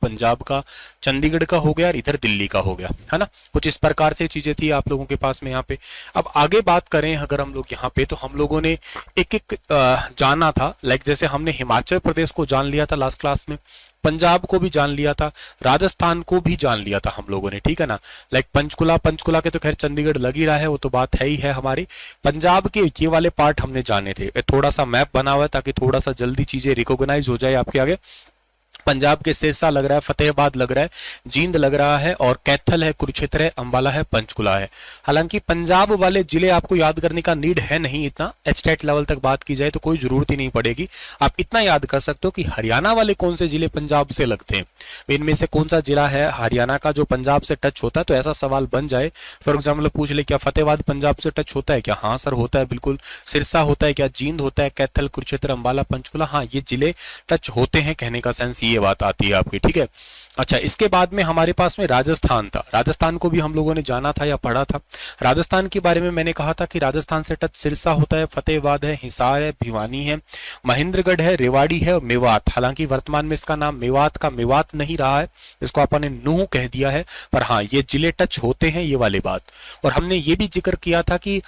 पंजाब का, चंडीगढ़ का हो गया और इधर दिल्ली का हो गया, है ना। कुछ इस प्रकार से चीजें थी आप लोगों के पास में यहाँ पे। अब आगे बात करें अगर हम लोग यहाँ पे, तो हम लोगों ने एक एक जाना था। लाइक जैसे हमने हिमाचल प्रदेश को जान लिया था लास्ट क्लास में, पंजाब को भी जान लिया था, राजस्थान को भी जान लिया था हम लोगों ने, ठीक है ना। लाइक पंचकुला, पंचकुला के तो खैर चंडीगढ़ लग ही रहा है, वो तो बात है ही है हमारी। पंजाब के ये वाले पार्ट हमने जाने थे। थोड़ा सा मैप बना हुआ है ताकि थोड़ा सा जल्दी चीजें रिकॉग्नाइज हो जाए आपके आगे। पंजाब के सिरसा लग रहा है, फतेहाबाद लग रहा है, जींद लग रहा है, और कैथल है, कुरुक्षेत्र है, अंबाला है, पंचकुला है। हालांकि पंजाब वाले जिले आपको याद करने का नीड है नहीं इतना, एचटेट लेवल तक बात की जाए तो कोई जरूरत ही नहीं पड़ेगी। आप इतना याद कर सकते हो कि हरियाणा वाले कौन से जिले पंजाब से लगते हैं, इनमें से कौन सा जिला है हरियाणा का जो पंजाब से टच होता है। तो ऐसा सवाल बन जाए, फॉर एग्जाम्पल पूछ ले क्या फतेहाबाद पंजाब से टच होता है क्या? हाँ सर होता है, बिल्कुल। सिरसा होता है क्या? जींद होता है, कैथल, कुरुक्षेत्र, अंबाला, पंचकुला, हाँ ये जिले टच होते हैं, कहने का सेंस ये बात आती है आपकी, ठीक है। अच्छा, इसके बाद में हमारे पास में राजस्थान था। राजस्थान को भी हम लोगों ने जाना था या पढ़ा था। राजस्थान के बारे में मैंने कहा था कि राजस्थान से टच सिरसा होता है, फतेहाबाद है, हिसार है, भिवानी है, महेंद्रगढ़ है, रेवाड़ी है और मेवात। हालांकि वर्तमान में इसका नाम मेवात का मेवात नहीं रहा है, इसको अपन ने नूह कह दिया है, पर हाँ ये जिले टच होते हैं, ये वाली बात। और हमने ये भी जिक्र किया था कि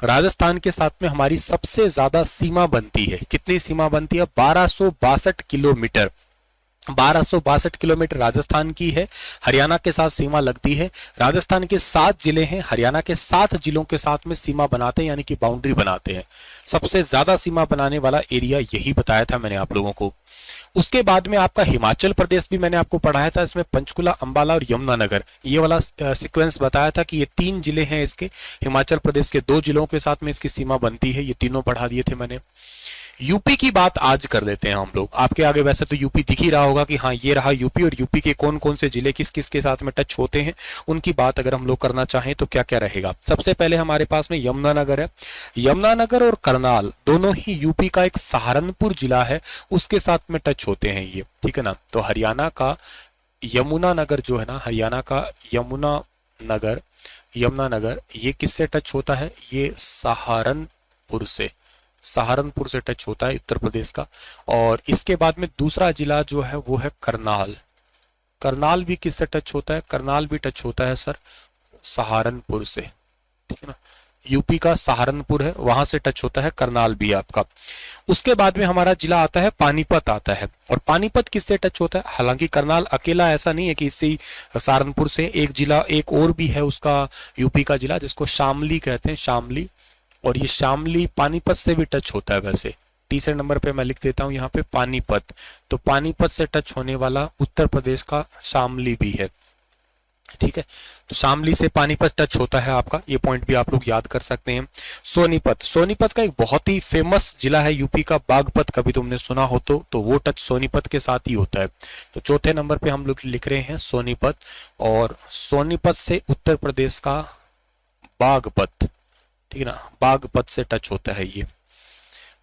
राजस्थान के साथ में हमारी सबसे ज्यादा सीमा बनती है। कितनी सीमा बनती है? 1262 किलोमीटर। 1262 किलोमीटर राजस्थान की है, हरियाणा के साथ सीमा लगती है। राजस्थान के 7 जिले हैं, हरियाणा के 7 जिलों के साथ में सीमा बनाते हैं, यानी कि बाउंड्री बनाते हैं। सबसे ज्यादा सीमा बनाने वाला एरिया यही बताया था मैंने आप लोगों को। उसके बाद में आपका हिमाचल प्रदेश भी मैंने आपको पढ़ाया था, इसमें पंचकुला, अंबाला और यमुनानगर, ये वाला सीक्वेंस बताया था कि ये 3 जिले हैं इसके। हिमाचल प्रदेश के 2 जिलों के साथ में इसकी सीमा बनती है, ये तीनों पढ़ा दिए थे मैंने। यूपी की बात आज कर लेते हैं हम लोग। आपके आगे वैसे तो यूपी दिख ही रहा होगा कि हाँ ये रहा यूपी, और यूपी के कौन कौन से जिले किस किस के साथ में टच होते हैं, उनकी बात अगर हम लोग करना चाहें तो क्या क्या रहेगा। सबसे पहले हमारे पास में यमुनानगर है। यमुनानगर और करनाल दोनों ही यूपी का एक सहारनपुर जिला है, उसके साथ में टच होते हैं ये, ठीक है ना। तो हरियाणा का यमुनानगर जो है ना, हरियाणा का यमुनानगर, यमुनानगर ये किससे टच होता है? ये सहारनपुर से टच होता है, उत्तर प्रदेश का। और इसके बाद में दूसरा जिला जो है वो है करनाल। करनाल भी किससे टच होता है? करनाल भी टच होता है सर सहारनपुर से, ठीक है ना। यूपी का सहारनपुर है, वहां से टच होता है करनाल भी आपका। उसके बाद में हमारा जिला आता है पानीपत आता है, और पानीपत किससे टच होता है? हालांकि करनाल अकेला ऐसा नहीं है कि इससे सहारनपुर से एक जिला एक और भी है उसका यूपी का जिला, जिसको शामली कहते हैं, शामली। और ये शामली पानीपत से भी टच होता है। वैसे तीसरे नंबर पे मैं लिख देता हूं यहाँ पे पानीपत। तो पानीपत से टच होने वाला उत्तर प्रदेश का शामली भी है, ठीक है। तो शामली से पानीपत टच होता है आपका, ये पॉइंट भी आप लोग याद कर सकते हैं। सोनीपत, सोनीपत का एक बहुत ही फेमस जिला है यूपी का, बागपत, कभी तुमने सुना हो तो वो टच सोनीपत के साथ ही होता है। तो चौथे नंबर पे हम लोग लिख रहे हैं सोनीपत, और सोनीपत से उत्तर प्रदेश का बागपत, ठीक है ना, बागपत से टच होता है ये,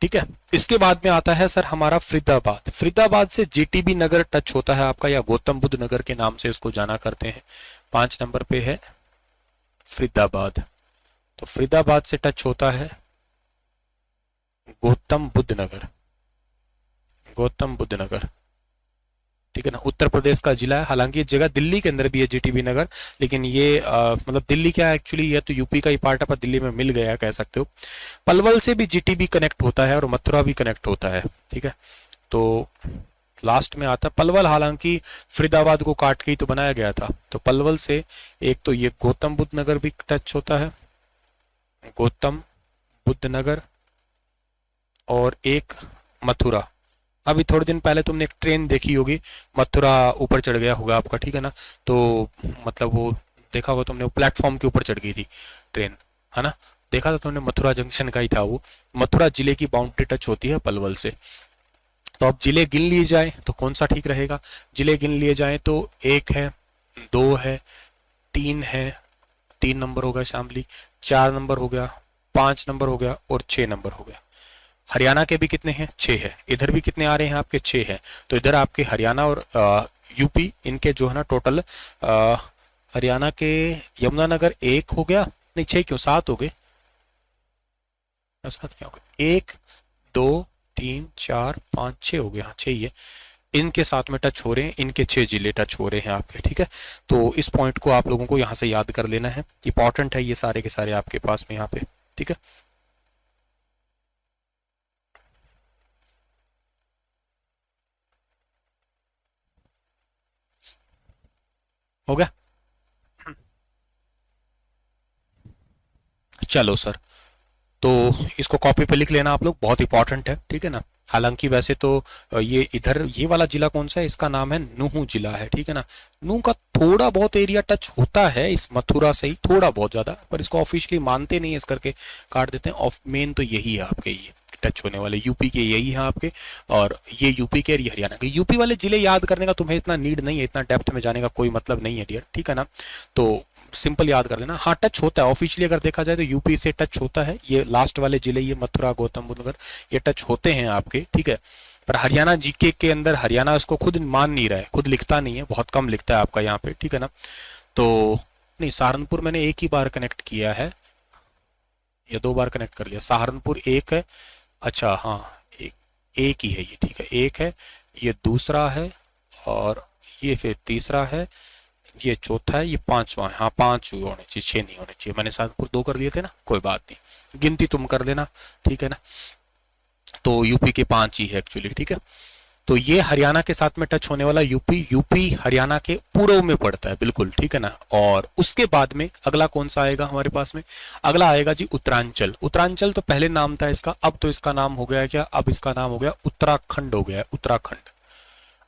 ठीक है। इसके बाद में आता है सर हमारा फरीदाबाद। फरीदाबाद से जीटीबी नगर टच होता है आपका, या गौतम बुद्ध नगर के नाम से इसको जाना करते हैं। 5 नंबर पे है फरीदाबाद। तो फरीदाबाद से टच होता है गौतम बुद्ध नगर, गौतम बुद्ध नगर, ठीक है ना, उत्तर प्रदेश का जिला है। हालांकि ये जगह दिल्ली के अंदर भी है जीटीबी नगर, लेकिन ये मतलब दिल्ली क्या है एक्चुअली, ये तो यूपी का ही पार्ट है, पर दिल्ली में मिल गया कह सकते हो। पलवल से भी जीटीबी कनेक्ट होता है और मथुरा भी कनेक्ट होता है, ठीक है। तो लास्ट में आता है पलवल, हालांकि फरीदाबाद को काट के ही तो बनाया गया था। तो पलवल से एक तो ये गौतम बुद्ध नगर भी टच होता है, गौतम बुद्ध नगर, और एक मथुरा। अभी थोड़े दिन पहले तुमने एक ट्रेन देखी होगी, मथुरा ऊपर चढ़ गया होगा आपका, ठीक है ना। तो मतलब वो देखा होगा तुमने, वो प्लेटफॉर्म के ऊपर चढ़ गई थी ट्रेन, है ना, देखा था तुमने, मथुरा जंक्शन का ही था वो। मथुरा जिले की बाउंड्री टच होती है पलवल से। तो अब जिले गिन लिए जाए तो कौन सा ठीक रहेगा? जिले गिन लिए जाए तो 1 है, 2 है, 3 है, 3 नंबर हो गया शामली, 4 नंबर हो गया, 5 नंबर हो गया, और 6 नंबर हो गया। हरियाणा के भी कितने हैं? 6 है। इधर भी कितने आ रहे हैं आपके? 6 है। तो इधर आपके हरियाणा और यूपी, इनके जो है ना टोटल, हरियाणा के यमुनानगर 1 हो गया, नहीं 6 क्यों, 7 हो गए, 7 क्या हो गए, 1 2 3 4 5 6 हो गया, 6 ही है। इनके साथ में टच हो रहे हैं, इनके 6 जिले टच हो रहे हैं आपके, ठीक है। तो इस पॉइंट को आप लोगों को यहाँ से याद कर लेना है, इंपॉर्टेंट है ये सारे के सारे आपके पास में यहाँ पे, ठीक है। हो गया, चलो सर, तो इसको कॉपी पे लिख लेना आप लोग, बहुत इंपॉर्टेंट है, ठीक है ना। हालांकि वैसे तो ये इधर ये वाला जिला कौन सा है, इसका नाम है नूहू जिला है, ठीक है ना। नूह का थोड़ा बहुत एरिया टच होता है इस मथुरा से ही, थोड़ा बहुत ज्यादा, पर इसको ऑफिशियली मानते नहीं है, इस करके काट देते हैं। ऑफ मेन तो यही है आपके, ये टच होने वाले यूपी के यही है आपके, और ये यूपी के और ये हरियाणा के। यूपी वाले जिले याद करने का तुम्हें इतना नीड नहीं है, इतना डेप्थ में जाने का कोई मतलब नहीं है डियर, ठीक है ना। तो सिंपल याद कर लेना। हाँ टच होता है ऑफिशियली, अगर देखा जाए तो यूपी से टच होता है, ये लास्ट वाले जिले, ये मथुरा गौतम बुद्ध नगर, ये टच होते हैं आपके, ठीक है। पर हरियाणा जीके के अंदर हरियाणा उसको खुद मान नहीं रहा है, खुद लिखता नहीं है, बहुत कम लिखता है आपका यहाँ पे, ठीक है ना। तो नहीं, सहारनपुर मैंने एक ही बार कनेक्ट किया है या 2 बार कनेक्ट कर लिया, सहारनपुर एक है, अच्छा हाँ एक ही है ये, ठीक है, एक है, ये दूसरा है, और ये फिर तीसरा है, ये चौथा है, ये पांचवा है। हाँ 5 होने चाहिए, 6 नहीं होने चाहिए, मैंने सहारनपुर 2 कर दिए थे ना, कोई बात नहीं, गिनती तुम कर लेना, ठीक है ना। तो यूपी के 5 ही है एक्चुअली, ठीक है। तो ये हरियाणा के साथ में टच होने वाला यूपी हरियाणा के पूर्व में पड़ता है, बिल्कुल, ठीक है ना। और उसके बाद में अगला कौन सा आएगा हमारे पास में, अगला आएगा जी उत्तरांचल। उत्तरांचल तो पहले नाम था इसका, अब तो इसका नाम हो गया क्या, अब इसका नाम हो गया उत्तराखंड, हो गया उत्तराखंड।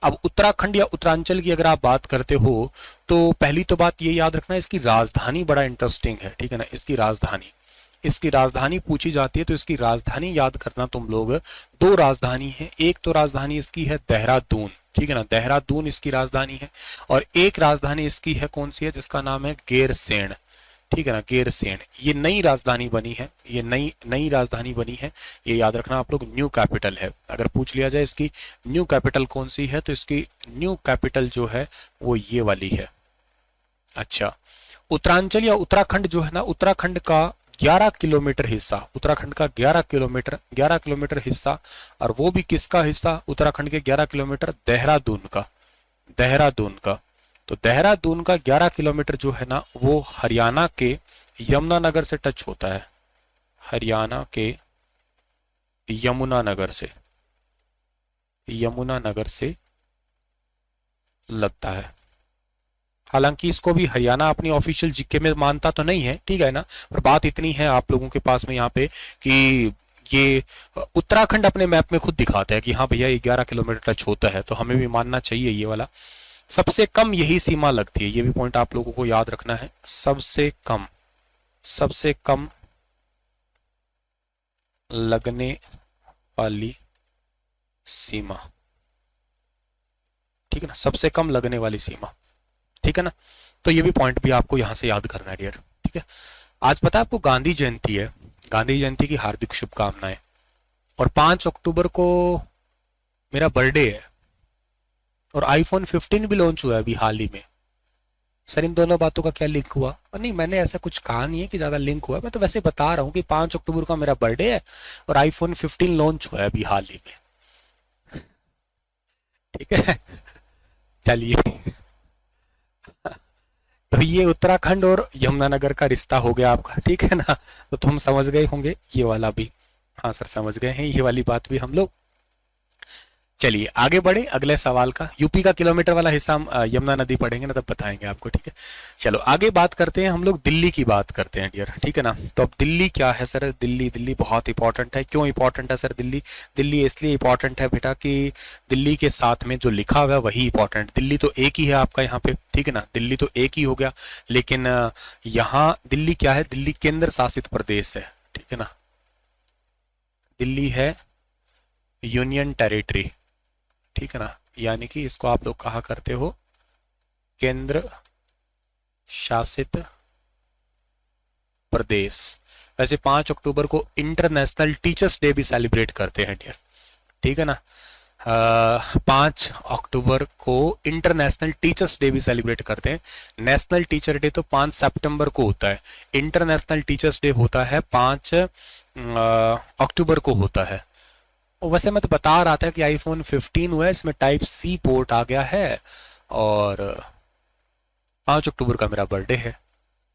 अब उत्तराखंड या उत्तरांचल की अगर आप बात करते हो तो पहली तो बात ये याद रखना, इसकी राजधानी बड़ा इंटरेस्टिंग है, ठीक है ना। इसकी राजधानी पूछी जाती है तो इसकी राजधानी याद करना तुम लोग, 2 राजधानी है, एक तो राजधानी इसकी है देहरादून, ठीक है ना, देहरादून इसकी राजधानी है, और एक राजधानी इसकी है कौन सी है, जिसका नाम है गैरसैंण, ठीक है ना, गैरसैंण। ये नई राजधानी बनी है, ये नई राजधानी बनी है, ये याद रखना आप लोग, न्यू कैपिटल है। अगर पूछ लिया जाए इसकी न्यू कैपिटल कौन सी है, तो इसकी न्यू कैपिटल जो है वो ये वाली है। अच्छा, उत्तरांचल या उत्तराखंड जो है ना, उत्तराखंड का 11 किलोमीटर हिस्सा, उत्तराखंड का 11 किलोमीटर हिस्सा, और वो भी किसका हिस्सा, उत्तराखंड के 11 किलोमीटर देहरादून का। तो देहरादून का 11 किलोमीटर जो है ना, वो हरियाणा के यमुनानगर से टच होता है, हरियाणा के यमुनानगर से लगता है। हालांकि इसको भी हरियाणा अपनी ऑफिशियल जीके में मानता तो नहीं है, ठीक है ना, पर बात इतनी है आप लोगों के पास में यहाँ पे कि ये उत्तराखंड अपने मैप में खुद दिखाता है कि हाँ भैया ये 11 किलोमीटर टच होता है, तो हमें भी मानना चाहिए ये वाला। सबसे कम यही सीमा लगती है, ये भी पॉइंट आप लोगों को याद रखना है, सबसे कम लगने वाली सीमा, ठीक है ना, सबसे कम लगने वाली सीमा, ठीक है ना। तो ये भी पॉइंट भी आपको यहां से याद करना है डियर, ठीक है। आज पता है आपको गांधी जयंती है, गांधी जयंती की हार्दिक शुभकामनाएं। और 5 अक्टूबर को मेरा बर्थडे है, और आईफोन 15 भी लॉन्च हुआ है अभी हाल ही में। सर इन दोनों बातों का क्या लिंक हुआ? और नहीं, मैंने ऐसा कुछ कहा नहीं है कि ज्यादा लिंक हुआ, मैं तो वैसे बता रहा हूँ कि 5 अक्टूबर का मेरा बर्थडे है और आईफोन 15 लॉन्च हुआ है अभी हाल ही में, ठीक है। चलिए, तो ये उत्तराखंड और यमुनानगर का रिश्ता हो गया आपका, ठीक है ना। तो तुम समझ गए होंगे ये वाला भी, हाँ सर समझ गए हैं, ये वाली बात भी हम लोग। चलिए आगे बढ़े अगले सवाल का। यूपी का किलोमीटर वाला हिस्सा हम यमुना नदी पढ़ेंगे ना तब बताएंगे आपको, ठीक है। चलो आगे बात करते हैं, हम लोग दिल्ली की बात करते हैं डियर, ठीक है ना। तो अब दिल्ली क्या है सर, दिल्ली बहुत इंपॉर्टेंट है। क्यों इंपॉर्टेंट है सर दिल्ली इसलिए इंपॉर्टेंट है बेटा कि दिल्ली के साथ में जो लिखा हुआ है वही इंपॉर्टेंट। दिल्ली तो एक ही है आपका यहाँ पे, ठीक है ना, दिल्ली तो एक ही हो गया, लेकिन यहाँ दिल्ली क्या है, दिल्ली केंद्र शासित प्रदेश है, ठीक है ना। दिल्ली है यूनियन टेरिटरी, ठीक है ना, यानी कि इसको आप लोग कहा करते हो केंद्र शासित प्रदेश। वैसे 5 अक्टूबर को इंटरनेशनल टीचर्स डे भी सेलिब्रेट करते हैं डियर, ठीक है ना। 5 अक्टूबर को इंटरनेशनल टीचर्स डे भी सेलिब्रेट करते हैं। नेशनल टीचर डे तो 5 सितंबर को होता है, इंटरनेशनल टीचर्स डे होता है 5 अक्टूबर को होता है। वैसे मैं तो बता रहा था कि आईफोन 15 हुआ है, इसमें टाइप सी पोर्ट आ गया है, और 5 अक्टूबर का मेरा बर्थडे है।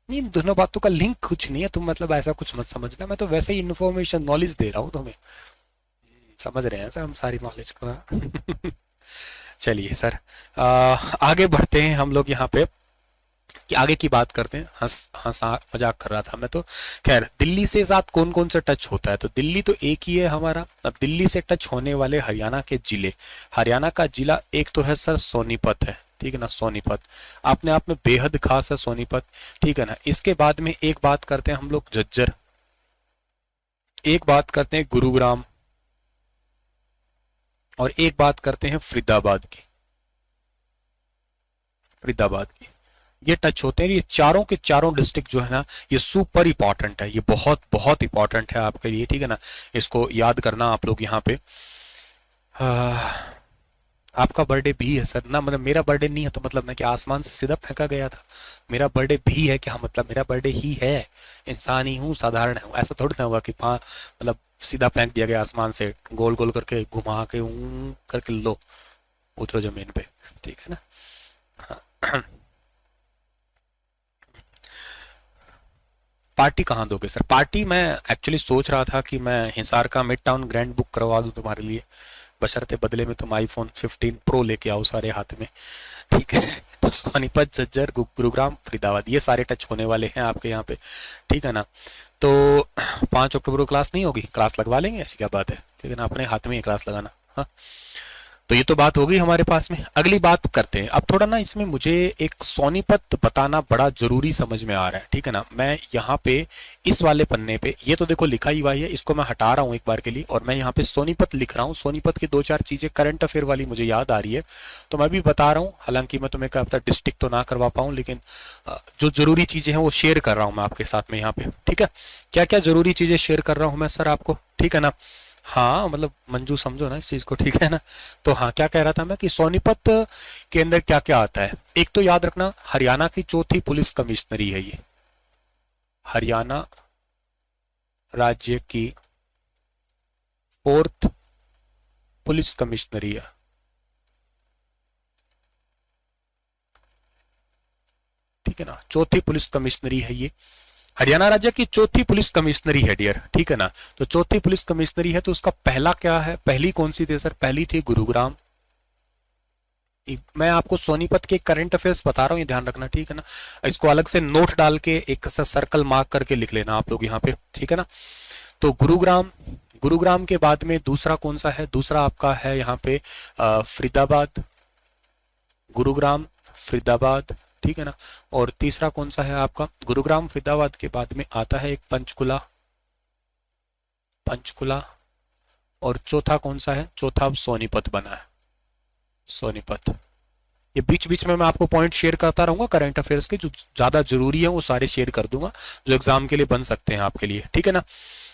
नहीं, इन दोनों बातों का लिंक कुछ नहीं है, तुम मतलब ऐसा कुछ मत समझना, मैं तो वैसे ही इन्फॉर्मेशन नॉलेज दे रहा हूँ तुम्हें। समझ रहे हैं सर हम सारी नॉलेज को। चलिए सर, आगे बढ़ते हैं हम लोग यहाँ पे, कि आगे की बात करते हैं। मजाक कर रहा था मैं तो। खैर, दिल्ली से साथ कौन कौन सा टच होता है, तो दिल्ली तो एक ही है हमारा। अब दिल्ली से टच होने वाले हरियाणा के जिले, हरियाणा का जिला एक तो है सर सोनीपत है, ठीक है ना, सोनीपत अपने आप में बेहद खास है सोनीपत, ठीक है ना। इसके बाद में एक बात करते हैं हम लोग झज्जर, एक बात करते हैं गुरुग्राम, और एक बात करते हैं फरीदाबाद की, फरीदाबाद की। ये टच होते हैं, ये चारों के चारों डिस्ट्रिक्ट जो है ना, ये सुपर इंपॉर्टेंट है, ये बहुत बहुत इंपॉर्टेंट है आपके लिए, ठीक है ना। इसको याद करना आप लोग यहाँ पे। आपका बर्थडे भी है सर ना, मतलब मेरा बर्थडे नहीं है तो मतलब ना कि आसमान से सीधा फेंका गया था, मेरा बर्थडे भी है क्या, मतलब मेरा बर्थडे ही है, इंसान ही हूँ, साधारण हूँ, ऐसा थोड़ी ना हुआ कि मतलब सीधा फेंक दिया गया आसमान से, गोल गोल करके घुमा के करके लो उतरो जमीन पे, ठीक है ना। पार्टी कहाँ दोगे सर? पार्टी मैं एक्चुअली सोच रहा था कि मैं हिसार का मिड टाउन ग्रैंड बुक करवा दूं तुम्हारे लिए, बशर्ते बदले में तुम आईफोन 15 प्रो लेके आओ सारे हाथ में, ठीक है। तो सोनीपत, झज्जर, गुरुग्राम, फरीदाबाद, ये सारे टच होने वाले हैं आपके यहाँ पे, ठीक है ना। तो 5 अक्टूबर को क्लास नहीं होगी, क्लास लगवा लेंगे, ऐसी क्या बात है, ठीक है ना, अपने हाथ में ही क्लास लगाना। हाँ, तो ये तो बात हो गई हमारे पास में। अगली बात करते हैं अब, थोड़ा ना इसमें मुझे एक सोनीपत बताना बड़ा जरूरी समझ में आ रहा है, ठीक है ना। मैं यहाँ पे इस वाले पन्ने पे, ये तो देखो लिखा ही हुआ है, इसको मैं हटा रहा हूँ एक बार के लिए, और मैं यहाँ पे सोनीपत लिख रहा हूँ। सोनीपत की दो चार चीजें करंट अफेयर वाली मुझे याद आ रही है, तो मैं भी बता रहा हूँ। हालांकि मैं तुम्हें क्या पता डिस्ट्रिक्ट तो ना करवा पाऊँ, लेकिन जो जरूरी चीजें हैं वो शेयर कर रहा हूँ मैं आपके साथ में यहाँ पे, ठीक है। क्या क्या जरूरी चीजें शेयर कर रहा हूँ मैं सर आपको, ठीक है ना। हाँ, मतलब मंजू समझो ना इस चीज को, ठीक है ना। तो हाँ, क्या कह रहा था मैं कि सोनीपत के अंदर क्या क्या आता है। एक तो याद रखना, हरियाणा की चौथी पुलिस कमिश्नरी है ये, हरियाणा राज्य की फोर्थ पुलिस कमिश्नरी है, ठीक है ना। चौथी पुलिस कमिश्नरी है ये, हरियाणा राज्य की चौथी पुलिस कमिश्नरी है डियर, ठीक है ना। तो चौथी पुलिस कमिश्नरी है, तो उसका पहला क्या है, पहली कौन सी थी सर? पहली थी गुरुग्राम। मैं आपको सोनीपत के करंट अफेयर्स बता रहा हूँ, ये ध्यान रखना, ठीक है ना। इसको अलग से नोट डाल के एक सा सर्कल मार्क करके लिख लेना आप लोग यहाँ पे, ठीक है ना। तो गुरुग्राम, गुरुग्राम के बाद में दूसरा कौन सा है? दूसरा आपका है यहाँ पे फरीदाबाद, गुरुग्राम, फरीदाबाद, ठीक है ना। और तीसरा कौन सा है आपका? गुरुग्राम, फरीदाबाद के बाद में आता है एक पंचकुला, पंचकुला। और चौथा कौन सा है? चौथा अब सोनीपत बना है, सोनीपत। ये बीच बीच में मैं आपको पॉइंट शेयर करता रहूंगा करंट अफेयर्स के, जो ज्यादा जरूरी है वो सारे शेयर कर दूंगा, जो एग्जाम के लिए बन सकते हैं आपके लिए, ठीक है ना।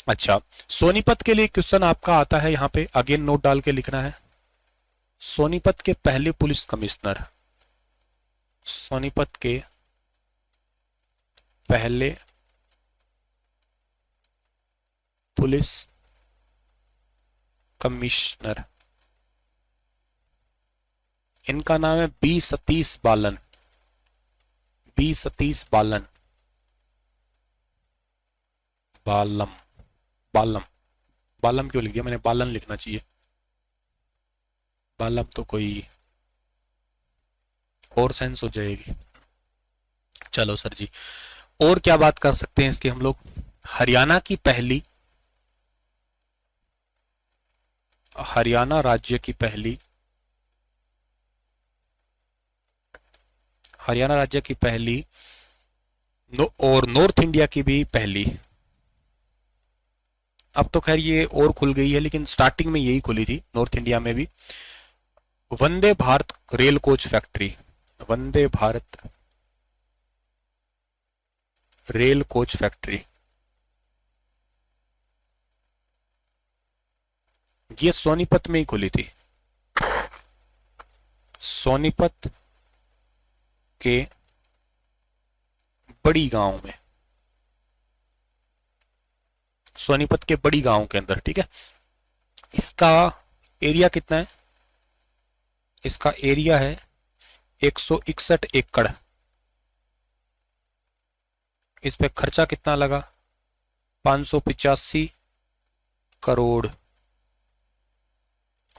अच्छा, सोनीपत के लिए क्वेश्चन आपका आता है यहाँ पे, अगेन नोट डाल के लिखना है। सोनीपत के पहले पुलिस कमिश्नर, सोनीपत के पहले पुलिस कमिश्नर, इनका नाम है बी सतीश बालन, बी सतीश बालन, बालम, बालम, बालम क्यों लिख दिया मैंने, बालन लिखना चाहिए, बालम तो कोई और सेंस हो जाएगी। चलो सर जी, और क्या बात कर सकते हैं इसके हम लोग? हरियाणा की पहली, हरियाणा राज्य की पहली, हरियाणा राज्य की पहली और नॉर्थ इंडिया की भी पहली, अब तो खैर ये और खुल गई है, लेकिन स्टार्टिंग में यही खुली थी नॉर्थ इंडिया में भी, Vande Bharat rail coach factory, Vande Bharat rail coach factory, ये सोनीपत में ही खुली थी, सोनीपत के बड़ी गांव में, सोनीपत के बड़ी गांव के अंदर, ठीक है। इसका एरिया कितना है? इसका एरिया है 161 एकड़। इस पे खर्चा कितना लगा? 585 करोड़।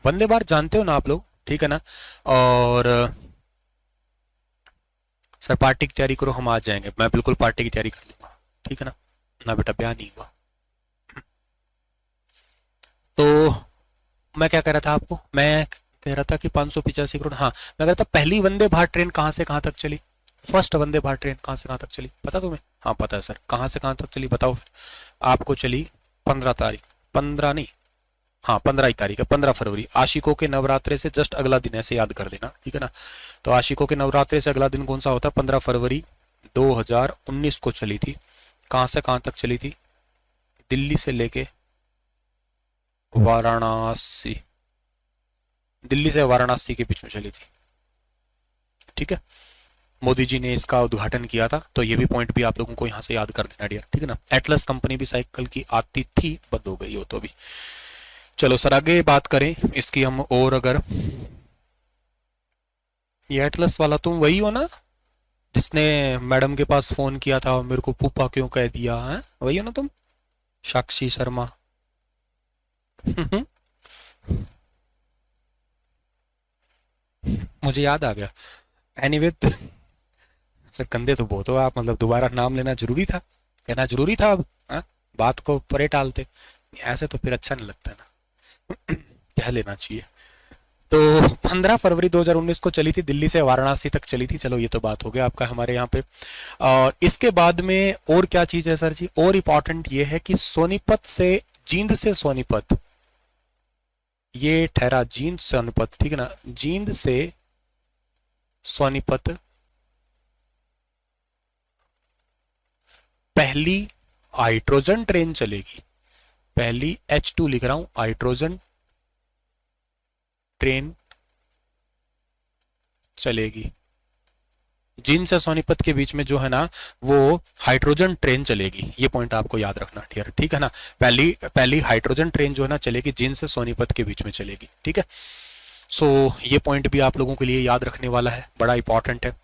वंदे भारत जानते हो ना आप लोग, ठीक है ना? और सर पार्टी की तैयारी करो, हम आ जाएंगे, मैं बिल्कुल पार्टी की तैयारी कर लूंगा, ठीक है ना? ना बेटा ब्याह नहीं हुआ। तो मैं क्या कह रहा था आपको, मैं कह रहा था कि 585 करोड़, हाँ मैं कह रहा था पहली वंदे भारत ट्रेन कहाँ से कहाँ तक चली? फर्स्ट वंदे भारत ट्रेन कहाँ से कहाँ तक चली पता तुम्हें? हाँ पता है सर, कहाँ से कहाँ तक चली बताओ फिर। आपको चली 15 तारीख, 15 नहीं, हाँ 15 ही तारीख है, 15 फरवरी, आशिकों के नवरात्रे से जस्ट अगला दिन, ऐसे याद कर देना, ठीक है ना? तो आशिकों के नवरात्रे से अगला दिन कौन सा होता है? 15 फरवरी 2019 को चली थी। कहाँ से कहाँ तक चली थी? दिल्ली से लेके वाराणसी, दिल्ली से वाराणसी के बीच में चली थी, ठीक है? मोदी जी ने इसका उद्घाटन किया था, तो ये भी पॉइंट भी आप लोगों को यहाँ से याद कर देना डियर, ठीक है ना? एटलस कंपनी भी साइकिल की आती थी, बंद हो गई हो तो अभी। चलो सर आगे बात करें इसकी हम, और अगर ये एटलस वाला तुम वही हो ना जिसने मैडम के पास फोन किया था और मेरे को फूफा क्यों कह दिया है? वही हो ना तुम, साक्षी शर्मा? मुझे याद आ गया। एनीवे सर कंधे तो बहुत हो आप, मतलब दोबारा नाम लेना जरूरी था, कहना जरूरी था अब, हाँ? बात को परे टालते, ऐसे तो फिर अच्छा नहीं लगता ना। कह लेना चाहिए। तो 15 फरवरी 2019 को चली थी, दिल्ली से वाराणसी तक चली थी। चलो ये तो बात हो गया आपका हमारे यहाँ पे। और इसके बाद में और क्या चीज है सर जी? और इम्पोर्टेंट ये है कि सोनीपत से, जींद से सोनीपत, ये ठहरा जींद सोनीपत, ठीक है ना? जींद से सोनीपत पहली हाइड्रोजन ट्रेन चलेगी। पहली H2 लिख रहा हूं, हाइड्रोजन ट्रेन चलेगी। जींद से सोनीपत के बीच में जो है ना, वो हाइड्रोजन ट्रेन चलेगी। ये पॉइंट आपको याद रखना डियर, ठीक है ना? पहली पहली हाइड्रोजन ट्रेन जो है ना चलेगी, जींद से सोनीपत के बीच में चलेगी, ठीक है? सो ये पॉइंट भी आप लोगों के लिए याद रखने वाला है, बड़ा इंपॉर्टेंट है।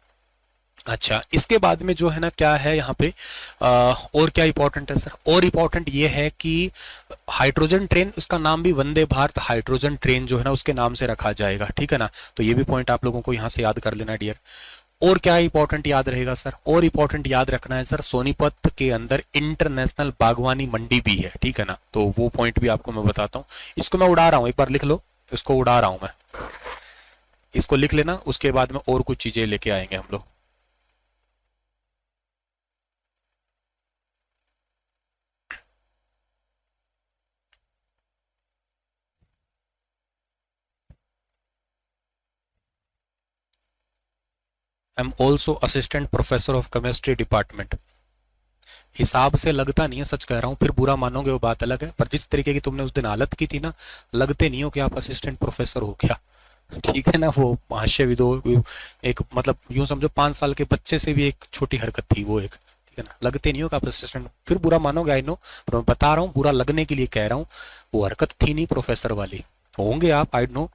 अच्छा इसके बाद में जो है ना क्या है यहाँ पे, और क्या इंपॉर्टेंट है सर? और इंपॉर्टेंट ये है कि हाइड्रोजन ट्रेन, उसका नाम भी वंदे भारत हाइड्रोजन ट्रेन जो है ना उसके नाम से रखा जाएगा, ठीक है ना? तो ये भी पॉइंट आप लोगों को यहाँ से याद कर लेना डियर। और क्या इंपॉर्टेंट याद रहेगा सर? और इंपॉर्टेंट याद रखना है सर, सोनीपत के अंदर इंटरनेशनल बागवानी मंडी भी है, ठीक है ना? तो वो पॉइंट भी आपको मैं बताता हूँ। इसको मैं उड़ा रहा हूँ, एक बार लिख लो, इसको उड़ा रहा हूँ मैं, इसको लिख लेना, उसके बाद में और कुछ चीजें लेके आएंगे हम लोग। I am also assistant professor of chemistry department. हिसाब से लगता नहीं है, सच कह रहा हूँ, फिर बुरा मानोगे वो बात अलग है, पर जिस तरीके की तुमने उस दिन हालत की थी ना, लगते नहीं हो कि आप असिस्टेंट प्रोफेसर हो क्या, ठीक है ना? वो हास्य विदो, एक मतलब यूं समझो 5 साल के बच्चे से भी एक छोटी हरकत थी वो एक, ठीक है ना? लगते नहीं हो कि आप असिस्टेंट, फिर बुरा मानोगे आई नो, पर मैं बता रहा हूँ, बुरा लगने के लिए कह रहा हूँ, वो हरकत थी नहीं प्रोफेसर वाली। होंगे आप आई नो,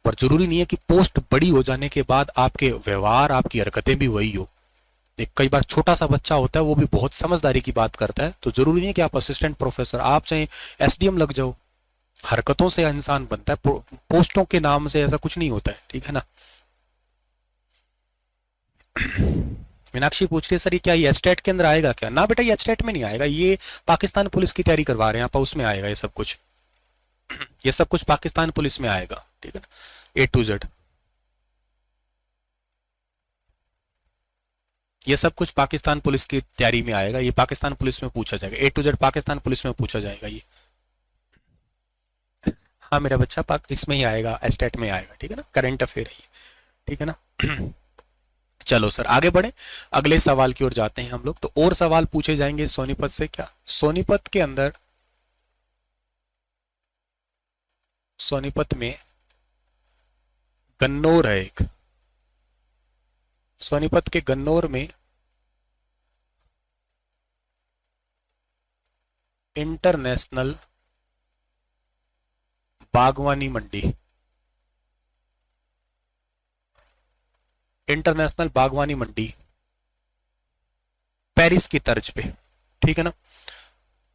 पर जरूरी नहीं है कि पोस्ट बड़ी हो जाने के बाद आपके व्यवहार, आपकी हरकतें भी वही हो। एक कई बार छोटा सा बच्चा होता है, वो भी बहुत समझदारी की बात करता है, तो जरूरी नहीं है कि आप असिस्टेंट प्रोफेसर, आप चाहे एसडीएम लग जाओ, हरकतों से इंसान बनता है, पोस्टों के नाम से ऐसा कुछ नहीं होता है, ठीक है ना? मीनाक्षी पूछ रही है सर ये क्या, ये एस्टेट के अंदर आएगा क्या? ना बेटा ये एस्टेट में नहीं आएगा, ये पाकिस्तान पुलिस की तैयारी करवा रहे हैं आप, उसमें आएगा ये सब कुछ। ये सब कुछ पाकिस्तान पुलिस में आएगा, ठीक है ना? A to Z ये सब कुछ पाकिस्तान पुलिस की तैयारी में आएगा, ये पाकिस्तान पुलिस में पूछा जाएगा, A to Z Pakistan police में पूछा जाएगा ये। हाँ मेरा बच्चा पाक इसमें ही आएगा, एस्टेट में आएगा, ठीक है ना? करंट अफेयर है ये, ठीक है ना? चलो सर आगे बढ़े, अगले सवाल की ओर जाते हैं हम लोग। तो और सवाल पूछे जाएंगे सोनीपत से क्या? सोनीपत के अंदर, सोनीपत में गन्नौर है एक, सोनीपत के गन्नौर में इंटरनेशनल बागवानी मंडी, इंटरनेशनल बागवानी मंडी पेरिस की तर्ज पे, ठीक है ना।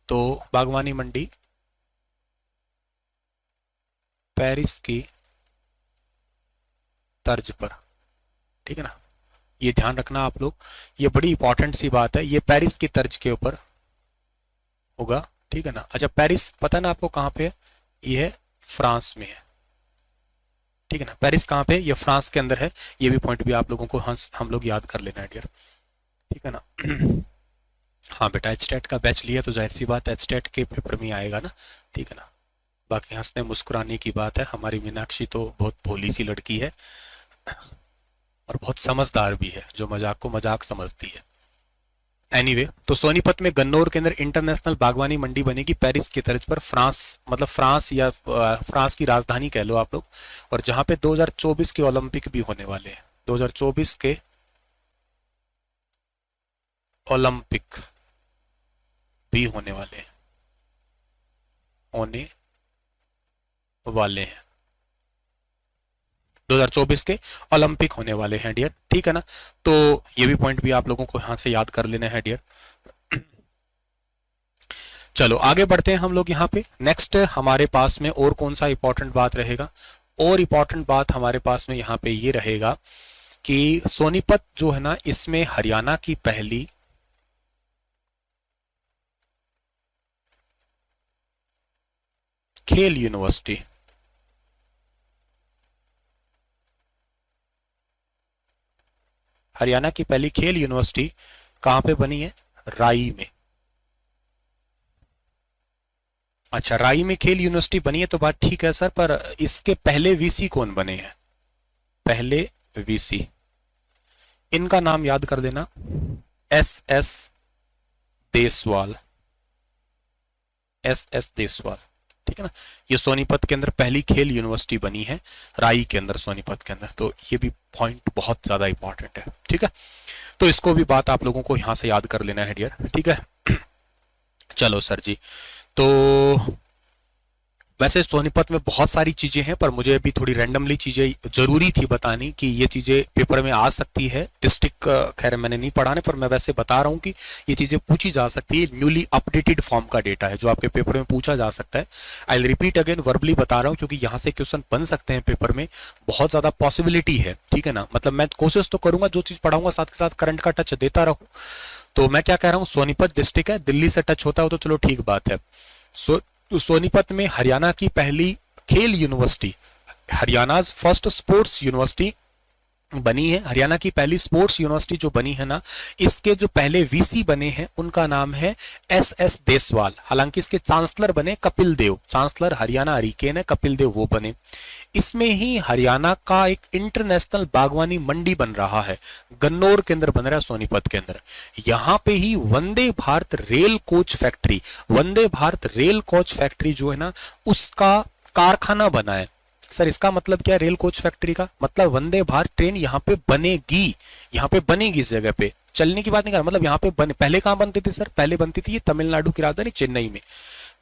तो बागवानी मंडी पेरिस की तर्ज पर, ठीक है ना, ये ध्यान रखना आप लोग, ये बड़ी इंपॉर्टेंट सी बात है, ये पेरिस की तर्ज के ऊपर होगा, ठीक है ना। अच्छा, पेरिस पता है ना आपको कहाँ पे है, ये है फ्रांस में है, ठीक है ना। पेरिस कहाँ पे, ये फ्रांस के अंदर है, ये भी पॉइंट भी आप लोगों को हम लोग याद कर लेना है डियर, ठीक है ना। हाँ बेटा, एचटेट का बैच लिया तो जाहिर सी बात एचटेट के पेपर में आएगा ना, ठीक है ना। बाकी हंसने मुस्कुराने की बात है, हमारी मीनाक्षी तो बहुत भोली सी लड़की है और बहुत समझदार भी है, जो मजाक को मजाक समझती है। एनीवे, तो सोनीपत में गन्नौर के अंदर इंटरनेशनल बागवानी मंडी बनेगी पेरिस की तर्ज पर, फ्रांस मतलब फ्रांस या फ्रांस की राजधानी कह लो आप लोग, और जहां पे 2024 के ओलंपिक भी होने वाले हैं, 2024 के ओलंपिक भी होने वाले हैं, होने वाले हैं 2024 के ओलंपिक होने वाले हैं डियर, ठीक है ना। तो ये भी पॉइंट भी आप लोगों को यहां से याद कर लेना है डियर। चलो आगे बढ़ते हैं हम लोग यहाँ पे। नेक्स्ट हमारे पास में और कौन सा इंपॉर्टेंट बात रहेगा, और इंपॉर्टेंट बात हमारे पास में यहाँ पे ये रहेगा कि सोनीपत जो है ना, इसमें हरियाणा की पहली खेल यूनिवर्सिटी, हरियाणा की पहली खेल यूनिवर्सिटी कहां पे बनी है, राई में। अच्छा, राई में खेल यूनिवर्सिटी बनी है तो बात ठीक है सर, पर इसके पहले वीसी कौन बने हैं, पहले वीसी, इनका नाम याद कर देना, S S Deswal, S S Deswal, ठीक है ना। ये सोनीपत के अंदर पहली खेल यूनिवर्सिटी बनी है, राई के अंदर, सोनीपत के अंदर, तो ये भी पॉइंट बहुत ज्यादा इंपॉर्टेंट है, ठीक है। तो इसको भी बात आप लोगों को यहां से याद कर लेना है डियर, ठीक है। चलो सर जी, तो वैसे सोनीपत में बहुत सारी चीजें हैं, पर मुझे अभी थोड़ी रैंडमली चीजें जरूरी थी बतानी कि ये चीजें पेपर में आ सकती है। डिस्ट्रिक्ट खैर मैंने नहीं पढ़ाने, पर मैं वैसे बता रहा हूँ कि ये चीजें पूछी जा सकती है, न्यूली अपडेटेड फॉर्म का डेटा है जो आपके पेपर में पूछा जा सकता है। आई रिपीट अगेन, वर्बली बता रहा हूँ क्योंकि यहाँ से क्वेश्चन बन सकते हैं पेपर में, बहुत ज्यादा पॉसिबिलिटी है, ठीक है ना। मतलब मैं कोशिश तो करूंगा जो चीज पढ़ाऊंगा साथ के साथ करंट का टच देता रहूं। तो मैं क्या कह रहा हूँ, सोनीपत डिस्ट्रिक्ट है, दिल्ली से टच होता हो तो चलो ठीक बात है। सोनीपत में हरियाणा की पहली खेल university, Haryana first sports university बनी है। हरियाणा की पहली स्पोर्ट्स यूनिवर्सिटी जो बनी है ना, इसके जो पहले वीसी बने हैं उनका नाम है एस एस देसवाल। हालांकि इसके चांसलर बने कपिल देव, चांसलर हरियाणा हरिकेन है, कपिल देव वो बने। इसमें ही हरियाणा का एक इंटरनेशनल बागवानी मंडी बन रहा है, गन्नौर के अंदर बन रहा है, सोनीपत के अंदर। यहां पे ही Vande Bharat rail coach factory, Vande Bharat rail coach factory जो है ना, उसका कारखाना बना है। सर इसका मतलब क्या है, रेल कोच फैक्ट्री का मतलब वंदे भारत ट्रेन यहाँ पे बनेगी, यहाँ पे बनेगी, इस जगह पे चलने की बात नहीं कर रहा, मतलब यहाँ पे बने। पहले कहाँ बनती थी सर, पहले बनती थी ये तमिलनाडु की राजधानी चेन्नई में।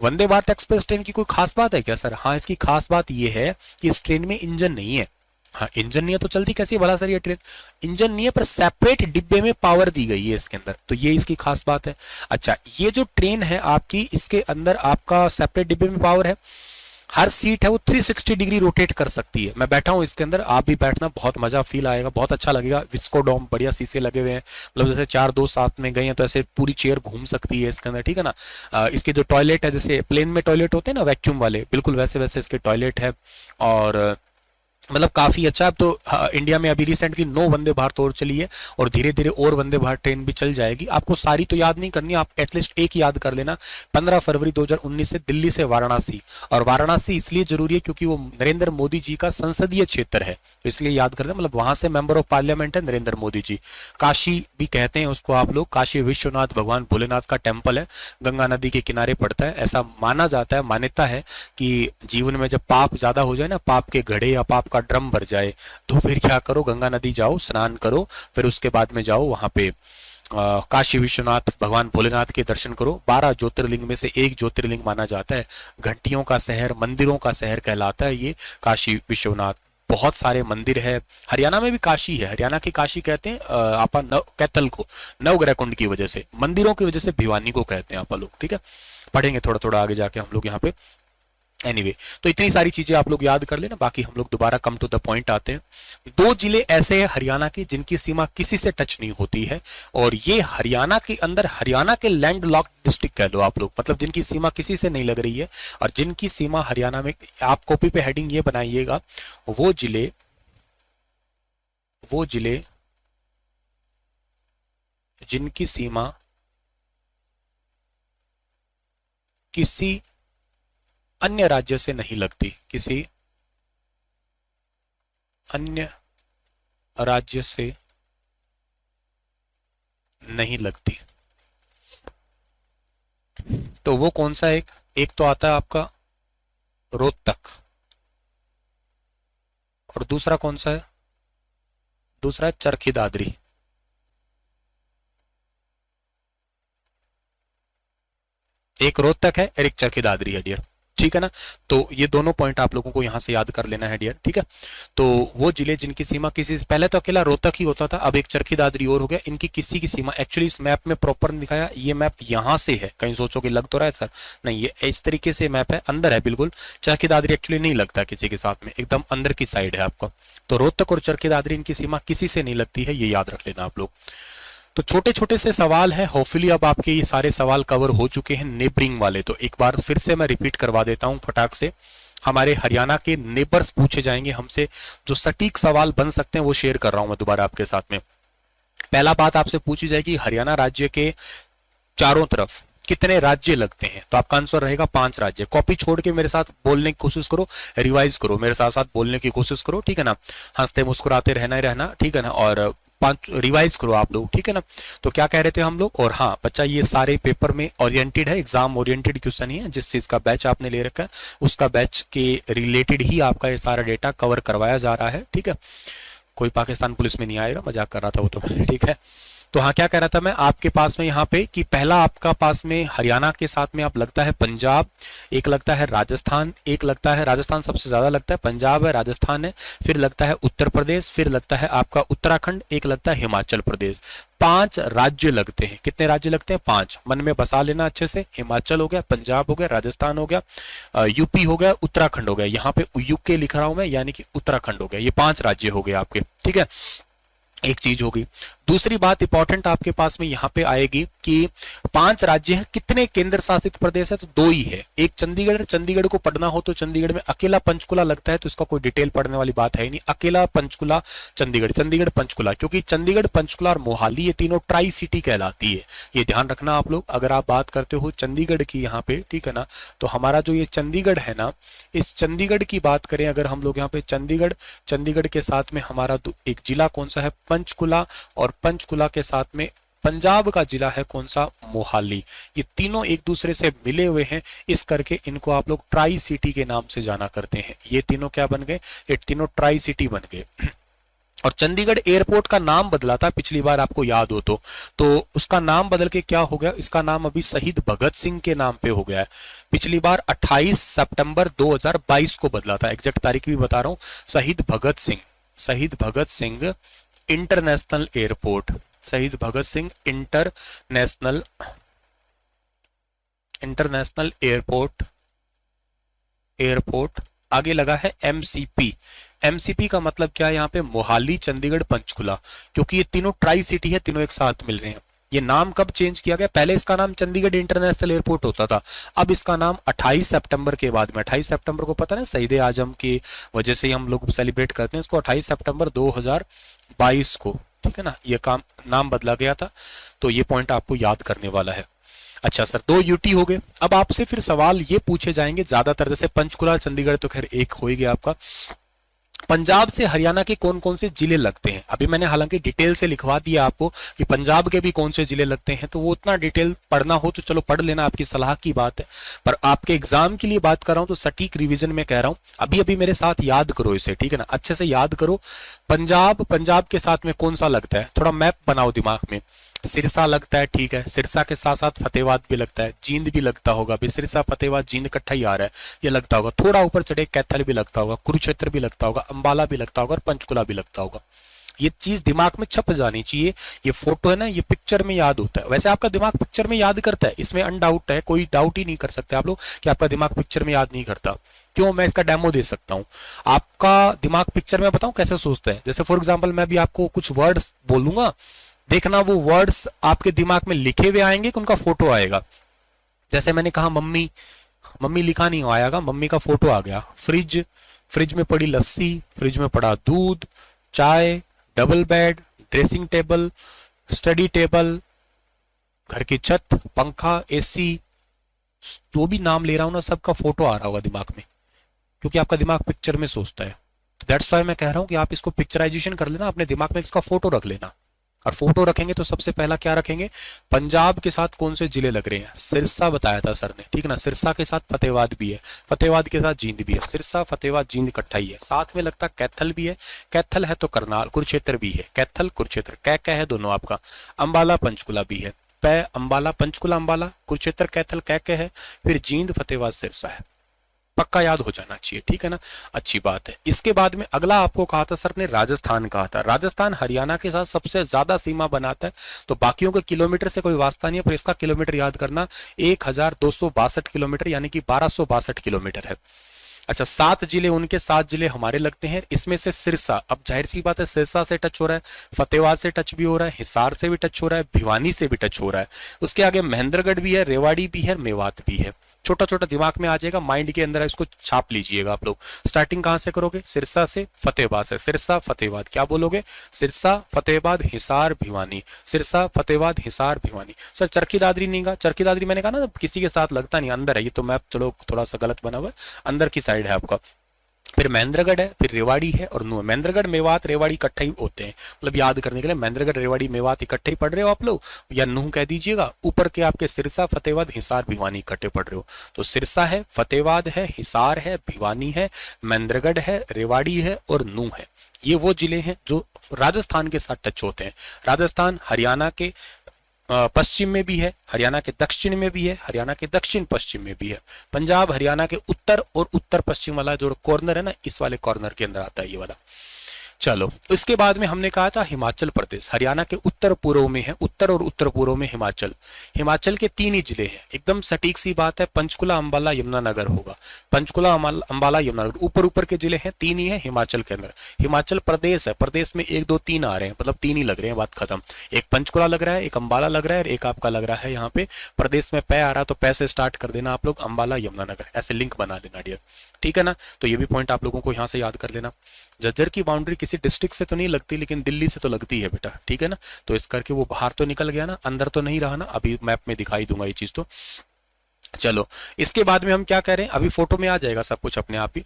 वंदे भारत एक्सप्रेस ट्रेन की कोई खास बात है क्या सर? हाँ, इसकी खास बात ये है कि इस ट्रेन में इंजन नहीं है। हाँ, इंजन नहीं है तो चलती कैसी है भला सर ये ट्रेन? इंजन नहीं है, पर सेपरेट डिब्बे में पावर दी गई है इसके अंदर, तो ये इसकी खास बात है। अच्छा, ये जो ट्रेन है आपकी, इसके अंदर आपका सेपरेट डिब्बे में पावर है, हर सीट है वो 360 डिग्री रोटेट कर सकती है। मैं बैठा हूँ इसके अंदर, आप भी बैठना, बहुत मजा फील आएगा, बहुत अच्छा लगेगा। विस्कोडोम बढ़िया शीशे लगे हुए हैं, मतलब जैसे 4 दोस्त साथ में गए हैं तो ऐसे पूरी चेयर घूम सकती है इसके अंदर, ठीक है ना। इसके जो टॉयलेट है, जैसे प्लेन में टॉयलेट होते हैं ना वैक्यूम वाले, बिल्कुल वैसे वैसे इसके टॉयलेट है, और मतलब काफी अच्छा। अब तो इंडिया में अभी रिसेंटली 9 वंदे भारत और चली है, और धीरे धीरे और वंदे भारत ट्रेन भी चल जाएगी। आपको सारी तो याद नहीं करनी, आप एटलीस्ट एक याद कर लेना, 15 फरवरी 2019 से दिल्ली से वाराणसी। और वाराणसी इसलिए जरूरी है क्योंकि वो नरेंद्र मोदी जी का संसदीय क्षेत्र है, तो इसलिए याद कर लें, मतलब वहां से मेंबर ऑफ पार्लियामेंट है नरेंद्र मोदी जी। काशी भी कहते हैं उसको आप लोग, काशी विश्वनाथ भगवान भोलेनाथ का टेम्पल है, गंगा नदी के किनारे पड़ता है। ऐसा माना जाता है, मान्यता है कि जीवन में जब पाप ज्यादा हो जाए ना, पाप के घड़े या पाप का ड्रम भर जाए, तो फिर क्या करो, गंगा नदी जाओ, स्नान करो, फिर उसके बाद में जाओ वहां पे काशी विश्वनाथ भगवान भोलेनाथ के दर्शन करो। 12 ज्योतिर्लिंग में से एक ज्योतिर्लिंग माना जाता है, घंटियों का शहर, मंदिरों का शहर कहलाता है ये काशी विश्वनाथ। बहुत सारे मंदिर है। हरियाणा में भी काशी है, हरियाणा की काशी कहते हैं आपा कैथल को, नवग्रह कुंड की वजह से, मंदिरों की वजह से भिवानी को कहते हैं आपा लोग, ठीक है। पढ़ेंगे थोड़ा थोड़ा आगे जाके हम लोग यहाँ पे। एनीवे तो इतनी सारी चीजें आप लोग याद कर लेना, बाकी हम लोग दोबारा कम टू द पॉइंट आते हैं। 2 जिले ऐसे हैं हरियाणा के जिनकी सीमा किसी से टच नहीं होती है, और ये हरियाणा के अंदर, हरियाणा के लैंड लॉक्ड डिस्ट्रिक्ट कह लो आप लोग, मतलब जिनकी सीमा किसी से नहीं लग रही है और जिनकी सीमा हरियाणा में, आप कॉपी पे हेडिंग ये बनाइएगा, वो जिले जिनकी सीमा किसी अन्य राज्य से नहीं लगती, किसी अन्य राज्य से नहीं लगती। तो वो कौन सा? एक तो आता है आपका रोहतक, और दूसरा कौन सा है? दूसरा है चरखी दादरी। एक रोहतक है और एक चरखी दादरी है डियर, ठीक है ना। तो ये दोनों पॉइंट आप लोगों को यहां से याद कर लेना है डियर, ठीक है। तो वो जिले जिनकी सीमा किसी से, पहले तो अकेला रोहतक ही होता था, अब एक चरखी दादरी और हो गया, इनकी किसी की सीमा, एक्चुअली इस मैप में प्रॉपर नहीं दिखाया, ये मैप यहां से है, कहीं सोचो कि लग तो रहा है सर, नहीं, ये इस तरीके से मैप है, अंदर है बिल्कुल। चरखी दादरी एक्चुअली नहीं लगता किसी के साथ में, एकदम अंदर की साइड है आपका। तो रोहतक और चरखी दादरी इनकी सीमा किसी से नहीं लगती है, ये याद रख लेना आप लोग। तो छोटे छोटे से सवाल है, होपफुली अब आपके ये सारे सवाल कवर हो चुके हैं नेबरिंग वाले। तो एक बार फिर से मैं रिपीट करवा देता हूं फटाक से, हमारे हरियाणा के नेबर्स पूछे जाएंगे हमसे, जो सटीक सवाल बन सकते हैं वो शेयर कर रहा हूं मैं दोबारा आपके साथ में। पहला बात आपसे पूछी जाएगी, हरियाणा राज्य के चारों तरफ कितने राज्य लगते हैं? तो आपका आंसर रहेगा 5 राज्य। कॉपी छोड़ के मेरे साथ बोलने की कोशिश करो, रिवाइज करो, मेरे साथ साथ बोलने की कोशिश करो, ठीक है ना। हंसते मुस्कुराते रहना ही रहना, ठीक है ना, और 5 रिवाइज करो आप लोग, ठीक है ना। तो क्या कह रहे थे हम लोग, और हाँ बच्चा ये सारे पेपर में ओरिएंटेड है, एग्जाम ओरिएंटेड क्वेश्चन ही है, जिस चीज का बैच आपने ले रखा है उसका बैच के रिलेटेड ही आपका ये सारा डेटा कवर करवाया जा रहा है, ठीक है। कोई पाकिस्तान पुलिस में नहीं आएगा, मजाक कर रहा था वो तो, ठीक है। तो हाँ क्या कह रहा था मैं आपके पास में यहाँ पे कि पहला आपका पास में हरियाणा के साथ में आप लगता है पंजाब, एक लगता है राजस्थान, एक लगता है राजस्थान सबसे ज्यादा लगता है, पंजाब है, राजस्थान है, फिर लगता है उत्तर प्रदेश, फिर लगता है आपका उत्तराखंड, एक लगता है हिमाचल प्रदेश। 5 राज्य लगते हैं। कितने राज्य लगते हैं? 5। मन में बसा लेना अच्छे से। हिमाचल हो गया, पंजाब हो गया, राजस्थान हो गया, यूपी हो गया, उत्तराखंड हो गया, यहाँ पे यूके लिख रहा हूं मैं, यानी कि उत्तराखंड हो गया। ये 5 राज्य हो गए आपके, ठीक है। एक चीज होगी। दूसरी बात इंपॉर्टेंट आपके पास में यहां पे आएगी कि 5 राज्य हैं, कितने केंद्र शासित प्रदेश है? तो 2 ही है। एक चंडीगढ़, चंडीगढ़ को पढ़ना हो तो चंडीगढ़ में अकेला पंचकुला लगता है, तो इसका कोई डिटेल पढ़ने वाली बात है ही नहीं, अकेला पंचकुला चंडीगढ़, चंडीगढ़ पंचकुला, क्योंकि चंडीगढ़, पंचकुला और मोहाली ये तीनों ट्राई सिटी कहलाती है। ये ध्यान रखना आप लोग, अगर आप बात करते हो चंडीगढ़ की यहाँ पे, ठीक है ना, तो हमारा जो ये चंडीगढ़ है ना, इस चंडीगढ़ की बात करें अगर हम लोग यहाँ पे, चंडीगढ़ के साथ में हमारा एक जिला कौन सा है? पंचकुला, और पंचकुला के साथ में पंजाब का जिला है कौन सा? मोहाली। ये तीनों एक दूसरे से मिले हुए हैं, इस करके इनको आप लोग ट्राई सिटी के नाम से जाना करते हैं। ये तीनों क्या बन गए? ये तीनों ट्राई सिटी बन गए। और चंडीगढ़ एयरपोर्ट का नाम बदला था पिछली बार, आपको याद हो तो उसका नाम बदल के क्या हो गया? इसका नाम अभी शहीद भगत सिंह के नाम पे हो गया है। पिछली बार 28 सितंबर 2022 को बदला था, एग्जैक्ट तारीख भी बता रहा हूं। शहीद भगत सिंह इंटरनेशनल एयरपोर्ट, शहीद भगत सिंह इंटरनेशनल एयरपोर्ट आगे लगा है एमसीपी। एमसीपी का मतलब क्या है यहाँ पे? मोहाली, चंडीगढ़, पंचकुला, क्योंकि ये तीनों ट्राई सिटी है, तीनों एक साथ मिल रहे हैं। ये नाम कब चेंज किया गया? पहले इसका नाम चंडीगढ़ इंटरनेशनल एयरपोर्ट होता था, अब इसका नाम 28 सितंबर के बाद में, 28 सितंबर को पता ना शहीद आजम की वजह से ही हम लोग सेलिब्रेट करते हैं इसको, 28 सितंबर 2022 को, ठीक है ना, ये नाम बदला गया था। तो ये पॉइंट आपको याद करने वाला है। अच्छा सर, 2 यूटी हो गए। अब आपसे फिर सवाल ये पूछे जाएंगे ज्यादातर, जैसे पंचकुला, चंडीगढ़ तो खैर एक हो ही गया आपका। पंजाब से हरियाणा के कौन कौन से जिले लगते हैं? अभी मैंने हालांकि डिटेल से लिखवा दिया आपको कि पंजाब के भी कौन से जिले लगते हैं, तो वो उतना डिटेल पढ़ना हो तो चलो पढ़ लेना, आपकी सलाह की बात है, पर आपके एग्जाम के लिए बात कर रहा हूं तो सटीक रिवीजन में कह रहा हूं। अभी अभी मेरे साथ याद करो इसे, ठीक है ना, अच्छे से याद करो। पंजाब, पंजाब के साथ में कौन सा लगता है, थोड़ा मैप बनाओ दिमाग में। सिरसा लगता है, ठीक है, सिरसा के साथ साथ फतेहाबाद भी लगता है, जींद भी लगता होगा, अभी सिरसा फतेहाबाद जींद इकट्ठा ही आ रहा है, ये लगता होगा। थोड़ा ऊपर चढ़े कैथल भी लगता होगा, कुरुक्षेत्र भी लगता होगा, अंबाला भी लगता होगा और पंचकुला भी लगता होगा। ये चीज दिमाग में छप जानी चाहिए। ये फोटो है ना, ये पिक्चर में याद होता है। वैसे आपका दिमाग पिक्चर में याद करता है, इसमें अनडाउट है, कोई डाउट ही नहीं कर सकते आप लोग कि आपका दिमाग पिक्चर में याद नहीं करता। क्यों, मैं इसका डेमो दे सकता हूँ। आपका दिमाग पिक्चर में बताऊं कैसे सोचता है। जैसे फॉर एग्जाम्पल मैं भी आपको कुछ वर्ड्स बोलूंगा, देखना वो वर्ड्स आपके दिमाग में लिखे हुए आएंगे कि उनका फोटो आएगा। जैसे मैंने कहा मम्मी, मम्मी लिखा नहीं आएगा, मम्मी का फोटो आ गया। फ्रिज, फ्रिज में पड़ी लस्सी, फ्रिज में पड़ा दूध, चाय, double bed, dressing table, study table, घर की छत, पंखा, एसी, तो भी नाम ले रहा हूं ना, सबका फोटो आ रहा होगा दिमाग में, क्योंकि आपका दिमाग पिक्चर में सोचता है। तो दैट्स व्हाई मैं कह रहा हूं कि आप इसको पिक्चराइजेशन कर लेना, अपने दिमाग में इसका फोटो रख लेना। और फोटो रखेंगे तो सबसे पहला क्या रखेंगे, पंजाब के साथ कौन से जिले लग रहे हैं। सिरसा बताया था सर ने, ठीक है ना, सिरसा के साथ फतेहाबाद भी है, फतेहाबाद के साथ जींद भी है, सिरसा फतेहाबाद जींद इकट्ठा ही है। साथ में लगता कैथल भी है, कैथल है तो करनाल कुरुक्षेत्र भी है, कैथल कुरुक्षेत्र कै है दोनों आपका। अंबाला पंचकुला भी है, पै अंबाला पंचकुला अंबाला, कुरुक्षेत्र कैथल कै है, फिर जींद फतेहाबाद सिरसा है। पक्का याद हो जाना चाहिए, ठीक है ना, अच्छी बात है। इसके बाद में अगला आपको कहा था सर ने, राजस्थान कहा था। राजस्थान हरियाणा के साथ सबसे ज्यादा सीमा बनाता है, तो बाकियों के किलोमीटर से कोई वास्ता नहीं है, पर इसका किलोमीटर याद करना 1262 किलोमीटर, यानी कि 1262 किलोमीटर है। अच्छा, 7 जिले उनके, 7 जिले हमारे लगते हैं। इसमें से सिरसा, अब जाहिर सी बात है सिरसा से टच हो रहा है, फतेहाबाद से टच भी हो रहा है, हिसार से भी टच हो रहा है, भिवानी से भी टच हो रहा है। उसके आगे महेंद्रगढ़ भी है, रेवाड़ी भी है, मेवात भी है। छोटा छोटा दिमाग में आ जाएगा, माइंड के अंदर इसको छाप लीजिएगा आप लोग। स्टार्टिंग कहां से करोगे, सिरसा से, फतेहाबाद से। सिरसा फतेहाबाद क्या बोलोगे, सिरसा फतेहाबाद हिसार भिवानी, सिरसा फतेहाबाद हिसार भिवानी। सर चरखी दादरी नहीं कहा, चरखी दादरी मैंने कहा ना किसी के साथ लगता नहीं, अंदर है ये तो मैप, चलो थोड़ा सा गलत बना हुआ है, अंदर की साइड है आपका। फिर महेंद्रगढ़ है, फिर रेवाड़ी है और नूह। महेंद्रगढ़ मेवात रेवाड़ी इकट्ठे ही होते हैं, मतलब याद करने के लिए महेंद्रगढ़ रेवाड़ी मेवात इकट्ठे ही पढ़ रहे हो आप लोग, या नूह कह दीजिएगा। ऊपर के आपके सिरसा फतेहाबाद हिसार भिवानी इकट्ठे पढ़ रहे हो, तो सिरसा है, फतेहाबाद है, हिसार है, भिवानी है, महेंद्रगढ़ है, रेवाड़ी है और नूह है। ये वो जिले हैं जो राजस्थान के साथ टच होते हैं। राजस्थान हरियाणा के पश्चिम में भी है, हरियाणा के दक्षिण में भी है, हरियाणा के दक्षिण पश्चिम में भी है। पंजाब हरियाणा के उत्तर और उत्तर पश्चिम वाला जो कॉर्नर है ना, इस वाले कॉर्नर के अंदर आता है ये वाला। चलो, इसके बाद में हमने कहा था हिमाचल प्रदेश, हरियाणा के उत्तर पूर्व में है, उत्तर और उत्तर पूर्व में हिमाचल। हिमाचल के 3 ही जिले हैं, एकदम सटीक सी बात है, पंचकुला अंबाला यमुनानगर होगा। पंचकुला अंबाला यमुनानगर ऊपर ऊपर के जिले हैं, 3 ही है हिमाचल के अंदर। हिमाचल प्रदेश है, प्रदेश में 1 2 3 आ रहे हैं, मतलब 3 ही लग रहे हैं, बात खत्म। एक पंचकुला लग रहा है, एक अंबाला लग रहा है और एक आपका लग रहा है यहाँ पे प्रदेश में पै आ रहा है, तो पै से स्टार्ट कर देना आप लोग, अंबाला यमुनानगर, ऐसे लिंक बना देना डियर, ठीक है ना। तो ये भी पॉइंट आप लोगों को यहाँ से याद कर लेना। झज्जर की बाउंड्री किसी डिस्ट्रिक्ट से तो नहीं लगती, लेकिन दिल्ली से तो लगती है बेटा, ठीक है ना। तो इस करके वो बाहर तो निकल गया ना, अंदर तो नहीं रहा ना, अभी मैप में दिखाई दूंगा ये चीज तो। चलो, इसके बाद में हम क्या कह रहे हैं, अभी फोटो में आ जाएगा सब कुछ अपने आप ही।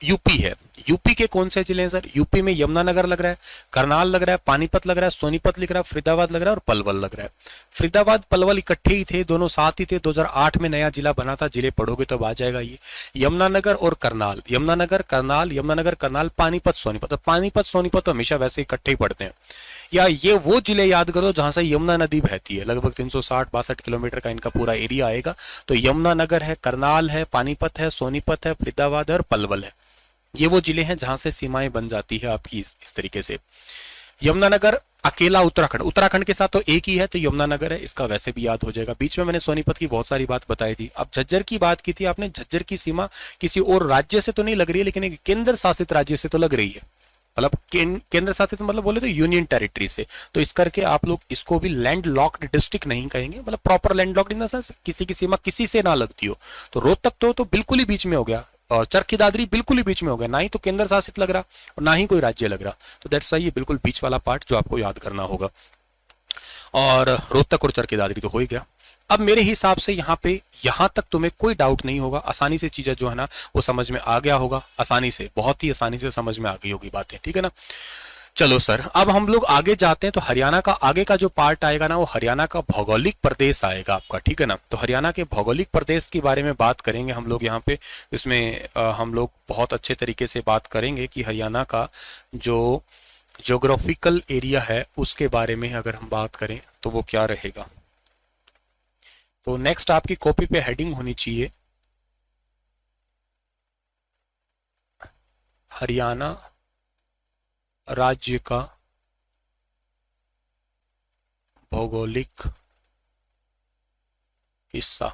यूपी है, यूपी के कौन से जिले हैं सर, यूपी में यमुनानगर लग रहा है, करनाल लग रहा है, पानीपत लग रहा है, सोनीपत लग रहा है, फरीदाबाद लग रहा है और पलवल लग रहा है। फरीदाबाद पलवल इकट्ठे ही थे, दोनों साथ ही थे, 2008 में नया जिला बना था, जिले पढ़ोगे तो आ जाएगा ये। यमुनानगर और करनाल, यमुनानगर करनाल, यमुनानगर करनाल, पानीपत सोनीपत। पानीपत सोनीपत तो हमेशा वैसे इकट्ठे ही पढ़ते हैं। या ये वो जिले याद करो जहां से यमुना नदी बहती है, लगभग 360-62 किलोमीटर का इनका पूरा एरिया आएगा। तो यमुनानगर है, करनाल है, पानीपत है, सोनीपत है, फरीदाबाद है और पलवल है। ये वो जिले हैं जहां से सीमाएं बन जाती है आपकी इस तरीके से। यमुनानगर अकेला उत्तराखंड, उत्तराखंड के साथ तो एक ही है, तो यमुनानगर है, इसका वैसे भी याद हो जाएगा। बीच में मैंने सोनीपत की बहुत सारी बात बताई थी। अब झज्जर की बात की थी आपने, झज्जर की सीमा किसी और राज्य से तो नहीं लग रही है, लेकिन एक केंद्र शासित राज्य से तो लग रही है, मतलब केंद्र शासित मतलब बोले तो यूनियन टेरिटरी से। तो इस करके आप लोग इसको भी लैंड लॉक्ड डिस्ट्रिक्ट नहीं कहेंगे, मतलब proper land locked in the sense किसी की सीमा किसी से ना लगती हो। तो रोहतक तो बिल्कुल ही बीच में हो गया, और चरखी दादरी बिल्कुल ही बीच में हो गया, ना ही तो केंद्र शासित लग रहा और ना ही कोई राज्य लग रहा। तो दैट्स वाई ये बिल्कुल बीच वाला पार्ट जो आपको याद करना होगा। और रोहतक और चरखी दादरी तो हो ही गया। अब मेरे हिसाब से यहाँ तक तुम्हें कोई डाउट नहीं होगा, आसानी से चीजें जो है ना वो समझ में आ गया होगा, आसानी से, बहुत ही आसानी से समझ में आ गई होगी बातें, ठीक है ना। चलो सर, अब हम लोग आगे जाते हैं। तो हरियाणा का आगे का जो पार्ट आएगा ना, वो हरियाणा का भौगोलिक प्रदेश आएगा आपका, ठीक है ना। तो हरियाणा के भौगोलिक प्रदेश के बारे में बात करेंगे हम लोग यहाँ पे। इसमें हम लोग बहुत अच्छे तरीके से बात करेंगे कि हरियाणा का जो ज्योग्राफिकल एरिया है उसके बारे में अगर हम बात करें तो वो क्या रहेगा। तो नेक्स्ट आपकी कॉपी पे हेडिंग होनी चाहिए हरियाणा राज्य का भौगोलिक हिस्सा।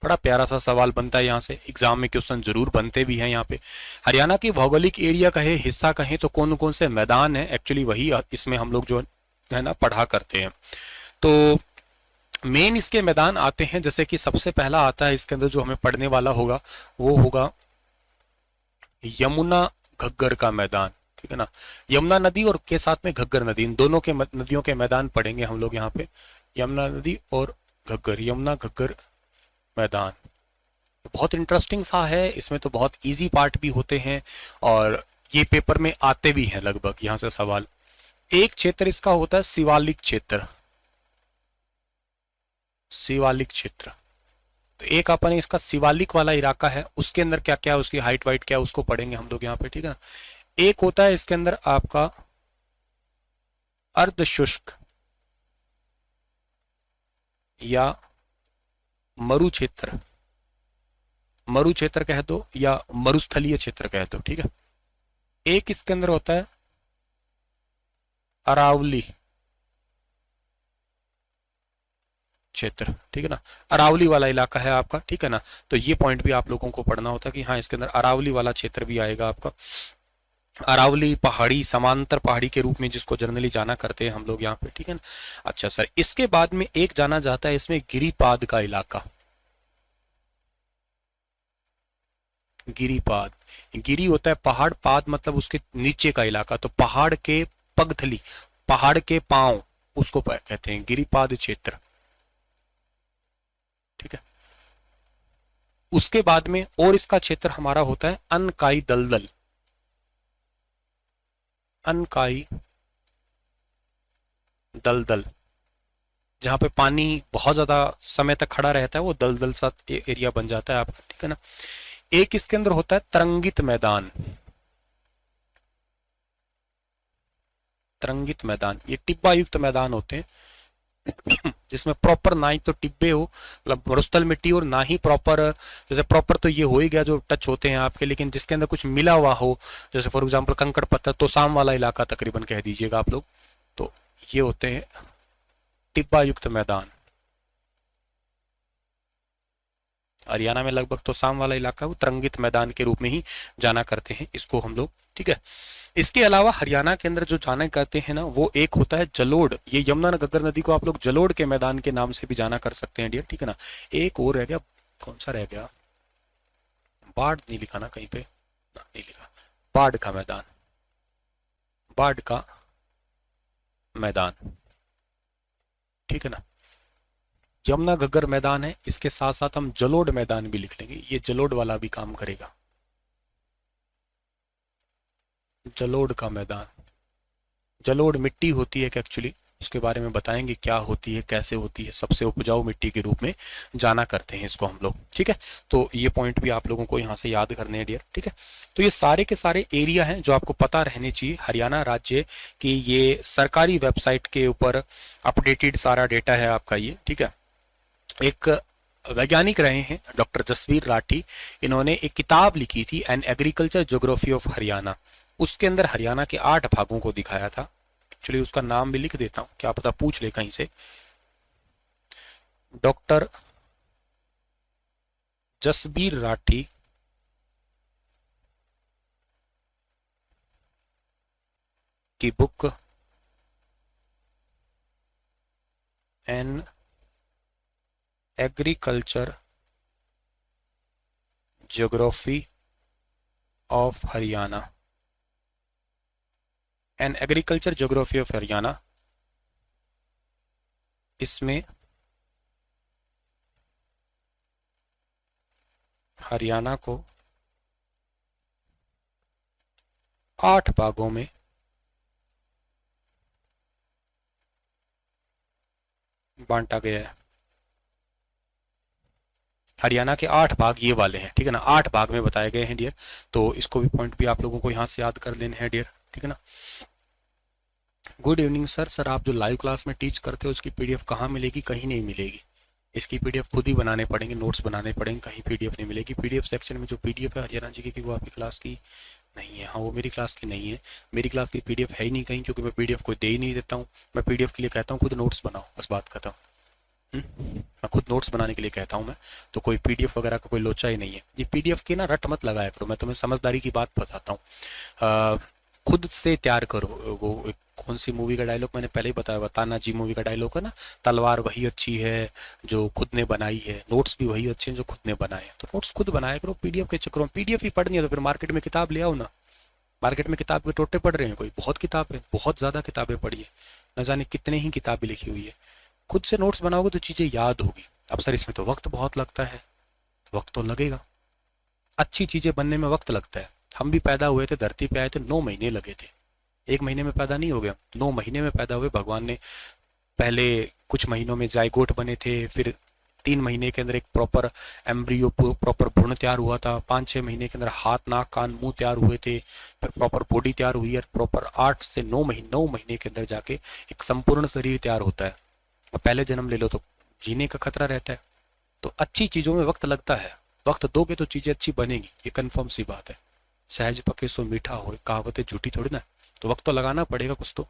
बड़ा प्यारा सा सवाल बनता है यहाँ से, एग्जाम में क्वेश्चन जरूर बनते भी हैं यहाँ पे। हरियाणा की भौगोलिक एरिया कहे, हिस्सा कहें तो कौन कौन से मैदान है, एक्चुअली वही इसमें हम लोग जो है ना पढ़ा करते हैं। तो मेन इसके मैदान आते हैं, जैसे कि सबसे पहला आता है इसके अंदर जो हमें पढ़ने वाला होगा वो होगा यमुना घग्गर का मैदान, ठीक है ना। यमुना नदी और के साथ में घग्गर नदी, इन दोनों के नदियों के मैदान पढ़ेंगे हम लोग यहाँ पे। यमुना नदी और घग्गर, यमुना घग्गर मैदान बहुत इंटरेस्टिंग सा है। इसमें तो बहुत इजी पार्ट भी होते हैं और ये पेपर में आते भी हैं लगभग यहाँ से सवाल। एक क्षेत्र इसका होता है शिवालिक क्षेत्र, शिवालिक क्षेत्र। तो एक अपन इसका शिवालिक वाला इलाका है, उसके अंदर क्या क्या उसकी हाइट वाइट क्या उसको पढ़ेंगे हम लोग यहाँ पे, ठीक है ना। एक होता है इसके अंदर आपका अर्धशुष्क या मरु क्षेत्र, मरु क्षेत्र कह दो या मरुस्थलीय क्षेत्र कह दो, ठीक है। एक इसके अंदर होता है अरावली क्षेत्र, ठीक है ना। अरावली वाला इलाका है आपका, ठीक है ना। तो ये पॉइंट भी आप लोगों को पढ़ना होता है कि हाँ इसके अंदर अरावली वाला क्षेत्र भी आएगा आपका। अरावली पहाड़ी, समांतर पहाड़ी के रूप में जिसको जनरली जाना करते हैं हम लोग यहाँ पे, ठीक है ना। अच्छा सर, इसके बाद में एक जाना जाता है इसमें गिरिपाद का इलाका। गिरिपाद, गिरी होता है पहाड़, पाद मतलब उसके नीचे का इलाका, तो पहाड़ के पगथली, पहाड़ के पांव, उसको कहते हैं गिरिपाद क्षेत्र, ठीक है। उसके बाद में और इसका क्षेत्र हमारा होता है अनकाई दलदल, अनकाई दलदल, जहां पे पानी बहुत ज्यादा समय तक खड़ा रहता है, वो दलदल सा एरिया बन जाता है आपका, ठीक है ना। एक इसके अंदर होता है तरंगित मैदान, तरंगित मैदान, ये टिब्बा युक्त मैदान होते हैं जिसमें प्रॉपर ना ही तो टिब्बे हो, मतलब मरुस्थल मिट्टी, और ना ही प्रॉपर, जैसे प्रॉपर तो ये हो ही गया जो टच होते हैं आपके, लेकिन जिसके अंदर कुछ मिला हुआ हो, जैसे फॉर एग्जांपल कंकड़ पत्थर, तो साम वाला इलाका तकरीबन कह दीजिएगा आप लोग। तो ये होते हैं टिब्बा युक्त मैदान। हरियाणा में लगभग तो साम वाला इलाका वो तरंगित मैदान के रूप में ही जाना करते हैं इसको हम लोग, ठीक है। इसके अलावा हरियाणा के अंदर जो जाना करते हैं ना, वो एक होता है जलोढ़। ये यमुना घग्गर नदी को आप लोग जलोढ़ के मैदान के नाम से भी जाना कर सकते हैं डियर, ठीक है ना। एक और रह गया, कौन सा रह गया, बाढ़ नहीं लिखा ना कहीं पे ना, नहीं लिखा, बाढ़ का मैदान, बाढ़ का मैदान, ठीक है ना। यमुना घग्गर मैदान है, इसके साथ साथ हम जलोढ़ मैदान भी लिख लेंगे, ये जलोढ़ वाला भी काम करेगा, जलोढ़ का मैदान। जलोढ़ मिट्टी होती है कि एक्चुअली उसके बारे में बताएंगे क्या होती है, कैसे होती है, सबसे उपजाऊ मिट्टी के रूप में जाना करते हैं इसको हम लोग, ठीक है। तो ये पॉइंट भी आप लोगों को यहाँ से याद करने हैं डियर, ठीक है। तो ये सारे के सारे एरिया हैं जो आपको पता रहने चाहिए हरियाणा राज्य की। ये सरकारी वेबसाइट के ऊपर अपडेटेड सारा डेटा है आपका ये, ठीक है। एक वैज्ञानिक रहे हैं डॉक्टर जसवीर राठी, इन्होंने एक किताब लिखी थी an agriculture geography of Haryana, उसके अंदर हरियाणा के 8 भागों को दिखाया था। एक्चुअली उसका नाम भी लिख देता हूं, क्या पता पूछ ले कहीं से। डॉक्टर जसबीर राठी की book an agriculture geography of Haryana, an agriculture geography of Haryana, इसमें हरियाणा को 8 भागों में बांटा गया है। हरियाणा के 8 भाग ये वाले हैं, ठीक है ना, 8 भाग में बताए गए हैं डियर। तो इसको भी पॉइंट भी आप लोगों को यहाँ से याद कर लेने हैं डियर, ठीक है ना। Good evening sir. सर आप जो लाइव क्लास में टीच करते हो उसकी पीडीएफ कहाँ मिलेगी? कहीं नहीं मिलेगी, इसकी पीडीएफ खुद ही बनाने पड़ेंगे, नोट्स बनाने पड़ेंगे, कहीं पीडीएफ नहीं मिलेगी। पीडीएफ सेक्शन में जो पीडीएफ है हरियाणा जी की, वो आपकी क्लास की नहीं है। हाँ, वो मेरी क्लास की नहीं है, मेरी क्लास की पीडीएफ है ही नहीं कहीं, क्योंकि मैं पीडीएफ को दे ही नहीं देता हूँ। मैं पीडीएफ के लिए कहता हूँ खुद नोट्स बनाओ, बस बात करता हूँ। मैं खुद नोट्स बनाने के लिए कहता हूँ मैं, तो कोई पीडीएफ वगैरह का कोई लोचा ही नहीं है। ये पीडीएफ की ना रट मत लगाया करो, मैं तुम्हें समझदारी की बात बताता हूँ। खुद से तैयार करो। वो कौन सी मूवी का डायलॉग मैंने पहले ही बताया हुआ, तानाजी मूवी का डायलॉग है ना, तलवार वही अच्छी है जो खुद ने बनाई है, नोट्स भी वही अच्छे हैं जो खुद ने बनाए हैं। तो नोट्स खुद बनाया करो, पीडीएफ के चक्करों में। पीडीएफ ही पढ़नी है तो फिर मार्केट में किताब ले आओ ना। मार्केट में किताब के टोटे पढ़ रहे हैं कोई? बहुत किताबें, बहुत ज़्यादा किताबें पढ़ी है, न जाने कितने ही किताबें लिखी हुई है। खुद से नोट्स बनाओगे तो चीज़ें याद होगी। अब सर इसमें तो वक्त बहुत लगता है, वक्त तो लगेगा, अच्छी चीज़ें बनने में वक्त लगता है। हम भी पैदा हुए थे, धरती पे आए थे, 9 महीने लगे थे। 1 महीने में पैदा नहीं हो गया, 9 महीने में पैदा हुए। भगवान ने पहले कुछ महीनों में जायगोट बने थे, फिर 3 महीने के अंदर एक प्रॉपर एम्ब्रियो, प्रॉपर भ्रूण तैयार हुआ था। 5-6 महीने के अंदर हाथ, नाक, कान, मुंह तैयार हुए थे, फिर प्रॉपर बॉडी तैयार हुई है। प्रॉपर 8 से 9 महीने के अंदर जाके एक संपूर्ण शरीर तैयार होता है। पहले जन्म ले लो तो जीने का खतरा रहता है। तो अच्छी चीज़ों में वक्त लगता है, वक्त दोगे तो चीज़ें अच्छी बनेगी, ये कन्फर्म सी बात है। सहज पके सो मीठा हो, कहावतें झूठी थोड़ी ना। तो वक्त तो लगाना पड़ेगा कुछ तो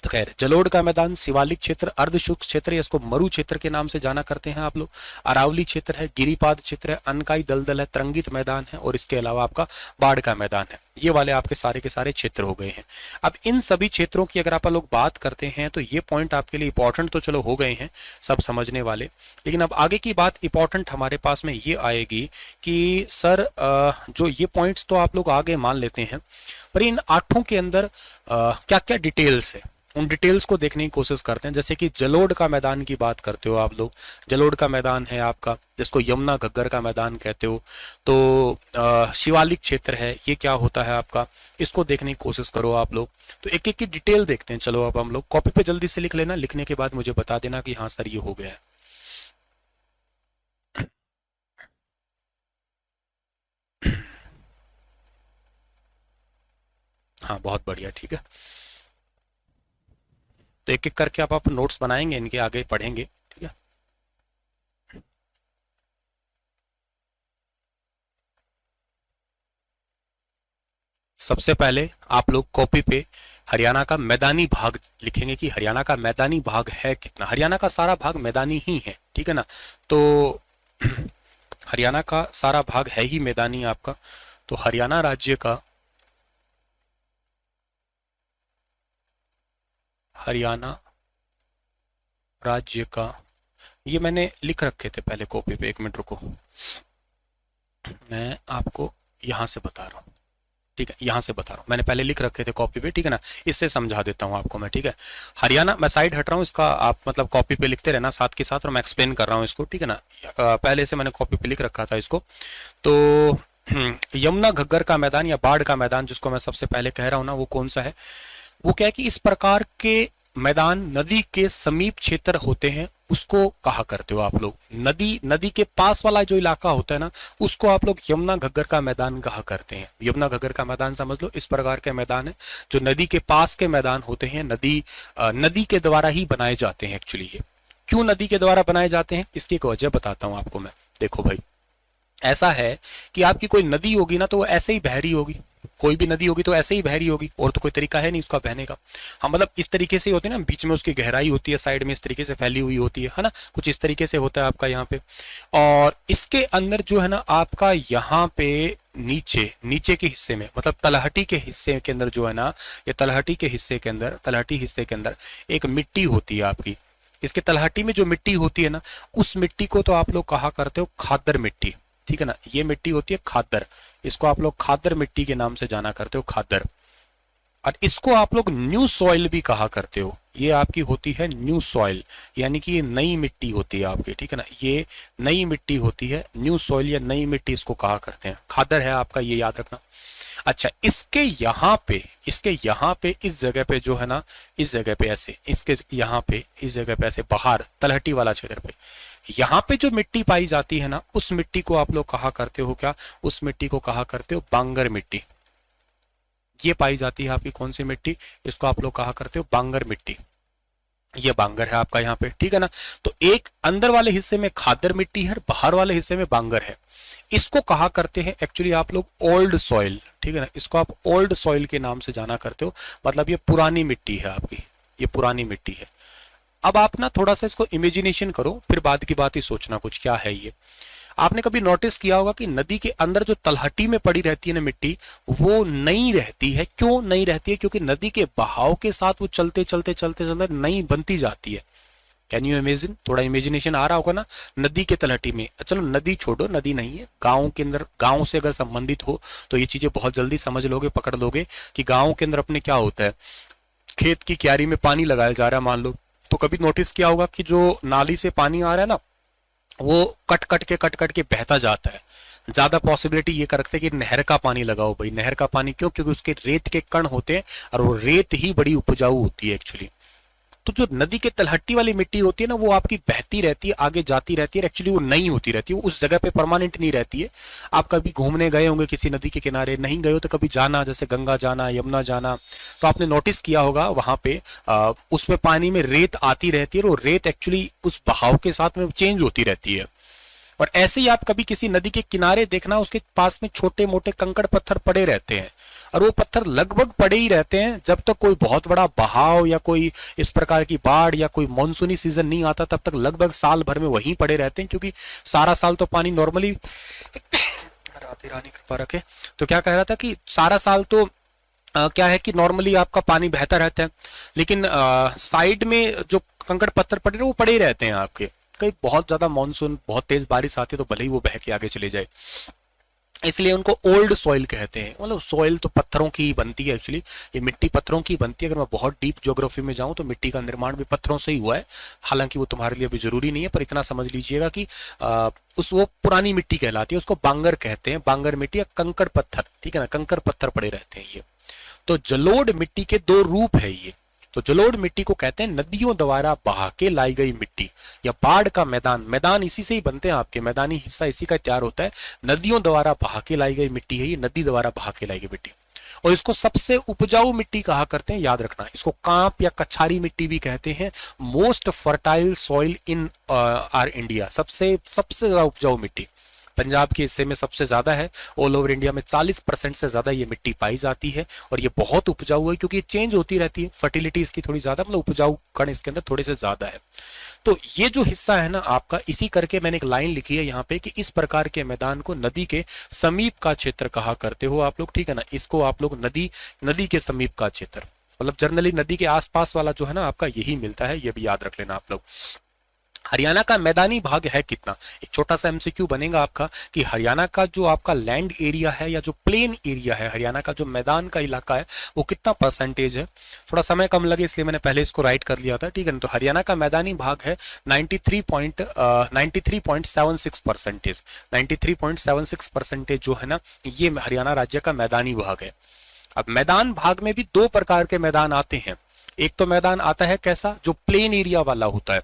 खैर, जलोढ़ का मैदान शिवालिक क्षेत्र, अर्धशुष्क क्षेत्र, या इसको मरु क्षेत्र के नाम से जाना करते हैं आप लोग। अरावली क्षेत्र है, गिरिपाद क्षेत्र है, अनकाई दलदल है, तरंगित मैदान है, और इसके अलावा आपका बाढ़ का मैदान है। ये वाले आपके सारे के सारे क्षेत्र हो गए हैं। अब इन सभी क्षेत्रों की अगर आप लोग बात करते हैं तो ये पॉइंट आपके लिए इंपॉर्टेंट तो चलो हो गए हैं, सब समझने वाले। लेकिन अब आगे की बात इंपॉर्टेंट हमारे पास में ये आएगी कि सर जो ये पॉइंट्स तो आप लोग आगे मान लेते हैं, पर इन 8 के अंदर क्या क्या डिटेल्स है, उन डिटेल्स को देखने की कोशिश करते हैं। जैसे कि जलोढ़ का मैदान की बात करते हो आप लोग, जलोढ़ का मैदान है आपका, जिसको यमुना घग्गर का मैदान कहते हो। तो शिवालिक क्षेत्र है, ये क्या होता है आपका, इसको देखने की कोशिश करो आप लोग। तो एक एक की डिटेल देखते हैं। चलो अब हम लोग कॉपी पे जल्दी से लिख लेना, लिखने के बाद मुझे बता देना कि हाँ सर ये हो गया है। हाँ बहुत बढ़िया, ठीक है। तो एक एक करके आप नोट्स बनाएंगे, इनके आगे पढ़ेंगे, ठीक है। सबसे पहले आप लोग कॉपी पे हरियाणा का मैदानी भाग लिखेंगे कि हरियाणा का मैदानी भाग है कितना। हरियाणा का सारा भाग मैदानी ही है, ठीक है ना। तो हरियाणा का सारा भाग है ही मैदानी आपका। तो हरियाणा राज्य का, हरियाणा राज्य का, ये मैंने लिख रखे थे पहले कॉपी पे, 1 मिनट रुको, मैं आपको यहाँ से बता रहा हूँ, ठीक है, यहाँ से बता रहा हूँ, मैंने पहले लिख रखे थे कॉपी पे, ठीक है ना। इससे समझा देता हूँ आपको मैं, ठीक है। हरियाणा, मैं साइड हट रहा हूँ, इसका आप मतलब कॉपी पे लिखते रहना साथ के साथ, और मैं एक्सप्लेन कर रहा हूँ इसको, ठीक है ना। पहले से मैंने कॉपी पे लिख रखा था इसको। तो यमुना घग्गर का मैदान या बाढ़ का मैदान, जिसको मैं सबसे पहले कह रहा हूँ ना, वो कौन सा है, वो क्या है कि इस प्रकार के मैदान नदी के समीप क्षेत्र होते हैं, उसको कहा करते हो आप लोग। नदी के पास वाला जो इलाका होता है ना, उसको आप लोग यमुना घग्गर का मैदान कहा करते हैं। यमुना घग्गर का मैदान समझ लो, इस प्रकार के मैदान है जो नदी के पास के मैदान होते हैं। नदी के द्वारा ही बनाए जाते हैं एक्चुअली। ये क्यों नदी के द्वारा बनाए जाते हैं, इसकी एक वजह बताता हूं आपको मैं। देखो भाई, ऐसा है कि आपकी कोई नदी होगी ना तो वो ऐसे ही बह रही होगी, कोई भी नदी होगी तो ऐसे ही बह रही होगी, और तो कोई तरीका है नहीं उसका बहने का। हाँ, मतलब इस तरीके से होती है ना, बीच में उसकी गहराई होती है, साइड में इस तरीके से फैली हुई होती है ना, कुछ इस तरीके से होता है आपका यहाँ पे। और इसके अंदर जो है ना आपका यहाँ पे नीचे के हिस्से में, मतलब तलहटी के हिस्से के अंदर जो है ना, ये तलहटी हिस्से के अंदर एक मिट्टी होती है आपकी। इसके तलहटी में जो मिट्टी होती है ना, उस मिट्टी को तो आप लोग कहा करते हो खादर मिट्टी, ठीक है ना। ये मिट्टी होती है खादर, इसको आप लोग खादर मिट्टी के नाम से जाना करते हो, खादर। और इसको आप लोग न्यू सॉइल भी कहा करते हो। ये आपकी होती है न्यू सॉइल, यानी कि ये नई मिट्टी होती है आपकी, ठीक है ना। ये नई मिट्टी होती है, न्यू सॉइल या नई मिट्टी इसको कहा करते हैं। खादर है आपका, ये याद रखना। अच्छा, इसके यहाँ पे इस जगह पे जो है ना, इस जगह पे ऐसे, इसके यहाँ पे इस जगह पे ऐसे बाहर तलहटी वाला क्षेत्र पे, यहाँ पे जो मिट्टी पाई जाती है ना, उस मिट्टी को आप लोग कहा करते हो क्या? उस मिट्टी को कहा करते हो बांगर मिट्टी। ये पाई जाती है आपकी कौन सी मिट्टी? इसको आप लोग कहा करते हो बांगर मिट्टी। ये बांगर है आपका यहाँ पे, ठीक है ना। तो एक अंदर वाले हिस्से में खादर मिट्टी है, बाहर वाले हिस्से में बांगर है। इसको कहा करते हैं एक्चुअली आप लोग ओल्ड सॉइल, ठीक है ना। इसको आप ओल्ड सॉइल के नाम से जाना करते हो, मतलब ये पुरानी मिट्टी है आपकी, ये पुरानी मिट्टी है। अब आप ना थोड़ा सा इसको इमेजिनेशन करो, फिर बाद की बात ही सोचना कुछ क्या है ये। आपने कभी नोटिस किया होगा कि नदी के अंदर जो तलहटी में पड़ी रहती है ना मिट्टी, वो नहीं रहती है। क्यों नहीं रहती है? क्योंकि नदी के बहाव के साथ वो चलते चलते चलते चलते नई बनती जाती है। Can you imagine? थोड़ा इमेजिनेशन आ रहा होगा ना। नदी के तलहटी में, चलो नदी छोड़ो, नदी नहीं है, गांव के अंदर, गांव से अगर संबंधित हो तो ये चीजें बहुत जल्दी समझ लोगे, पकड़ लोगे कि गांव के अंदर अपने क्या होता है, खेत की क्यारी में पानी लगाया जा रहा है मान लो, तो कभी नोटिस किया होगा कि जो नाली से पानी आ रहा है ना, वो कट कट के बहता जाता है। ज्यादा पॉसिबिलिटी ये कर रखते हैं कि नहर का पानी लगाओ भाई, नहर का पानी। क्यों? क्योंकि उसके रेत के कण होते हैं और वो रेत ही बड़ी उपजाऊ होती है एक्चुअली। तो जो नदी के तलहटी वाली मिट्टी होती है ना, वो आपकी बहती रहती है, आगे जाती रहती है, एक्चुअली वो नहीं होती रहती है, वो उस जगह पे परमानेंट नहीं रहती है। आप कभी घूमने गए होंगे किसी नदी के किनारे, नहीं गए हो तो कभी जाना, जैसे गंगा जाना, यमुना जाना, तो आपने नोटिस किया होगा वहां पे उसमें पानी में रेत आती रहती है और वो रेत एक्चुअली उस बहाव के साथ में चेंज होती रहती है। और ऐसे ही आप कभी किसी नदी के किनारे देखना, उसके पास में छोटे मोटे कंकड़ पत्थर पड़े रहते हैं, और वो पत्थर लगभग पड़े ही रहते हैं जब तक कोई बहुत बड़ा बहाव या कोई इस प्रकार की बाढ़ या कोई मानसूनी सीजन नहीं आता, तब तक लगभग साल भर में वहीं पड़े रहते हैं। क्योंकि सारा साल तो पानी नॉर्मली राधे रानी कृपा रखे, तो क्या कह रहा था कि सारा साल तो क्या है कि नॉर्मली आपका पानी बहता रहता है, लेकिन साइड में जो कंकड़ पत्थर पड़े वो पड़े ही रहते हैं आपके। कहीं बहुत ज्यादा मानसून, बहुत तेज बारिश आती है तो भले ही वो बह के आगे चले जाए, इसलिए उनको ओल्ड सॉइल कहते हैं। मतलब सॉइल तो पत्थरों की बनती है एक्चुअली, ये मिट्टी पत्थरों की बनती है। अगर मैं बहुत डीप ज्योग्राफी में जाऊं तो मिट्टी का निर्माण भी पत्थरों से ही हुआ है, हालांकि वो तुम्हारे लिए भी जरूरी नहीं है, पर इतना समझ लीजिएगा कि वो पुरानी मिट्टी कहलाती है, उसको बांगर कहते हैं, बांगर मिट्टी या कंकड़ पत्थर, ठीक है ना, कंकड़ पत्थर पड़े रहते हैं ये। तो जलोढ़ मिट्टी के दो रूप है ये। तो जलोढ़ मिट्टी को कहते हैं नदियों द्वारा बहा के लाई गई मिट्टी या बाढ़ का मैदान। मैदान इसी से ही बनते हैं आपके, मैदानी हिस्सा इसी का तैयार होता है। नदियों द्वारा बहा के लाई गई मिट्टी है ये, नदी द्वारा बहा के लाई गई मिट्टी। और इसको सबसे उपजाऊ मिट्टी कहा करते हैं, याद रखना। इसको कांप या कछारी मिट्टी भी कहते हैं। Most fertile soil in R India, सबसे ज्यादा उपजाऊ मिट्टी पंजाब के हिस्से में सबसे ज्यादा है। ऑल ओवर इंडिया में 40% से ज्यादा ये मिट्टी पाई जाती है और ये बहुत उपजाऊ है क्योंकि ये चेंज होती रहती है। फर्टिलिटी इसकी थोड़ी ज्यादा, मतलब उपजाऊ कण इसके अंदर थोड़े से ज्यादा है। तो ये जो हिस्सा है ना आपका, इसी करके मैंने एक लाइन लिखी है यहाँ पे कि इस प्रकार के मैदान को नदी के समीप का क्षेत्र कहा करते हो आप लोग, ठीक है ना। इसको आप लोग नदी के समीप का क्षेत्र, मतलब जनरली नदी के आसपास वाला जो है ना आपका, यही मिलता है, ये भी याद रख लेना आप लोग। हरियाणा का मैदानी भाग है कितना? एक छोटा सा एमसीक्यू बनेगा आपका कि हरियाणा का जो आपका लैंड एरिया है या जो प्लेन एरिया है, हरियाणा का जो मैदान का इलाका है, वो कितना परसेंटेज है? थोड़ा समय कम लगे इसलिए मैंने पहले इसको राइट कर लिया था, ठीक है ना। तो हरियाणा का मैदानी भाग है 93.76%। 93.76% जो है ना, ये हरियाणा राज्य का मैदानी भाग है। अब मैदान भाग में भी दो प्रकार के मैदान आते हैं। एक तो मैदान आता है कैसा, जो प्लेन एरिया वाला होता है,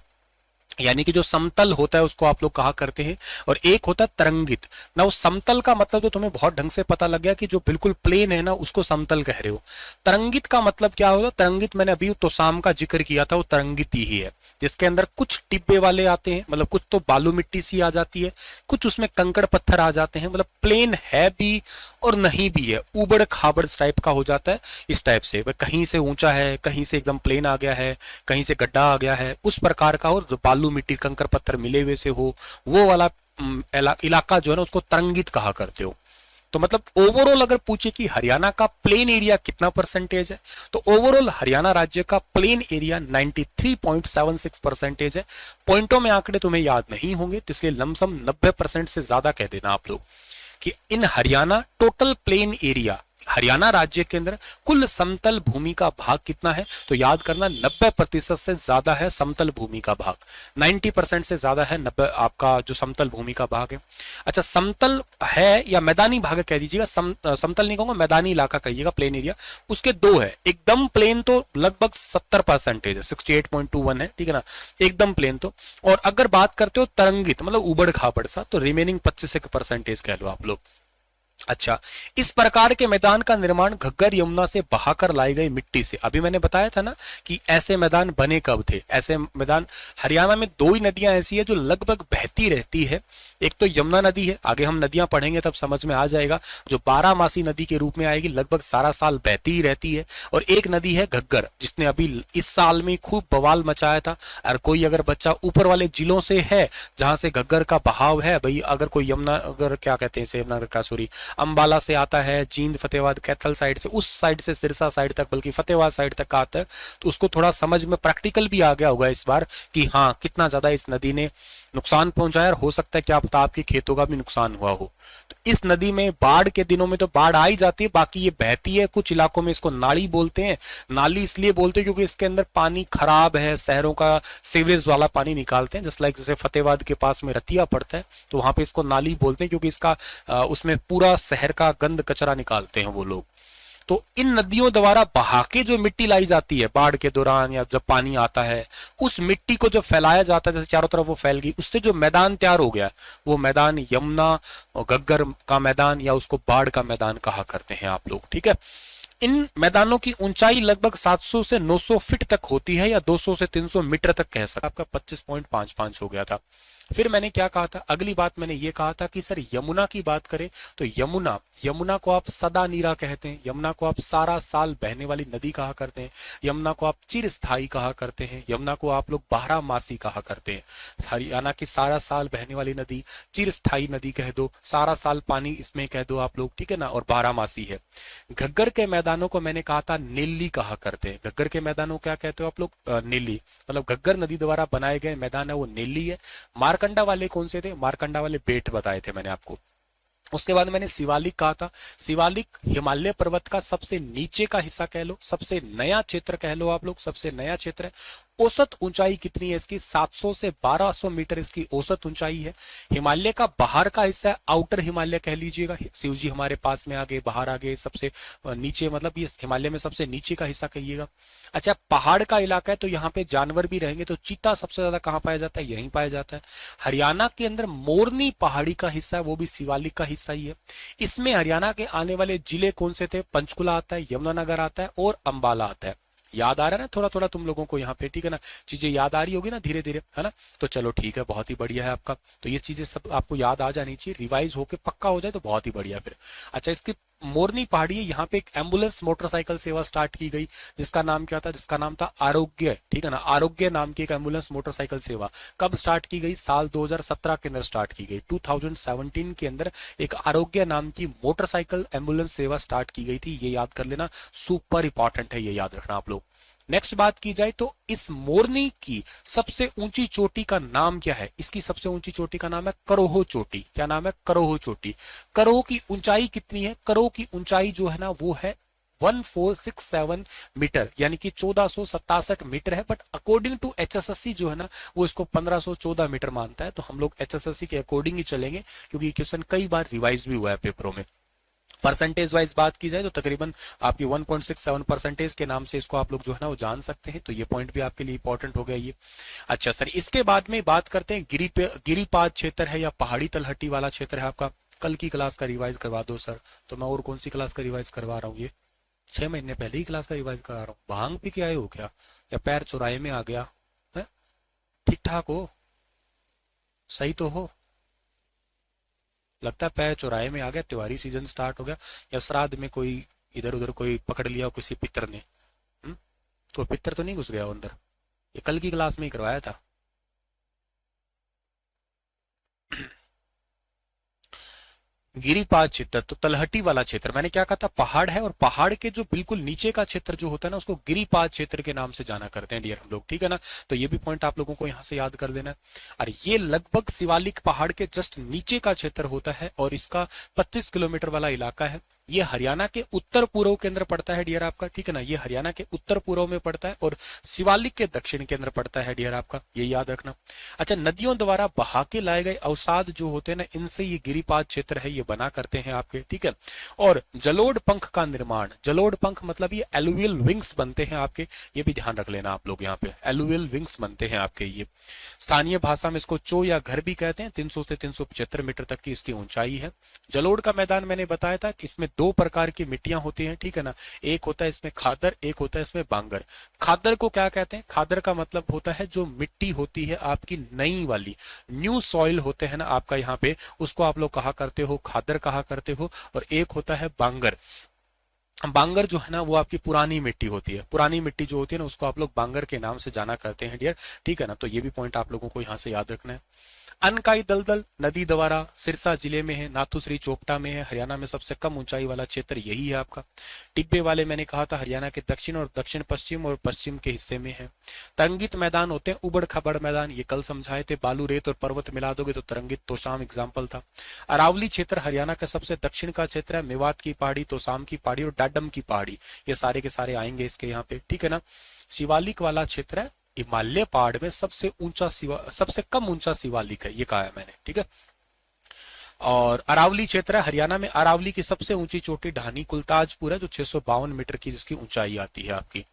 यानी कि जो समतल होता है उसको आप लोग कहा करते हैं, और एक होता है तरंगित ना। उस समतल का मतलब तो तुम्हें बहुत ढंग से पता लग गया कि जो बिल्कुल प्लेन है ना उसको समतल कह रहे हो। तरंगित का मतलब क्या होता है? तरंगित मैंने अभी तोसाम का जिक्र किया था, वो तरंगित ही है, जिसके अंदर कुछ टिब्बे वाले आते हैं, मतलब कुछ तो बालू मिट्टी सी आ जाती है, कुछ उसमें कंकड़ पत्थर आ जाते हैं, मतलब प्लेन है भी और नहीं भी है, उबड़ खाबड़ टाइप का हो जाता है। इस टाइप से वह कहीं से ऊंचा है, कहीं से एकदम प्लेन आ गया है, कहीं से गड्ढा आ गया है, उस प्रकार का हो, जो बालू मिट्टी कंकड़ पत्थर मिले हुए से हो, वो वाला इलाका जो है ना उसको तरंगित कहा करते हो। तो मतलब ओवरऑल अगर पूछे कि हरियाणा का प्लेन एरिया कितना परसेंटेज है, तो ओवरऑल हरियाणा राज्य का प्लेन एरिया 93.76% है। पॉइंटों में आंकड़े तुम्हें याद नहीं होंगे तो इसलिए लमसम 90% से ज्यादा कह देना आप लोग कि in Haryana total plain area Haryana राज्य के अंदर कुल समतल भूमि का भाग कितना है, तो याद करना 90% से ज्यादा है समतल भूमि का भाग, 90% से ज्यादा है 90 आपका जो समतल भूमि का भाग है। अच्छा, समतल है या मैदानी भाग कह दीजिएगा, समतल नहीं कहूंगा, मैदानी इलाका कहिएगा, प्लेन एरिया, उसके दो है। एकदम प्लेन तो लगभग 70% है, 68.21 है, ठीक है ना, एकदम प्लेन तो। और अगर बात करते हो तरंगित मतलब उबड़ खाबड़ सा, तो रिमेनिंग 25% कह लो आप लोग। अच्छा, इस प्रकार के मैदान का निर्माण घग्गर यमुना से बहाकर लाई गई मिट्टी से, अभी मैंने बताया था ना कि ऐसे मैदान बने कब थे। ऐसे मैदान हरियाणा में दो ही नदियां ऐसी है जो लगभग बहती रहती है, एक तो यमुना नदी है, आगे हम नदियां पढ़ेंगे तब समझ में आ जाएगा, जो 12 मासी नदी के रूप में आएगी, लगभग सारा साल बहती ही रहती है। और एक नदी है घग्गर, जिसने अभी इस साल में खूब बवाल मचाया था। और कोई अगर बच्चा ऊपर वाले जिलों से है जहां से घग्गर का बहाव है, भाई अगर कोई यमुना, अगर क्या कहते हैं इसे, यमुना का सॉरी अंबाला से आता है, जींद फतेहाबाद कैथल साइड से, उस साइड से सिरसा साइड तक, बल्कि फतेहाबाद साइड तक का आता है, तो उसको थोड़ा समझ में प्रैक्टिकल भी आ गया होगा इस बार कि हाँ कितना ज्यादा इस नदी ने नुकसान पहुंचाया, और हो सकता है क्या पता आपके खेतों का भी नुकसान हुआ हो। तो इस नदी में बाढ़ के दिनों में तो बाढ़ आ ही जाती है, बाकी ये बहती है, कुछ इलाकों में इसको नाली बोलते हैं। नाली इसलिए बोलते हैं क्योंकि इसके अंदर पानी खराब है, शहरों का सीवरेज वाला पानी निकालते हैं, जस्ट लाइक जैसे फतेहाबाद के पास में रतिया पड़ता है, तो वहां पे इसको नाली बोलते हैं, क्योंकि इसका उसमें पूरा शहर का गंद कचरा निकालते हैं वो लोग। तो इन नदियों द्वारा बहा के जो मिट्टी लाई जाती है बाढ़ के दौरान या जब पानी आता है, उस मिट्टी को जब फैलाया जाता है, जैसे चारों तरफ वो फैल गई, उससे जो मैदान तैयार हो गया, वो मैदान यमुना और घग्गर का मैदान या उसको बाढ़ का मैदान कहा करते हैं आप लोग, ठीक है। इन मैदानों की ऊंचाई लगभग 700 से 900 फीट तक होती है, या 200 से 300 मीटर तक कह सकते। आपका 25.55 हो गया था। फिर मैंने क्या कहा था, अगली बात मैंने ये कहा था कि सर यमुना की बात करें तो यमुना को आप सदा नीरा कहते हैं, यमुना को आप सारा साल बहने वाली नदी कहा करते हैं, यमुना को आप चिरस्थाई कहा करते हैं, यमुना को आप लोग 12 मासी कहा करते हैं। हरियाणा की सारा साल बहने वाली नदी चिरस्थाई नदी कह दो, सारा साल पानी इसमें कह दो आप लोग, ठीक है ना, और 12 मासी है। घग्गर के मैदानों को मैंने कहा था नेली कहा करते हैं। घग्गर के मैदानों क्या कहते हो आप लोग, नेली, मतलब घग्गर नदी द्वारा बनाए गए मैदान है वो नेली है। मारकंडा वाले कौन से थे, मारकंडा वाले बेट बताए थे मैंने आपको। उसके बाद मैंने शिवालिक कहा था। शिवालिक हिमालय पर्वत का सबसे नीचे का हिस्सा कह लो, सबसे नया क्षेत्र कह लो आप लोग, सबसे नया क्षेत्र है। औसत ऊंचाई कितनी है इसकी, 700 से 1200 मीटर इसकी औसत ऊंचाई है। हिमालय का बाहर का हिस्सा है, आउटर हिमालय कह लीजिएगा। शिव जी हमारे पास में आ गए, बाहर आ गए, सबसे नीचे, मतलब ये हिमालय में सबसे नीचे का हिस्सा कहिएगा। अच्छा, पहाड़ का इलाका है तो यहाँ पे जानवर भी रहेंगे, तो चीता सबसे ज्यादा कहाँ पाया जाता है, यहीं पाया जाता है। हरियाणा के अंदर मोरनी पहाड़ी का हिस्सा है, वो भी शिवालिक का हिस्सा ही है। इसमें हरियाणा के आने वाले जिले कौन से थे, पंचकुला आता है, यमुनानगर आता है और अंबाला आता है। याद आ रहा है ना थोड़ा थोड़ा तुम लोगों को यहाँ पे, ठीक है ना, चीजें याद आ रही होगी ना धीरे धीरे, है ना। तो चलो ठीक है, बहुत ही बढ़िया है आपका। तो ये चीजें सब आपको याद आ जानी चाहिए, रिवाइज होके पक्का हो जाए तो बहुत ही बढ़िया फिर। अच्छा, इसकी मोरनी पहाड़ी है, यहाँ पे एक एम्बुलेंस मोटरसाइकिल सेवा स्टार्ट की गई, जिसका नाम क्या था, जिसका नाम था आरोग्य, ठीक है ना, आरोग्य नाम की एक एम्बुलेंस मोटरसाइकिल सेवा। कब स्टार्ट की गई, साल 2017 के अंदर स्टार्ट की गई। 2017 के अंदर एक आरोग्य नाम की मोटरसाइकिल एम्बुलेंस सेवा स्टार्ट की गई थी, ये याद कर लेना, सुपर इंपॉर्टेंट है, ये याद रखना आप लोग। नेक्स्ट बात की जाए तो इस मोरनी की सबसे ऊंची चोटी का नाम क्या है, इसकी सबसे ऊंची चोटी का नाम है करोहो चोटी। क्या नाम है, करोहो चोटी। करोह की ऊंचाई कितनी है, करोह की ऊंचाई जो है ना वो है 1467 मीटर, यानी कि 1467 मीटर है। बट अकॉर्डिंग टू एचएसएससी जो है ना वो इसको 1514 मीटर मानता है, तो हम लोग एचएसएससी के अकॉर्डिंग ही चलेंगे, क्योंकि क्वेश्चन कई बार रिवाइज भी हुआ है पेपरों में। परसेंटेज वाइज बात की जाए तो तकरीबन आपकी 1.67% के नाम से इसको आप लोग जो है ना वो जान सकते हैं, तो ये पॉइंट भी आपके लिए इंपॉर्टेंट हो गया ये। अच्छा सर, इसके बाद में बात करते हैं गिरिपाद क्षेत्र है या पहाड़ी तलहटी वाला क्षेत्र है आपका। कल की क्लास का रिवाइज करवा दो सर, तो मैं और कौन सी क्लास का रिवाइज करवा रहा हूँ, ये 6 महीने पहले ही क्लास का रिवाइज करा रहा हूँ। भांग पी के आए हो क्या, या पैर चौराहे में आ गया है, ठीक ठाक हो, सही तो हो, लगता है पैर चौराहे में आ गया, त्योहारी सीजन स्टार्ट हो गया, या श्राद्ध में कोई इधर उधर कोई पकड़ लिया किसी पितर ने। कोई पितर तो नहीं घुस गया अंदर, ये कल की क्लास में ही करवाया था। गिरिपाद क्षेत्र, तो तलहटी वाला क्षेत्र, मैंने क्या कहा था, पहाड़ है, और पहाड़ के जो बिल्कुल नीचे का क्षेत्र जो होता है ना उसको गिरिपाद क्षेत्र के नाम से जाना करते हैं डियर हम लोग, ठीक है ना। तो ये भी पॉइंट आप लोगों को यहाँ से याद कर देना है। और ये लगभग शिवालिक पहाड़ के जस्ट नीचे का क्षेत्र होता है, और इसका 25 किलोमीटर वाला इलाका है। ये हरियाणा के उत्तर पूर्व के अंदर पड़ता है डियर आपका, ठीक है ना, ये हरियाणा के उत्तर पूर्व में पड़ता है और शिवालिक के दक्षिण के अंदर पड़ता है डियर आपका, ये याद रखना। अच्छा, नदियों द्वारा बहा के लाए गए अवसाद जो होते हैं ना, इनसे ये गिरिपाद क्षेत्र है ये बना करते हैं आपके, ठीक है। और जलोढ़ पंख का निर्माण, जलोढ़ पंख मतलब ये एलुवियल विंग्स बनते हैं आपके, ये भी ध्यान रख लेना आप लोग, यहाँ पे एलुवियल विंग्स बनते हैं आपके। ये स्थानीय भाषा में इसको चो या घर भी कहते हैं। 300 से 375 मीटर तक की इसकी ऊंचाई है। जलोढ़ का मैदान मैंने बताया था कि इसमें दो प्रकार की मिट्टियां होती हैं, ठीक है ना, एक होता है इसमें खादर, एक होता है इसमें बांगर। खादर को क्या कहते हैं? खादर का मतलब होता है जो मिट्टी होती है आपकी नई वाली, न्यू सॉइल होते हैं ना आपका यहाँ पे, उसको आप लोग कहा करते हो खादर कहा करते हो। और एक होता है बांगर। बांगर जो है ना वो आपकी पुरानी मिट्टी होती है, पुरानी मिट्टी जो होती है ना उसको आप लोग बांगर के नाम से जाना करते हैं डियर, ठीक है ना। तो ये भी पॉइंट आप लोगों को यहाँ से याद रखना है। अनकाई दलदल नदी द्वारा सिरसा जिले में है, नाथुश्री चोपटा में है। हरियाणा में सबसे कम ऊंचाई वाला क्षेत्र यही है आपका। टिब्बे वाले मैंने कहा था हरियाणा के दक्षिण और दक्षिण पश्चिम और पश्चिम के हिस्से में है। तरंगित मैदान होते हैं, उबड़ खाबड़ मैदान, ये कल समझाए थे। बालू रेत और पर्वत मिला दोगे तो तरंगित तोशाम एग्जाम्पल था। अरावली क्षेत्र हरियाणा का सबसे दक्षिण का क्षेत्र है। मेवात की पहाड़ी, तोशाम की पहाड़ी और डाडम की पहाड़ी, ये सारे के सारे आएंगे इसके यहाँ पे, ठीक है ना। शिवालिक वाला क्षेत्र है, हिमालय पहाड़ में सबसे ऊंचा सबसे कम ऊंचा शिवालिक है, ये कहा है मैंने, ठीक है। और अरावली क्षेत्र है हरियाणा में। अरावली की सबसे ऊंची चोटी ढानी कुलताजपुर है जो 652 मीटर की जिसकी ऊंचाई आती है आपकी।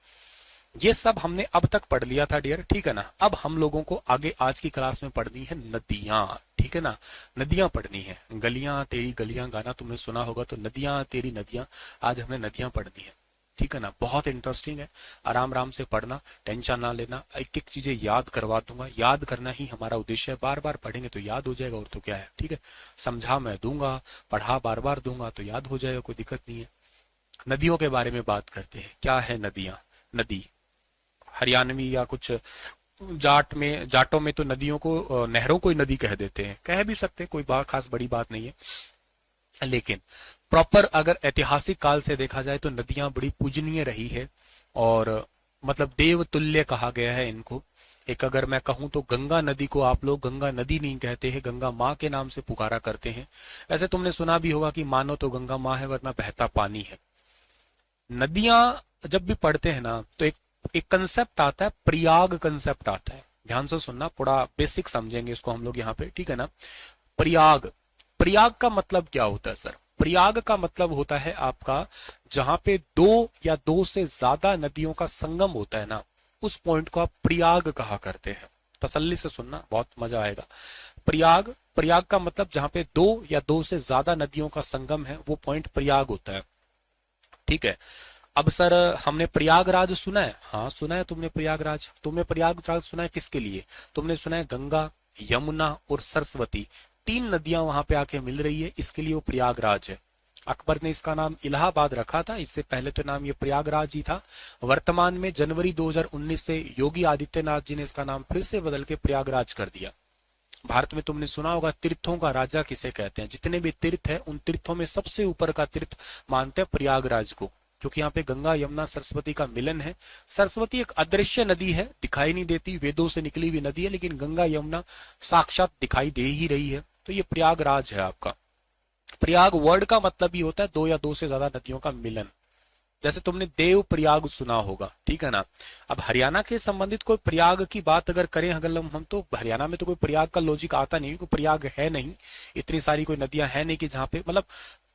ये सब हमने अब तक पढ़ लिया था डियर, ठीक है ना। अब हम लोगों को आगे आज की क्लास में पढ़नी है नदियां, ठीक है ना। नदियां पढ़नी है। गलियां तेरी गलियां गाना तुमने सुना होगा, तो नदियां तेरी नदियां, आज हमें नदियां पढ़नी है, ठीक है ना। बहुत इंटरेस्टिंग है, आराम आराम से पढ़ना, टेंशन ना लेना। एक एक चीजें याद करवा दूंगा, याद करना ही हमारा उद्देश्य है। बार बार पढ़ेंगे तो याद हो जाएगा, और तो क्या है, ठीक है। समझा मैं दूंगा, पढ़ा बार बार दूंगा तो याद हो जाएगा, कोई दिक्कत नहीं है। नदियों के बारे में बात करते हैं। क्या है नदियां? नदी हरियाणवी या कुछ जाटों में तो नदियों को नहरों को ही नदी कह देते हैं, कह भी सकते हैं, कोई बात खास बड़ी बात नहीं है। लेकिन प्रॉपर अगर ऐतिहासिक काल से देखा जाए तो नदियां बड़ी पूजनीय रही है, और मतलब देव तुल्य कहा गया है इनको। एक अगर मैं कहूं तो गंगा नदी को आप लोग गंगा नदी नहीं कहते हैं, गंगा माँ के नाम से पुकारा करते हैं। वैसे तुमने सुना भी होगा कि मानो तो गंगा माँ है वरना बहता पानी है। नदियां जब भी पढ़ते हैं ना तो एक कंसेप्ट आता है, प्रयाग कंसेप्ट आता है। ध्यान से सुनना, थोड़ा बेसिक समझेंगे इसको हम लोग यहाँ पे, ठीक है ना। प्रयाग, प्रयाग का मतलब क्या होता है सर? प्रयाग का मतलब होता है आपका जहां पे दो या दो से ज्यादा नदियों का संगम होता है ना, उस पॉइंट को आप प्रयाग कहा करते हैं। तसल्ली से सुनना, बहुत मजा आएगा। प्रयाग, प्रयाग का मतलब जहां पे दो या दो से ज्यादा नदियों का संगम है, वो पॉइंट प्रयाग होता है, ठीक है। अब सर हमने प्रयागराज सुना है, हाँ सुना है तुमने प्रयागराज। तुमने प्रयागराज सुना है किसके लिए? तुमने सुना है गंगा, यमुना और सरस्वती, तीन नदियां वहां पे आके मिल रही है, इसके लिए वो प्रयागराज है। अकबर ने इसका नाम इलाहाबाद रखा था, इससे पहले तो नाम ये प्रयागराज ही था। वर्तमान में जनवरी 2019 से योगी आदित्यनाथ जी ने इसका नाम फिर से बदल के प्रयागराज कर दिया। भारत में तुमने सुना होगा तीर्थों का राजा किसे कहते हैं? जितने भी तीर्थ है उन तीर्थों में सबसे ऊपर का तीर्थ मानते हैं प्रयागराज को, क्योंकि यहाँ पे गंगा यमुना सरस्वती का मिलन है। सरस्वती एक अदृश्य नदी है, दिखाई नहीं देती, वेदों से निकली हुई नदी है, लेकिन गंगा यमुना साक्षात दिखाई दे ही रही है, तो ये प्रयागराज है आपका। प्रयाग वर्ड का मतलब ही होता है दो या दो से ज्यादा नदियों का मिलन। जैसे तुमने देव प्रयाग सुना होगा, ठीक है ना। अब हरियाणा के संबंधित कोई प्रयाग की बात अगर करें अगर हम तो हरियाणा में तो कोई प्रयाग का लॉजिक आता नहीं, कोई प्रयाग है नहीं, इतनी सारी कोई नदियां है नहीं कि जहाँ पे मतलब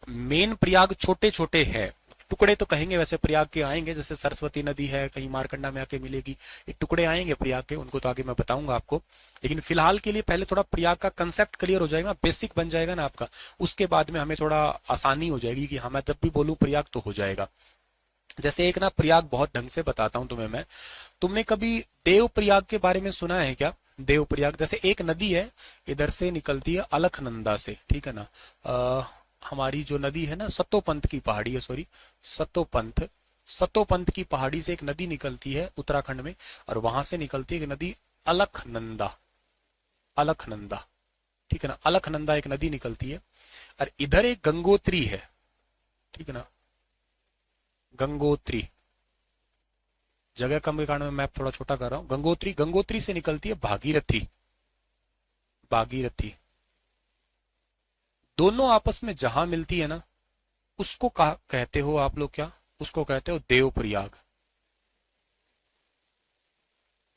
मेन प्रयाग छोटे छोटे हैं, टुकड़े तो कहेंगे वैसे प्रयाग के आएंगे, जैसे सरस्वती नदी है कहीं मारकंडा में आके मिलेगी, ये टुकड़े आएंगे प्रयाग के, उनको तो आगे मैं बताऊंगा आपको। लेकिन फिलहाल के लिए पहले थोड़ा प्रयाग का कंसेप्ट क्लियर हो जाएगा, बेसिक बन जाएगा ना आपका, उसके बाद में हमें थोड़ा आसानी हो जाएगी कि हाँ मैं जब भी बोलूं प्रयाग तो हो जाएगा। जैसे एक ना प्रयाग बहुत ढंग से बताता हूं तुम्हें मैं। तुमने कभी देव प्रयाग के बारे में सुना है क्या? देव प्रयाग जैसे एक नदी है, इधर से निकलती है अलखनंदा से, ठीक है ना। हमारी जो नदी है ना सतोपंथ की पहाड़ी है, सॉरी सतोपंथ की पहाड़ी से एक नदी निकलती है उत्तराखंड में, और वहां से निकलती है एक नदी अलखनंदा, अलखनंदा, ठीक है ना। अलखनंदा एक नदी निकलती है, और इधर एक गंगोत्री है, ठीक है ना, गंगोत्री। जगह कम के कारण मैं मैप थोड़ा छोटा कर रहा हूं। गंगोत्री, गंगोत्री से निकलती है भागीरथी, भागीरथी। दोनों आपस में जहां मिलती है ना, उसको कहते हो आप लोग क्या, उसको कहते हो देवप्रयाग।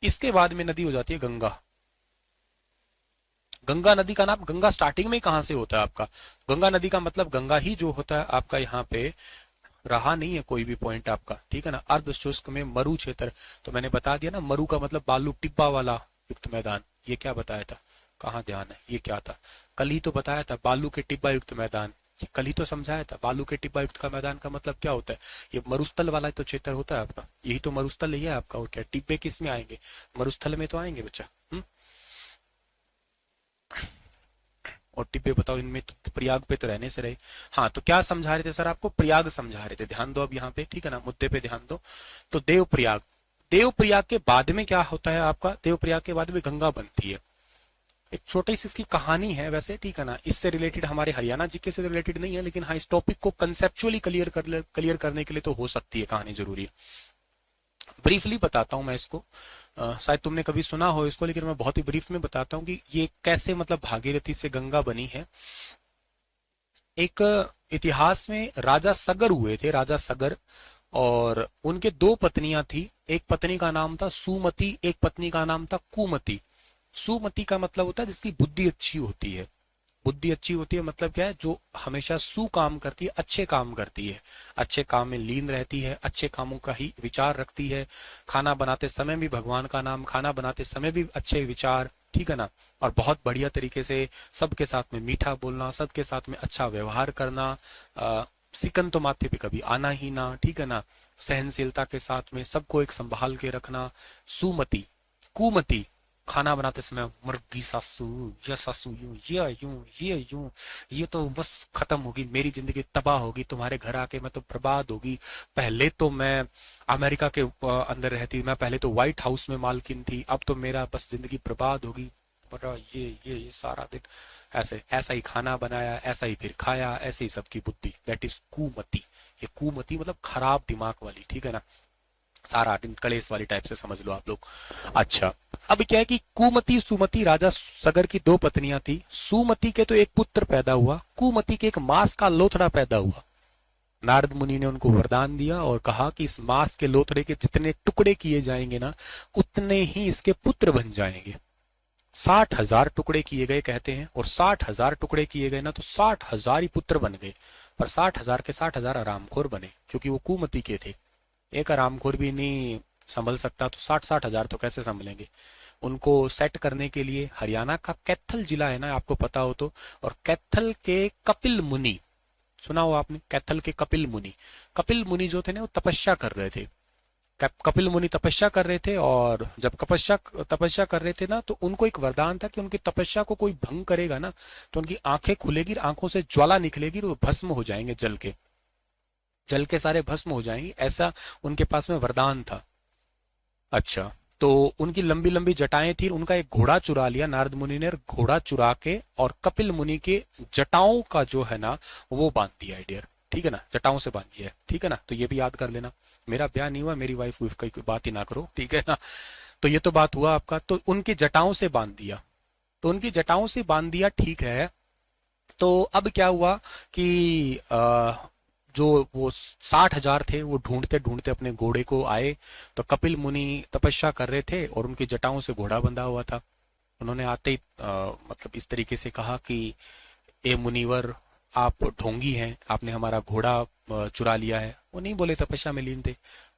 इसके बाद में नदी हो जाती है गंगा। गंगा नदी का नाम, गंगा स्टार्टिंग में कहां से होता है आपका, गंगा नदी का मतलब गंगा ही जो होता है आपका यहाँ पे रहा नहीं है कोई भी पॉइंट आपका, ठीक है ना। अर्ध शुष्क में मरु क्षेत्र, तो मैंने बता दिया ना, मरु का मतलब बालू टिब्बा वाला युक्त मैदान। ये क्या बताया था, कहाँ ध्यान है, ये क्या था, कल ही तो बताया था, बालू के टिब्बा युक्त मैदान। कल ही तो समझाया था, बालू के टिब्बा युक्त का मैदान का मतलब क्या होता है, ये मरुस्थल वाला तो क्षेत्र होता है आपका, यही तो मरुस्थल ही है आपका। और क्या टिब्बे किस में आएंगे, मरुस्थल में तो आएंगे बच्चा। और टिब्बे बताओ इनमें तो प्रयाग पे तो रहने से रहे। हाँ, तो क्या समझा रहे थे सर, आपको प्रयाग समझा रहे थे, ध्यान दो अब यहाँ पे, ठीक है ना, मुद्दे पे ध्यान दो। तो देव प्रयाग, देव प्रयाग के बाद में क्या होता है आपका, देव प्रयाग के बाद में गंगा बनती है। एक छोटी सी इसकी कहानी है वैसे, ठीक है ना, इससे रिलेटेड हमारे हरियाणा जीके से रिलेटेड नहीं है, लेकिन हाँ इस टॉपिक को कंसेप्चुअली क्लियर करने के लिए तो हो सकती है कहानी, जरूरी है। ब्रीफली बताता हूं मैं इसको, शायद तुमने कभी सुना हो इसको, लेकिन मैं बहुत ही ब्रीफ में बताता हूँ कि ये कैसे मतलब भागीरथी से गंगा बनी है। एक इतिहास में राजा सगर हुए थे, राजा सगर, और उनके दो पत्नियां थी। एक पत्नी का नाम था सुमति, एक पत्नी का नाम था कुमति। सुमति का मतलब होता है जिसकी बुद्धि अच्छी होती है, बुद्धि अच्छी होती है मतलब क्या है, जो हमेशा सु काम करती है, अच्छे काम करती है, अच्छे काम में लीन रहती है, अच्छे कामों का ही विचार रखती है, खाना बनाते समय भी भगवान का नाम, खाना बनाते समय भी अच्छे विचार, ठीक है ना, और बहुत बढ़िया तरीके से सबके साथ में मीठा बोलना, सबके साथ में अच्छा व्यवहार करना, सिकन तो माथे पे कभी आना ही ना, ठीक है ना, सहनशीलता के साथ में सबको एक संभाल के रखना, सुमति। कुमति, खाना बनाते समय मुर्गी सासू, ये सासू यूं, ये यूं, ये तो बस खत्म होगी, मेरी जिंदगी तबाह होगी, तुम्हारे घर आके मैं तो बर्बाद होगी। पहले तो मैं अमेरिका के अंदर रहती, मैं पहले तो व्हाइट हाउस में मालकिन थी, अब तो मेरा बस जिंदगी बर्बाद होगी। बड़ा ये सारा दिन ऐसे ऐसा ही खाना बनाया, ऐसा ही फिर खाया, ऐसे ही सबकी बुद्धि, दैट इज कुमति। ये कुमति मतलब खराब दिमाग वाली, ठीक है ना, सारा दिन कलेश वाली टाइप से समझ लो आप लोग। अच्छा, अब क्या है कि कुमति सुमति राजा सगर की दो पत्नियां थी। सुमति के तो एक पुत्र पैदा हुआ, कुमति के एक मांस का लोथड़ा पैदा हुआ। नारद मुनि ने उनको वरदान दिया और कहा कि इस मांस के लोथड़े के जितने टुकड़े किए जाएंगे ना, उतने ही इसके पुत्र बन जाएंगे। 60,000 टुकड़े किए गए कहते हैं, और 60,000 टुकड़े किए गए ना तो 60,000 ही पुत्र बन गए। पर 60,000 के 60,000 आरामखोर बने, क्योंकि वो कुमति के थे। एक आरामखोर भी नहीं संभल सकता, तो 60,000 तो कैसे संभलेंगे। उनको सेट करने के लिए हरियाणा का कैथल जिला है ना, आपको पता हो तो, और कैथल के कपिल मुनि, सुना हो आपने, कैथल के कपिल मुनि, कपिल मुनि जो थे ना वो तपस्या कर रहे थे। कपिल मुनि तपस्या कर रहे थे, और जब तपस्या कर रहे थे ना, तो उनको एक वरदान था कि उनकी तपस्या को कोई भंग करेगा ना तो उनकी आंखें खुलेगी, आंखों से ज्वाला निकलेगी, वो भस्म हो जाएंगे, जल के सारे भस्म हो जाएंगे, ऐसा उनके पास में वरदान था। अच्छा, तो उनकी लंबी लंबी जटाएं थी, उनका एक घोड़ा चुरा लिया नारद मुनि ने, घोड़ा चुरा के और कपिल मुनि के जटाओं का जो है ना वो बांध दिया है डियर, ठीक है ना, जटाओं से बांध दिया है, ठीक है ना। तो ये भी याद कर लेना, मेरा ब्याह नहीं हुआ, मेरी वाइफ की कोई बात ही ना करो, ठीक है ना। तो ये तो बात हुआ आपका, तो उनकी जटाओं से बांध दिया, तो उनकी जटाओं से बांध दिया, ठीक है। तो अब क्या हुआ कि जो वो 60,000 थे वो ढूंढते ढूंढते अपने घोड़े को आए, तो कपिल मुनि तपस्या कर रहे थे और उनकी जटाओं से घोड़ा बंधा हुआ था। उन्होंने आते ही मतलब इस तरीके से कहा कि ए मुनिवर, आप ढोंगी हैं, आपने हमारा घोड़ा चुरा लिया है। वो नहीं बोले, तपस्या में लीन थे।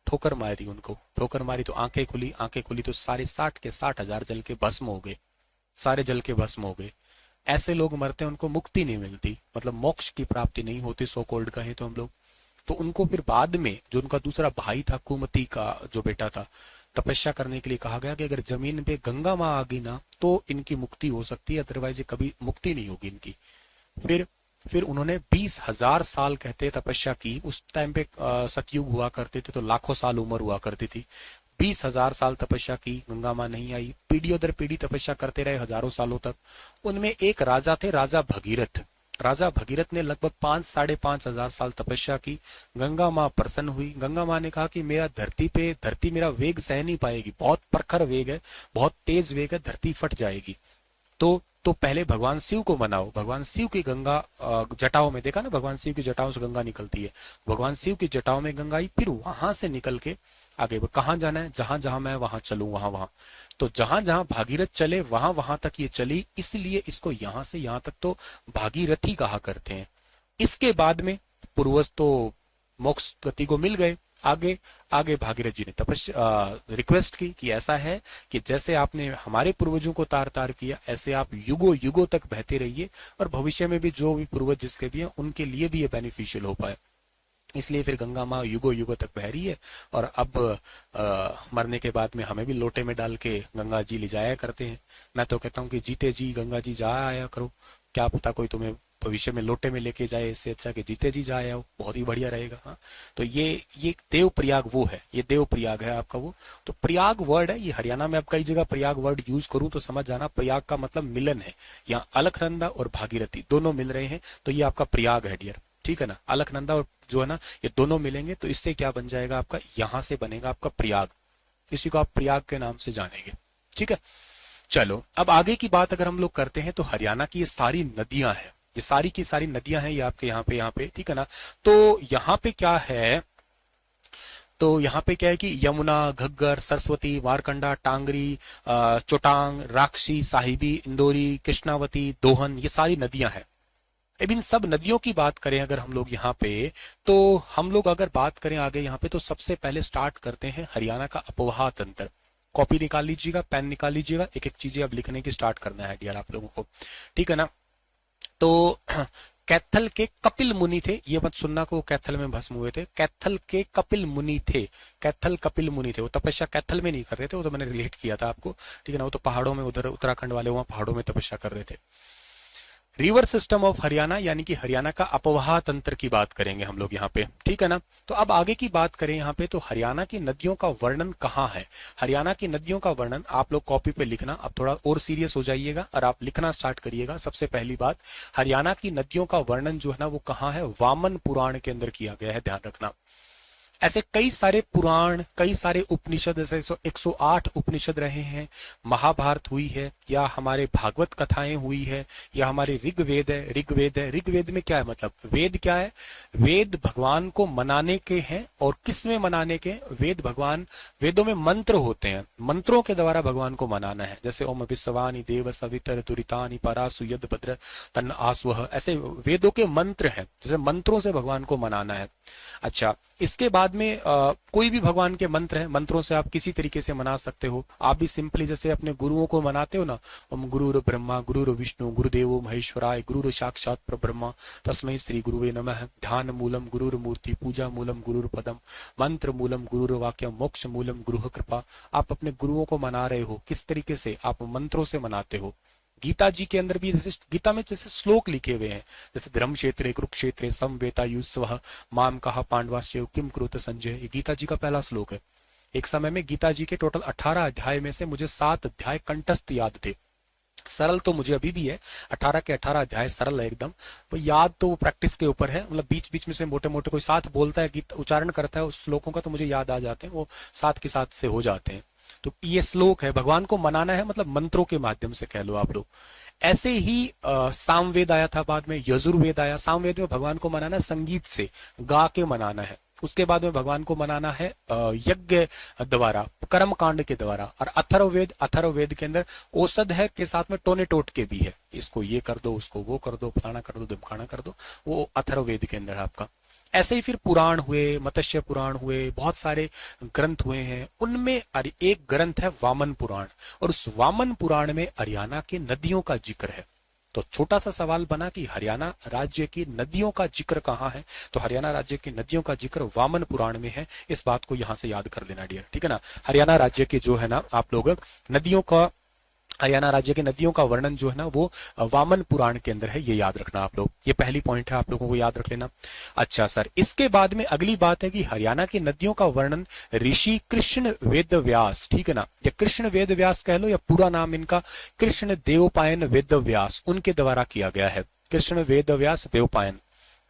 ठोकर मारी उनको, ठोकर मारी तो आंखें खुली, आंखें खुली तो सारे 60 के 60,000 जल के भस्म हो गए, सारे जल के भस्म हो गए। ऐसे लोग मरते हैं, उनको मुक्ति नहीं मिलती, मतलब मोक्ष की प्राप्ति नहीं होती, सो कोल्ड कहें तो हम लोग। तो उनको फिर बाद में जो उनका दूसरा भाई था, कुमति का जो बेटा था, तपस्या करने के लिए कहा गया कि अगर जमीन पे गंगा माँ आ गई ना तो इनकी मुक्ति हो सकती है, अदरवाइज कभी मुक्ति नहीं होगी इनकी। फिर उन्होंने 20,000 साल कहते तपस्या की। उस टाइम पे सतयुग हुआ करते थे तो लाखों साल उम्र हुआ करती थी। 20,000 साल तपस्या की, गंगा माँ नहीं आई। पीढ़ियों दर पीढ़ी तपस्या करते रहे हजारों सालों तक। उनमें एक राजा थे, राजा भगीरथ। राजा भगीरथ ने लगभग 5-5.5 हजार साल तपस्या की। गंगा माँ प्रसन्न हुई। गंगा माँ ने कहा कि मेरा धरती मेरा वेग सह नहीं पाएगी, बहुत प्रखर वेग है, बहुत तेज वेग है, धरती फट जाएगी। तो पहले भगवान शिव को मनाओ। भगवान शिव की गंगा जटाओं में, देखा ना, भगवान शिव की जटाओं से गंगा निकलती है, भगवान शिव की जटाओं में गंगा आई, फिर वहां से निकल के आगे कहाँ जाना है, जहां जहां मैं वहां चलूं वहां वहां। तो जहां जहां भागीरथ चले वहां वहां तक ये चली, इसलिए इसको यहां से यहां तक तो भागीरथी कहा करते हैं। इसके बाद में पूर्वज तो मोक्ष गति को मिल गए। आगे आगे भागीरथ जी ने तपस्या रिक्वेस्ट की कि ऐसा है कि जैसे आपने हमारे पूर्वजों को तार तार किया, ऐसे आप युगों युगों तक बहते रहिए और भविष्य में भी जो भी पूर्वज जिसके भी हैं उनके लिए भी ये बेनिफिशियल हो पाए। इसलिए फिर गंगा माँ युगों युगों तक बह रही है। और अब मरने के बाद में हमें भी लोटे में डाल के गंगा जी ले जाया करते हैं। मैं तो कहता हूँ कि जीते जी गंगा जी जा आया करो, क्या पता कोई तुम्हें भविष्य में लोटे में लेके जाए, इससे अच्छा कि जीते जी जाए आओ, बहुत ही बढ़िया रहेगा। हाँ, तो ये देव प्रयाग वो है, ये देव प्रयाग है आपका वो। तो प्रयाग वर्ड है, ये हरियाणा में आप कई जगह प्रयाग वर्ड यूज करूं तो समझ जाना, प्रयाग का मतलब मिलन है। यहाँ अलकनंदा और भागीरथी दोनों मिल रहे हैं, तो ये आपका प्रयाग है डियर, ठीक है ना। अलकनंदा और जो है ना ये दोनों मिलेंगे तो इससे क्या बन जाएगा आपका, यहाँ से बनेगा आपका प्रयाग। इसी को आप प्रयाग के नाम से जानेंगे, ठीक है। चलो अब आगे की बात अगर हम लोग करते हैं तो हरियाणा की ये सारी नदियां हैं, ये सारी की सारी नदियां हैं, ये आपके यहाँ पे, ठीक है ना। तो यहाँ पे क्या है, तो यहाँ पे क्या है कि यमुना, घग्गर, सरस्वती, मारकंडा, टांगरी, चोटांग, राक्षी, साहिबी, इंदौरी, कृष्णावती, दोहन, ये सारी नदियां हैं। अब इन सब नदियों की बात करें अगर हम लोग यहाँ पे, तो हम लोग अगर बात करें आगे यहाँ पे, तो सबसे पहले स्टार्ट करते हैं हरियाणा का अपवाह तंत्र। कॉपी निकाल लीजिएगा, पेन निकाल लीजिएगा, एक एक चीजें अब लिखने की स्टार्ट करना है डियर आप लोगों को, ठीक है ना। तो कैथल के कपिल मुनि थे, ये मत सुनना को कैथल में भस्म हुए थे, कैथल के कपिल मुनि थे, कैथल कपिल मुनि थे। वो तपस्या कैथल में नहीं कर रहे थे, वो तो मैंने रिलेट किया था आपको, ठीक है ना। वो तो पहाड़ों में, उधर उत्तराखंड वाले वहां पहाड़ों में तपस्या कर रहे थे। रिवर सिस्टम ऑफ हरियाणा यानी कि हरियाणा का अपवाह तंत्र की बात करेंगे हम लोग यहाँ पे, ठीक है ना। तो अब आगे की बात करें यहाँ पे, तो हरियाणा की नदियों का वर्णन कहाँ है। हरियाणा की नदियों का वर्णन आप लोग कॉपी पे लिखना, अब थोड़ा और सीरियस हो जाइएगा और आप लिखना स्टार्ट करिएगा। सबसे पहली बात, हरियाणा की नदियों का वर्णन जो है ना वो कहाँ है, वामन पुराण के अंदर किया गया है, ध्यान रखना। ऐसे कई सारे पुराण, कई सारे उपनिषद, ऐसे 108 उपनिषद रहे हैं, महाभारत हुई है, या हमारे भागवत कथाएं हुई है, या हमारे ऋग्वेद है। ऋग्वेद में क्या है, मतलब वेद क्या है, वेद भगवान को मनाने के हैं। और किस में मनाने के, वेद भगवान, वेदों में मंत्र होते हैं, मंत्रों के द्वारा भगवान को मनाना है। जैसे ओम विश्वानि देव सवितर दुरितानि परासु यद भद्र तन्न आस्वह, ऐसे वेदों के मंत्र हैं, जैसे मंत्रों से भगवान को मनाना है। अच्छा, इसके बाद में कोई भी भगवान के मंत्र हैं, मंत्रों से आप किसी तरीके से मना सकते हो। आप भी सिंपली जैसे अपने गुरुओं को मनाते हो ना, ओम गुरुर ब्रह्मा गुरुर विष्णु गुरुदेवो महेश्वराय गुरुर साक्षात परब्रह्म तस्मै श्री गुरुवे नमः, ध्यान मूलम गुरुर मूर्ति पूजा मूलम गुरुर पदम, मंत्र मूलम गुरुर वाक्यम, मोक्ष मूलम गुरु कृपा। आप अपने गुरुओं को मना रहे हो, किस तरीके से, आप मंत्रों से मनाते हो। गीता जी के अंदर भी जैसे गीता में जैसे श्लोक लिखे हुए हैं, जैसे धर्म क्षेत्रे कुरुक्षेत्रे समवेता युत्सवः माम कहा पांडवास्य किम कुरुत संजय, ये गीता जी का पहला श्लोक है। एक समय में गीता जी के टोटल 18 अध्याय में से मुझे 7 अध्याय कंठस्थ याद थे। सरल तो मुझे अभी भी है, 18 के 18 अध्याय सरल है एकदम, तो याद तो प्रैक्टिस के ऊपर है। मतलब बीच बीच में से मोटे मोटे कोई साथ बोलता है, गीत उच्चारण करता है उस श्लोकों का, तो मुझे याद आ जाते हैं, वो साथ के साथ से हो जाते हैं। तो ये श्लोक है, भगवान को मनाना है, मतलब मंत्रों के माध्यम से कह लो आप लोग। ऐसे ही सामवेद आया था, बाद में यजुर्वेद आया। सामवेद में भगवान को मनाना संगीत से, गा के मनाना है। उसके बाद में भगवान को मनाना है यज्ञ द्वारा, कर्म कांड के द्वारा। और अथर्ववेद के अंदर औषध है के साथ में टोने टोटके भी है, इसको ये कर दो, उसको वो कर दो, फलाना कर दो, धमकाना कर दो, वो अथर्ववेद के अंदर आपका। ऐसे ही फिर पुराण हुए, मत्स्य पुराण हुए, बहुत सारे ग्रंथ हुए हैं। उनमें एक ग्रंथ है वामन पुराण, और उस वामन पुराण में हरियाणा के नदियों का जिक्र है। तो छोटा सा सवाल बना कि हरियाणा राज्य की नदियों का जिक्र कहाँ है, तो हरियाणा राज्य की नदियों का जिक्र वामन पुराण में है। इस बात को यहां से याद कर लेना डियर, ठीक है ना। हरियाणा राज्य के जो है ना आप लोग नदियों का, हरियाणा राज्य के नदियों का वर्णन जो है ना वो वामन पुराण के अंदर है, ये याद रखना आप लोग। ये पहली पॉइंट है, आप लोगों को याद रख लेना। अच्छा सर, इसके बाद में अगली बात है कि हरियाणा की नदियों का वर्णन ऋषि कृष्ण वेद व्यास, ठीक है ना, या कृष्ण वेद व्यास कह लो, या पूरा नाम इनका कृष्ण देवपायन वेद व्यास, उनके द्वारा किया गया है। कृष्ण वेद व्यास देवपायन,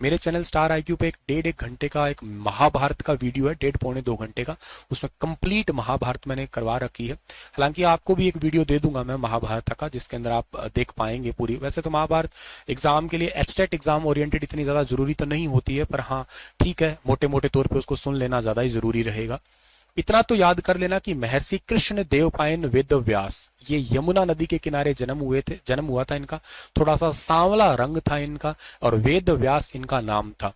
मेरे चैनल स्टार IQ पे एक 1.5 घंटे का एक महाभारत का वीडियो है, 1.5-2 घंटे का, उसमें कंप्लीट महाभारत मैंने करवा रखी है। हालांकि आपको भी एक वीडियो दे दूंगा मैं महाभारत का, जिसके अंदर आप देख पाएंगे पूरी। वैसे तो महाभारत एग्जाम के लिए एचटेट एग्जाम ओरिएंटेड इतनी ज्यादा जरूरी तो नहीं होती है, पर हाँ ठीक है, मोटे मोटे तौर पर उसको सुन लेना ज्यादा ही जरूरी रहेगा। इतना तो याद कर लेना कि महर्षि कृष्ण देवपायन वेद व्यास ये यमुना नदी के किनारे जन्म हुआ था इनका। थोड़ा सा सांवला रंग था इनका, और वेद व्यास इनका नाम था।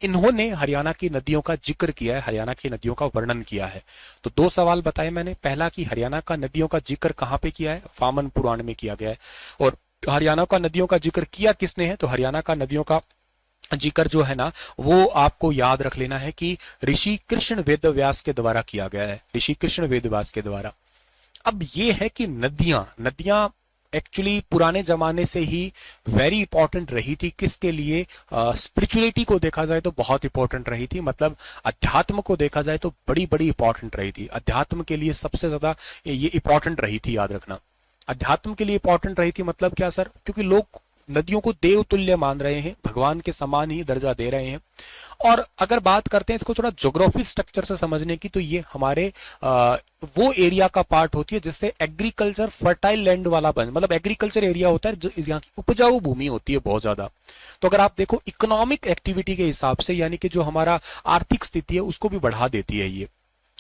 इन्होंने हरियाणा की नदियों का जिक्र किया है, हरियाणा की नदियों का वर्णन किया है। तो 2 सवाल बताए मैंने। पहला कि हरियाणा का नदियों का जिक्र कहाँ पे किया है, वामन पुराण में किया गया है। और हरियाणा का नदियों का जिक्र किया किसने है, तो हरियाणा का नदियों का जिक्र जो है ना, वो आपको याद रख लेना है कि ऋषि कृष्ण वेदव्यास के द्वारा किया गया है, ऋषि कृष्ण वेदव्यास के द्वारा। अब ये है कि नदियां एक्चुअली पुराने जमाने से ही वेरी इंपॉर्टेंट रही थी। किसके लिए, स्पिरिचुअलिटी को देखा जाए तो बहुत इंपॉर्टेंट रही थी, मतलब अध्यात्म को देखा जाए तो बड़ी बड़ी इंपॉर्टेंट रही थी। अध्यात्म के लिए सबसे ज्यादा ये इंपॉर्टेंट रही थी, याद रखना। अध्यात्म के लिए इंपॉर्टेंट रही थी मतलब क्या सर, क्योंकि लोग नदियों को देव तुल्य मान रहे हैं, भगवान के समान ही दर्जा दे रहे हैं। और अगर बात करते हैं इसको थोड़ा ज्योग्राफी स्ट्रक्चर से समझने की, तो ये हमारे वो एरिया का पार्ट होती है जिससे एग्रीकल्चर फर्टाइल लैंड वाला मतलब एग्रीकल्चर एरिया होता है, जो यहाँ की उपजाऊ भूमि होती है बहुत ज्यादा। तो अगर आप देखो इकोनॉमिक एक्टिविटी के हिसाब से, यानी कि जो हमारा आर्थिक स्थिति है उसको भी बढ़ा देती है ये।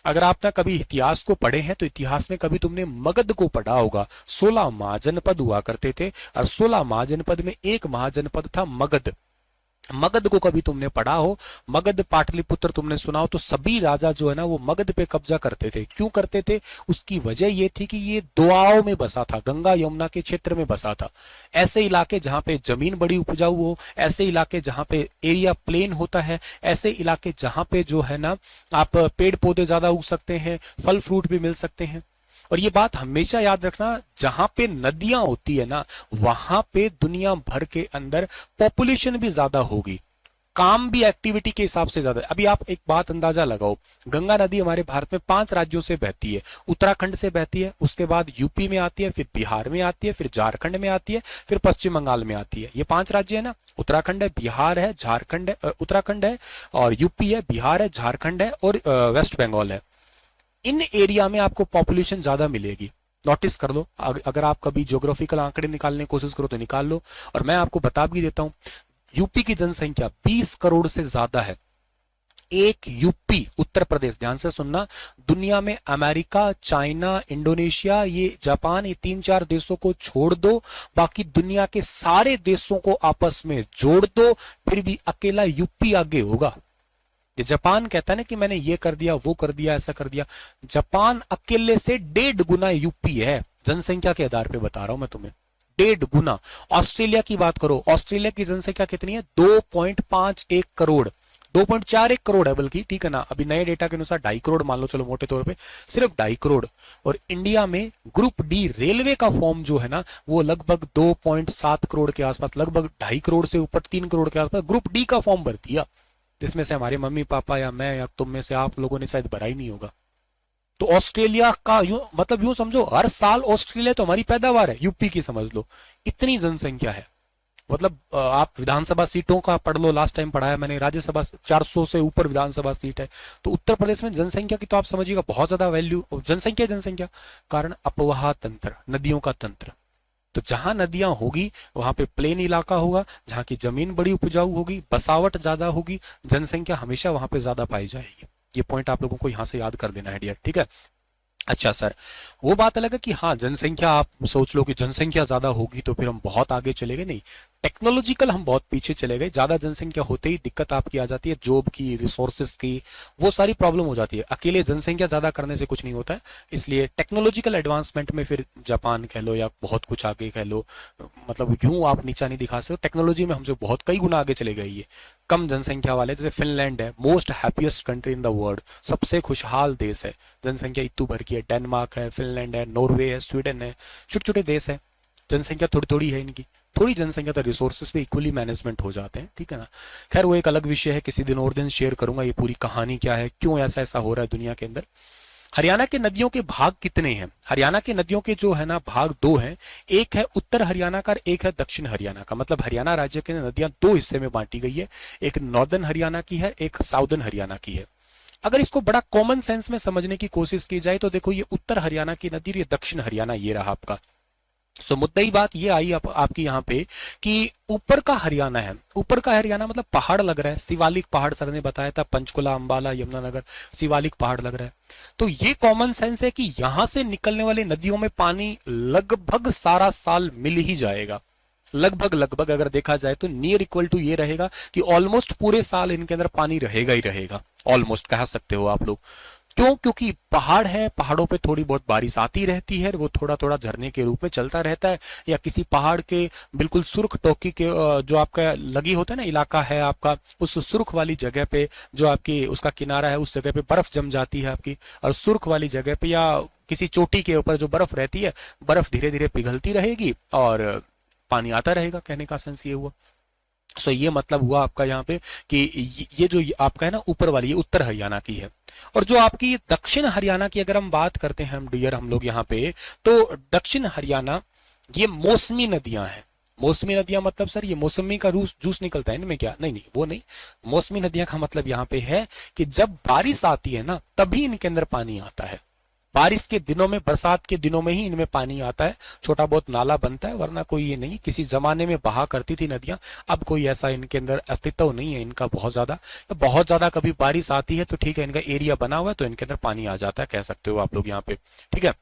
अगर आपने कभी इतिहास को पढ़े हैं तो इतिहास में कभी तुमने मगध को पढ़ा होगा। 16 महाजनपद हुआ करते थे, और 16 महाजनपद में एक महाजनपद था मगध। मगध को कभी तुमने पढ़ा हो, मगध पाटलिपुत्र तुमने सुना हो, तो सभी राजा जो है ना वो मगध पे कब्जा करते थे। क्यों करते थे, उसकी वजह ये थी कि ये दोआओं में बसा था, गंगा यमुना के क्षेत्र में बसा था। ऐसे इलाके जहां पे जमीन बड़ी उपजाऊ हो, ऐसे इलाके जहां पे एरिया प्लेन होता है, ऐसे इलाके जहां पे जो है ना आप पेड़ पौधे ज्यादा उग सकते हैं, फल फ्रूट भी मिल सकते हैं। और ये बात हमेशा याद रखना, जहां पे नदियां होती है ना वहां पे दुनिया भर के अंदर पॉपुलेशन भी ज्यादा होगी, काम भी एक्टिविटी के हिसाब से ज्यादा। अभी आप एक बात अंदाजा लगाओ, गंगा नदी हमारे भारत में 5 राज्यों से बहती है। उत्तराखंड से बहती है, उसके बाद यूपी में आती है, फिर बिहार में आती है, फिर झारखंड में आती है, फिर पश्चिम बंगाल में आती है। ये 5 राज्य है ना, उत्तराखंड है, बिहार है, झारखंड है, उत्तराखंड है और यूपी है, बिहार है, झारखंड है और वेस्ट बंगाल है। इन एरिया में आपको पॉपुलेशन ज्यादा मिलेगी, नोटिस कर लो। अगर आप कभी ज्योग्राफिकल आंकड़े निकालने की कोशिश करो तो निकाल लो। और मैं आपको बता भी देता हूं, यूपी की जनसंख्या 20 करोड़ से ज्यादा है। एक यूपी, उत्तर प्रदेश, ध्यान से सुनना, दुनिया में अमेरिका, चाइना, इंडोनेशिया, ये जापान, ये 3-4 देशों को छोड़ दो, बाकी दुनिया के सारे देशों को आपस में जोड़ दो, फिर भी अकेला यूपी आगे होगा। ये जापान कहता है ना कि मैंने ये कर दिया, वो कर दिया, ऐसा कर दिया। जापान अकेले से 1.5 गुना यूपी है, जनसंख्या के आधार पे बता रहा हूं मैं तुम्हें, 1.5 गुना। ऑस्ट्रेलिया की बात करो, ऑस्ट्रेलिया की जनसंख्या कितनी है, 2.51 करोड़, 2.41 करोड़ है बल्कि, ठीक है ना। अभी नए डेटा के अनुसार 2.5 करोड़ मान लो, चलो मोटे तौर पे सिर्फ 2.5 करोड़। और इंडिया में ग्रुप डी रेलवे का फॉर्म जो है ना वो लगभग 2.7 करोड़ के आसपास, लगभग 2.5 करोड़ से ऊपर 3 करोड़ के आसपास ग्रुप डी का फॉर्म भर दिया, जिसमें से हमारे मम्मी पापा या मैं या तुम में से आप लोगों ने शायद भरा ही नहीं होगा। तो ऑस्ट्रेलिया का यूं समझो, हर साल ऑस्ट्रेलिया तो हमारी पैदावार है, यूपी की समझ लो, इतनी जनसंख्या है। मतलब आप विधानसभा सीटों का पढ़ लो, लास्ट टाइम पढ़ाया मैंने, राज्यसभा 400 से ऊपर विधानसभा सीट है। तो उत्तर प्रदेश में जनसंख्या की तो आप समझिएगा बहुत ज्यादा वैल्यू, जनसंख्या कारण अपवाह तंत्र, नदियों का तंत्र। तो जहां नदियां होगी वहां पे प्लेन इलाका होगा, जहां की जमीन बड़ी उपजाऊ होगी, बसावट ज्यादा होगी, जनसंख्या हमेशा वहां पे ज्यादा पाई जाएगी। ये पॉइंट आप लोगों को यहां से याद कर देना है डियर, ठीक है। अच्छा सर, वो बात अलग है कि हाँ जनसंख्या, आप सोच लो कि जनसंख्या ज्यादा होगी तो फिर हम बहुत आगे चले गए, नहीं, टेक्नोलॉजिकल हम बहुत पीछे चले गए। ज्यादा जनसंख्या होते ही दिक्कत आपकी आ जाती है, जॉब की, रिसोर्सेज की, वो सारी प्रॉब्लम हो जाती है। अकेले जनसंख्या ज्यादा करने से कुछ नहीं होता है, इसलिए टेक्नोलॉजिकल एडवांसमेंट में फिर जापान कह लो या बहुत कुछ आगे कह लो, मतलब यूं आप नीचा नहीं दिखा सकते, टेक्नोलॉजी में हमसे बहुत कई गुना आगे चले गए। ये कम जनसंख्या वाले, जैसे फिनलैंड है, most happiest country in the world, सबसे खुशहाल देश है, जनसंख्या इतू भर की है। डेनमार्क है, फिनलैंड है, नॉर्वे है, स्वीडन है, छोटे छोटे देश है, जनसंख्या थोड़ी थोड़ी है इनकी, थोड़ी जनसंख्या तो रिसोर्सेज पे इक्वली मैनेजमेंट हो जाते हैं, ठीक है ना। खैर वो एक अलग विषय है, किसी दिन और दिन शेयर करूंगा ये पूरी कहानी क्या है, क्यों ऐसा ऐसा हो रहा है दुनिया के अंदर। हरियाणा के नदियों के भाग कितने हैं? हरियाणा के नदियों के जो है ना भाग दो हैं, एक है उत्तर हरियाणा का, एक है दक्षिण हरियाणा का। मतलब हरियाणा राज्य की नदियां दो हिस्से में बांटी गई है, एक नॉर्दर्न हरियाणा की है, एक साउदर्न हरियाणा की है। अगर इसको बड़ा कॉमन सेंस में समझने की कोशिश की जाए तो देखो, ये उत्तर हरियाणा की नदी और ये दक्षिण हरियाणा ये रहा आपका। सो मुद्दई बात ये आई आपकी यहाँ पे कि ऊपर का हरियाणा है, ऊपर का हरियाणा मतलब पहाड़ लग रहा है, शिवालिक पहाड़ सर ने बताया था, पंचकुला, अंबाला, यमुनानगर, शिवालिक पहाड़ लग रहा है। तो ये कॉमन सेंस है कि यहां से निकलने वाली नदियों में पानी लगभग सारा साल मिल ही जाएगा। लगभग अगर देखा जाए तो नियर इक्वल टू ये रहेगा कि ऑलमोस्ट पूरे साल इनके अंदर पानी रहेगा ही रहेगा, ऑलमोस्ट कह सकते हो आप लोग। क्यों? क्योंकि पहाड़ है, पहाड़ों पे थोड़ी बहुत बारिश आती रहती है, वो थोड़ा थोड़ा झरने के रूप में चलता रहता है, या किसी पहाड़ के बिल्कुल सुर्ख टोकी के जो आपका लगी होता है ना इलाका है आपका, उस सुर्ख वाली जगह पे जो आपकी उसका किनारा है, उस जगह पे बर्फ जम जाती है आपकी, और सुर्ख वाली जगह पे या किसी चोटी के ऊपर जो बर्फ रहती है, बर्फ धीरे धीरे पिघलती रहेगी और पानी आता रहेगा। कहने का सेंस ये हुआ। सो ये मतलब हुआ आपका यहाँ पे कि ये जो आपका है ना ऊपर वाली, ये उत्तर हरियाणा की है। और जो आपकी दक्षिण हरियाणा की अगर हम बात करते हैं हम डियर हम लोग यहाँ पे, तो दक्षिण हरियाणा ये मौसमी नदियां हैं। मौसमी नदियां मतलब सर ये मौसमी का जूस निकलता है इनमें क्या? नहीं नहीं, वो नहीं। मौसमी नदियां का मतलब यहाँ पे है कि जब बारिश आती है ना तभी इनके अंदर पानी आता है। बारिश के दिनों में, बरसात के दिनों में ही इनमें पानी आता है, छोटा बहुत नाला बनता है, वरना कोई ये नहीं। किसी जमाने में बहा करती थी नदियां, अब कोई ऐसा इनके अंदर अस्तित्व नहीं है इनका बहुत ज्यादा। कभी बारिश आती है तो ठीक है, इनका एरिया बना हुआ है तो इनके अंदर पानी आ जाता है, कह सकते हो आप लोग यहाँ पे। ठीक है,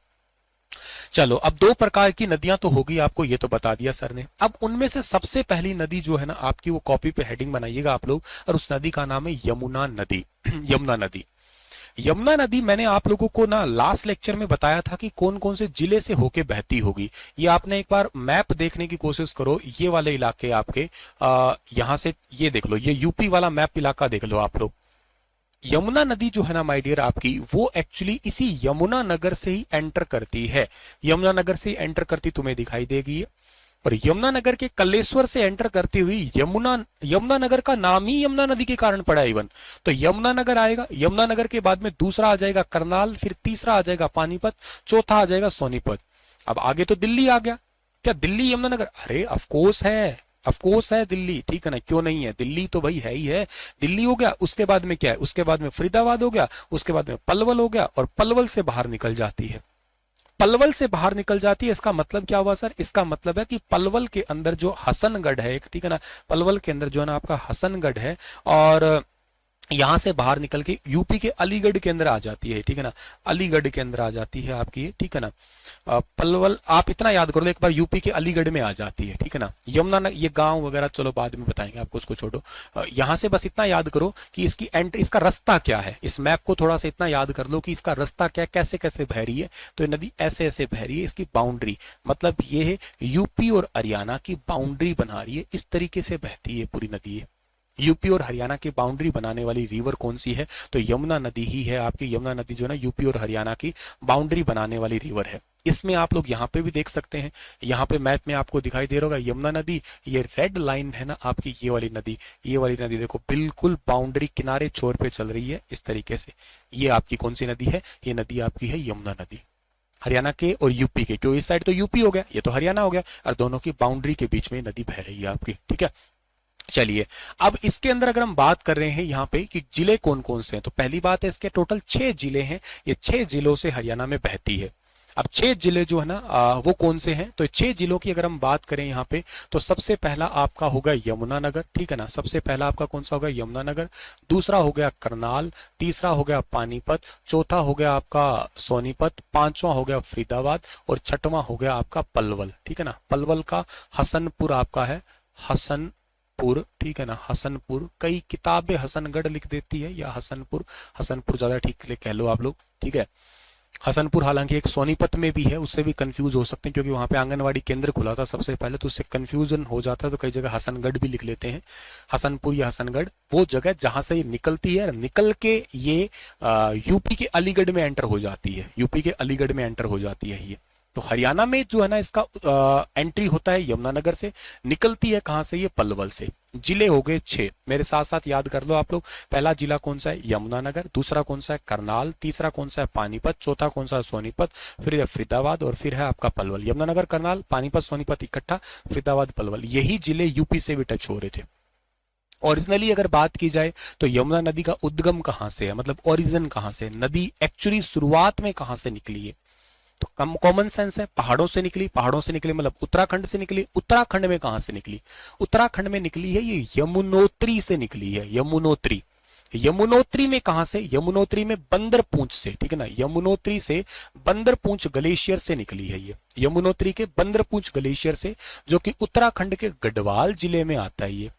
चलो अब दो प्रकार की नदियां तो होगी, आपको ये तो बता दिया सर ने। अब उनमें से सबसे पहली नदी जो है ना आपकी, वो कॉपी पे हेडिंग बनाइएगा आप लोग, और उस नदी का नाम है यमुना नदी। यमुना नदी। यमुना नदी मैंने आप लोगों को ना लास्ट लेक्चर में बताया था कि कौन कौन से जिले से होके बहती होगी। ये आपने एक बार मैप देखने की कोशिश करो, ये वाले इलाके आपके यहां से ये देख लो, ये यूपी वाला मैप इलाका देख लो आप लोग। यमुना नदी जो है ना माय डियर आपकी, वो एक्चुअली इसी यमुना नगर से ही एंटर करती है। यमुना नगर से एंटर करती तुम्हें दिखाई देगी, और यमुनानगर के कलेश्वर से एंटर करती हुई यमुनानगर का नाम ही यमुना नदी के कारण पड़ा इवन। तो यमुनानगर आएगा, यमुनानगर के बाद में दूसरा आ जाएगा करनाल, फिर तीसरा आ जाएगा पानीपत, चौथा आ जाएगा सोनीपत। अब आगे तो दिल्ली आ गया। क्या दिल्ली यमुनानगर? अरे ऑफकोर्स है दिल्ली, ठीक है ना, क्यों नहीं है? दिल्ली तो भाई है ही है। दिल्ली हो गया, उसके बाद में क्या है? उसके बाद में फरीदाबाद हो गया, उसके बाद में पलवल हो गया, और पलवल से बाहर निकल जाती है। पलवल से बाहर निकल जाती है, इसका मतलब क्या हुआ सर? इसका मतलब है कि पलवल के अंदर जो हसनगढ़ है, ठीक है ना, पलवल के अंदर जो है ना आपका हसनगढ़ है, और यहां से बाहर निकल के यूपी के अलीगढ़ के अंदर आ जाती है, ठीक है ना, अलीगढ़ के अंदर आ जाती है आपकी, ठीक है ना। पलवल आप इतना याद करो एक बार, यूपी के अलीगढ़ में आ जाती है, ठीक है ना। यमुना ये गांव वगैरह चलो बाद में बताएंगे आपको, उसको छोड़ो। यहां से बस इतना याद करो कि इसकी इसका रास्ता क्या है। इस मैप को थोड़ा सा इतना याद कर लो कि इसका रास्ता क्या, कैसे कैसे बह रही है। तो ये नदी ऐसे ऐसे बह रही है, इसकी बाउंड्री मतलब ये है यूपी और हरियाणा की बाउंड्री बना रही है, इस तरीके से बहती है पूरी नदी है। यूपी और हरियाणा की बाउंड्री बनाने वाली रिवर कौन सी है? तो यमुना नदी ही है आपकी। यमुना नदी जो है ना यूपी और हरियाणा की बाउंड्री बनाने वाली रिवर है। इसमें आप लोग यहाँ पे भी देख सकते हैं, यहाँ पे मैप में आपको दिखाई दे रहा होगा यमुना नदी, ये रेड लाइन है ना आपकी, ये वाली नदी देखो बिल्कुल बाउंड्री किनारे छोर पे चल रही है इस तरीके से। ये आपकी कौन सी नदी है? ये नदी आपकी है यमुना नदी। हरियाणा के और यूपी के, क्यों इस साइड तो यूपी हो गया, ये तो हरियाणा हो गया, और दोनों की बाउंड्री के बीच में नदी बह रही है आपकी, ठीक है। चलिए अब इसके अंदर अगर हम बात कर रहे हैं यहाँ पे कि जिले कौन कौन से हैं, तो पहली बात है इसके टोटल 6 जिले हैं। ये 6 जिलों से हरियाणा में बहती है। अब 6 जिले जो है ना वो कौन से हैं? तो 6 जिलों की अगर हम बात करें यहाँ पे, तो सबसे पहला आपका होगा यमुनानगर, ठीक है ना। सबसे पहला आपका कौन सा होगा? यमुनानगर। दूसरा हो गया करनाल, तीसरा हो गया पानीपत, चौथा हो गया आपका सोनीपत, पांचवा हो गया फरीदाबाद, और छठवां हो गया आपका पलवल, ठीक है ना। पलवल का हसनपुर आपका है, हसनपुर, ठीक है ना, हसनपुर। कई किताबें हसनगढ़ लिख देती है या हसनपुर ज्यादा ठीक कह लो आप लोग, ठीक है। हसनपुर हालांकि एक सोनीपत में भी है, उससे भी कंफ्यूज हो सकते हैं क्योंकि वहां पे आंगनवाड़ी केंद्र खुला था सबसे पहले, तो उससे कंफ्यूजन हो जाता है, तो कई जगह हसनगढ़ भी लिख लेते हैं। हसनपुर या हसनगढ़ वो जगह जहां से ये निकलती है, निकल के ये यूपी के अलीगढ़ में एंटर हो जाती है, यूपी के अलीगढ़ में एंटर हो जाती है ये, तो हरियाणा में जो है ना इसका एंट्री होता है यमुनानगर से, निकलती है कहां से, ये पलवल से। जिले हो गए 6, मेरे साथ साथ याद कर लो आप लोग। पहला जिला कौन सा है, यमुनानगर। दूसरा कौन सा है, करनाल। तीसरा कौन सा है, पानीपत। चौथा कौन सा है, सोनीपत। फिर है फरीदाबाद, और फिर है आपका पलवल। यमुनानगर, करनाल, पानीपत, सोनीपत इकट्ठा, फरीदाबाद, पलवल। यही जिले यूपी से भी टच हो रहे थे। ओरिजिनली अगर बात की जाए तो यमुना नदी का उद्गम कहां से है, मतलब ओरिजिन कहां से, नदी एक्चुअली शुरुआत में कहां से निकली है। तो कम कॉमन सेंस है, पहाड़ों से निकली। पहाड़ों से निकली मतलब उत्तराखंड से निकली। उत्तराखंड में कहां से निकली, उत्तराखंड में निकली है ये यमुनोत्री से निकली है, यमुनोत्री। यमुनोत्री में कहां से, यमुनोत्री में बंदरपूंछ से, ठीक है ना, यमुनोत्री से बंदरपूंछ ग्लेशियर से निकली है ये, यमुनोत्री के बंदरपूंछ ग्लेशियर से, जो कि उत्तराखंड के गढ़वाल जिले में आता है ये।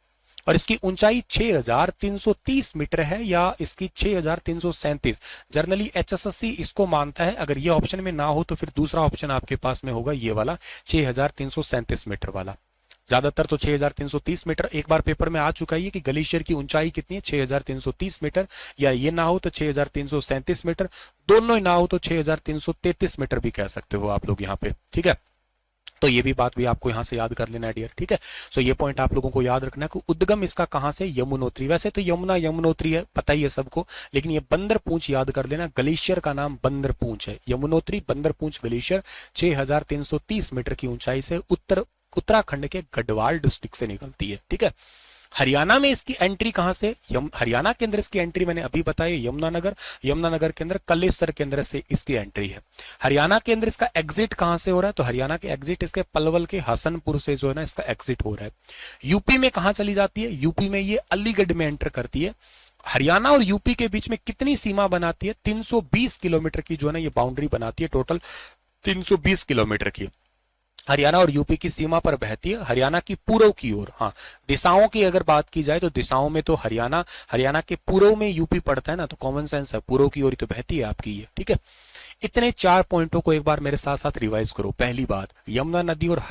और इसकी ऊंचाई 6330 मीटर है, या इसकी 6337। जर्नली एचएसएससी इसको मानता है, अगर ये ऑप्शन में ना हो तो फिर दूसरा ऑप्शन आपके पास में होगा ये वाला 6337 मीटर वाला। ज्यादातर तो 6330 मीटर एक बार पेपर में आ चुका है कि ग्लेशियर की ऊंचाई कितनी है, 6330 मीटर, या ये ना हो तो 6337 मीटर, दोनों ही ना हो तो 6333 मीटर भी कह सकते हो आप लोग यहाँ पे, ठीक है। तो ये भी बात भी आपको यहां से याद कर लेना है डियर, ठीक है। सो ये पॉइंट आप लोगों को याद रखना है कि उद्गम इसका कहां से, यमुनोत्री। वैसे तो यमुना यमुनोत्री है, पता ही है सबको, लेकिन ये बंदरपूंछ याद कर लेना, ग्लेशियर का नाम बंदरपूंछ है। यमुनोत्री बंदरपूंछ ग्लेशियर 6330 मीटर की ऊंचाई से उत्तराखंड के गढ़वाल डिस्ट्रिक्ट से निकलती है, ठीक है। हरियाणा में इसकी एंट्री कहां से, हरियाणा के अंदर इसकी एंट्री मैंने अभी बताई यमुनानगर, यमुनानगर के अंदर कलेसर के अंदर से इसकी एंट्री है। हरियाणा के अंदर इसका एग्जिट कहां से हो रहा है, तो हरियाणा के एग्जिट इसके पलवल के हसनपुर से जो है ना इसका एग्जिट हो रहा है। यूपी में कहां चली जाती है, यूपी में ये अलीगढ़ में एंटर करती है। हरियाणा और यूपी के बीच में कितनी सीमा बनाती है, 320 किलोमीटर की जो है ना ये बाउंड्री बनाती है, टोटल 320 किलोमीटर की हरियाणा और यूपी की सीमा पर बहती है, हरियाणा की पूर्व की ओर। हाँ, दिशाओं की अगर बात की जाए तो दिशाओं में तो हरियाणा के पूर्व में यूपी पड़ता है ना, तो कॉमन सेंस है, पूर्व की ओर ही तो बहती है आपकी ये, ठीक है। इतने 4 पॉइंटों को एक बार मेरे साथ साथ रिवाइज करो। पहली बात, यमुना नदी और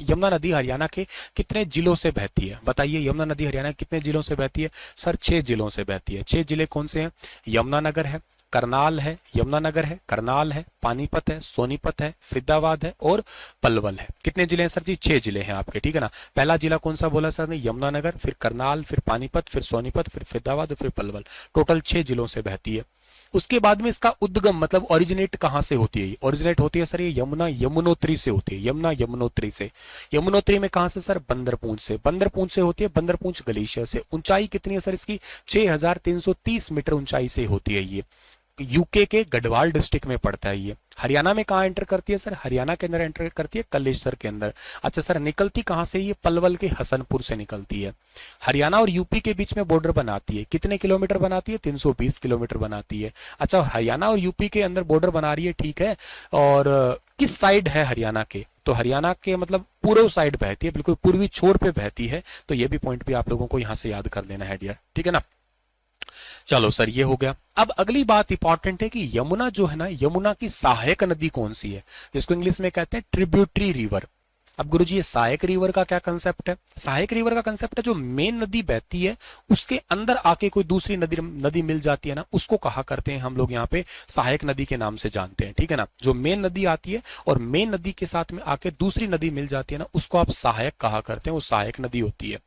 यमुना नदी हरियाणा के कितने जिलों से बहती है, बताइए। यमुना नदी हरियाणा के कितने जिलों से बहती है, सर 6 जिलों से बहती है। 6 जिले कौन से हैं, यमुनानगर है, करनाल है, यमुनानगर है, करनाल है, पानीपत है, सोनीपत है, फरीदाबाद है और पलवल है। कितने जिले हैं सर जी, 6 जिले हैं आपके, ठीक है ना। पहला जिला कौन सा बोला सर ने, यमुनानगर, फिर करनाल, फिर पानीपत, फिर सोनीपत, फिर फरीदाबाद और फिर पलवल, टोटल 6 जिलों से बहती है। उसके बाद में इसका उद्गम मतलब ओरिजिनेट कहां से होती है, ओरिजिनेट होती है सर ये यमुना यमुनोत्री से होती है, यमुना यमुनोत्री से। यमुनोत्री में कहां से सर, बंदरपूंछ से। बंदरपूंछ से होती है बंदरपूंछ ग्लेशियर से। ऊंचाई कितनी है सर इसकी, 6330 मीटर ऊंचाई से होती है ये। यूके के गढ़वाल डिस्ट्रिक्ट में पड़ता है ये। हरियाणा में कहां एंटर करती है सर, हरियाणा के अंदर एंटर करती है कलेश्वर के अंदर। अच्छा सर, निकलती कहां से, ये पलवल के हसनपुर से निकलती है। हरियाणा और यूपी के बीच में बॉर्डर बनाती है, कितने किलोमीटर बनाती है, 320 किलोमीटर बनाती है। अच्छा, हरियाणा और यूपी के अंदर बॉर्डर बना रही है, ठीक है, और किस साइड है हरियाणा के, तो हरियाणा के मतलब पूर्व साइड बहती है, बिल्कुल पूर्वी छोर पे बहती है। तो ये भी पॉइंट भी आप लोगों को यहां से याद कर लेना है डियर, ठीक है ना। चलो सर, ये हो गया। अब अगली बात इंपॉर्टेंट है कि यमुना जो है ना, यमुना की सहायक नदी कौन सी है, जिसको इंग्लिश में कहते हैं ट्रिब्यूटरी रिवर। अब गुरुजी, ये सहायक रिवर का क्या कंसेप्ट है, सहायक रिवर का कंसेप्ट है जो मेन नदी बहती है उसके अंदर आके कोई दूसरी नदी मिल जाती है ना, उसको कहा करते हैं हम लोग यहाँ पे सहायक नदी के नाम से जानते हैं, ठीक है ना। जो मेन नदी आती है और मेन नदी के साथ में आके दूसरी नदी मिल जाती है ना, उसको आप सहायक कहा करते हैं, वो सहायक नदी होती है।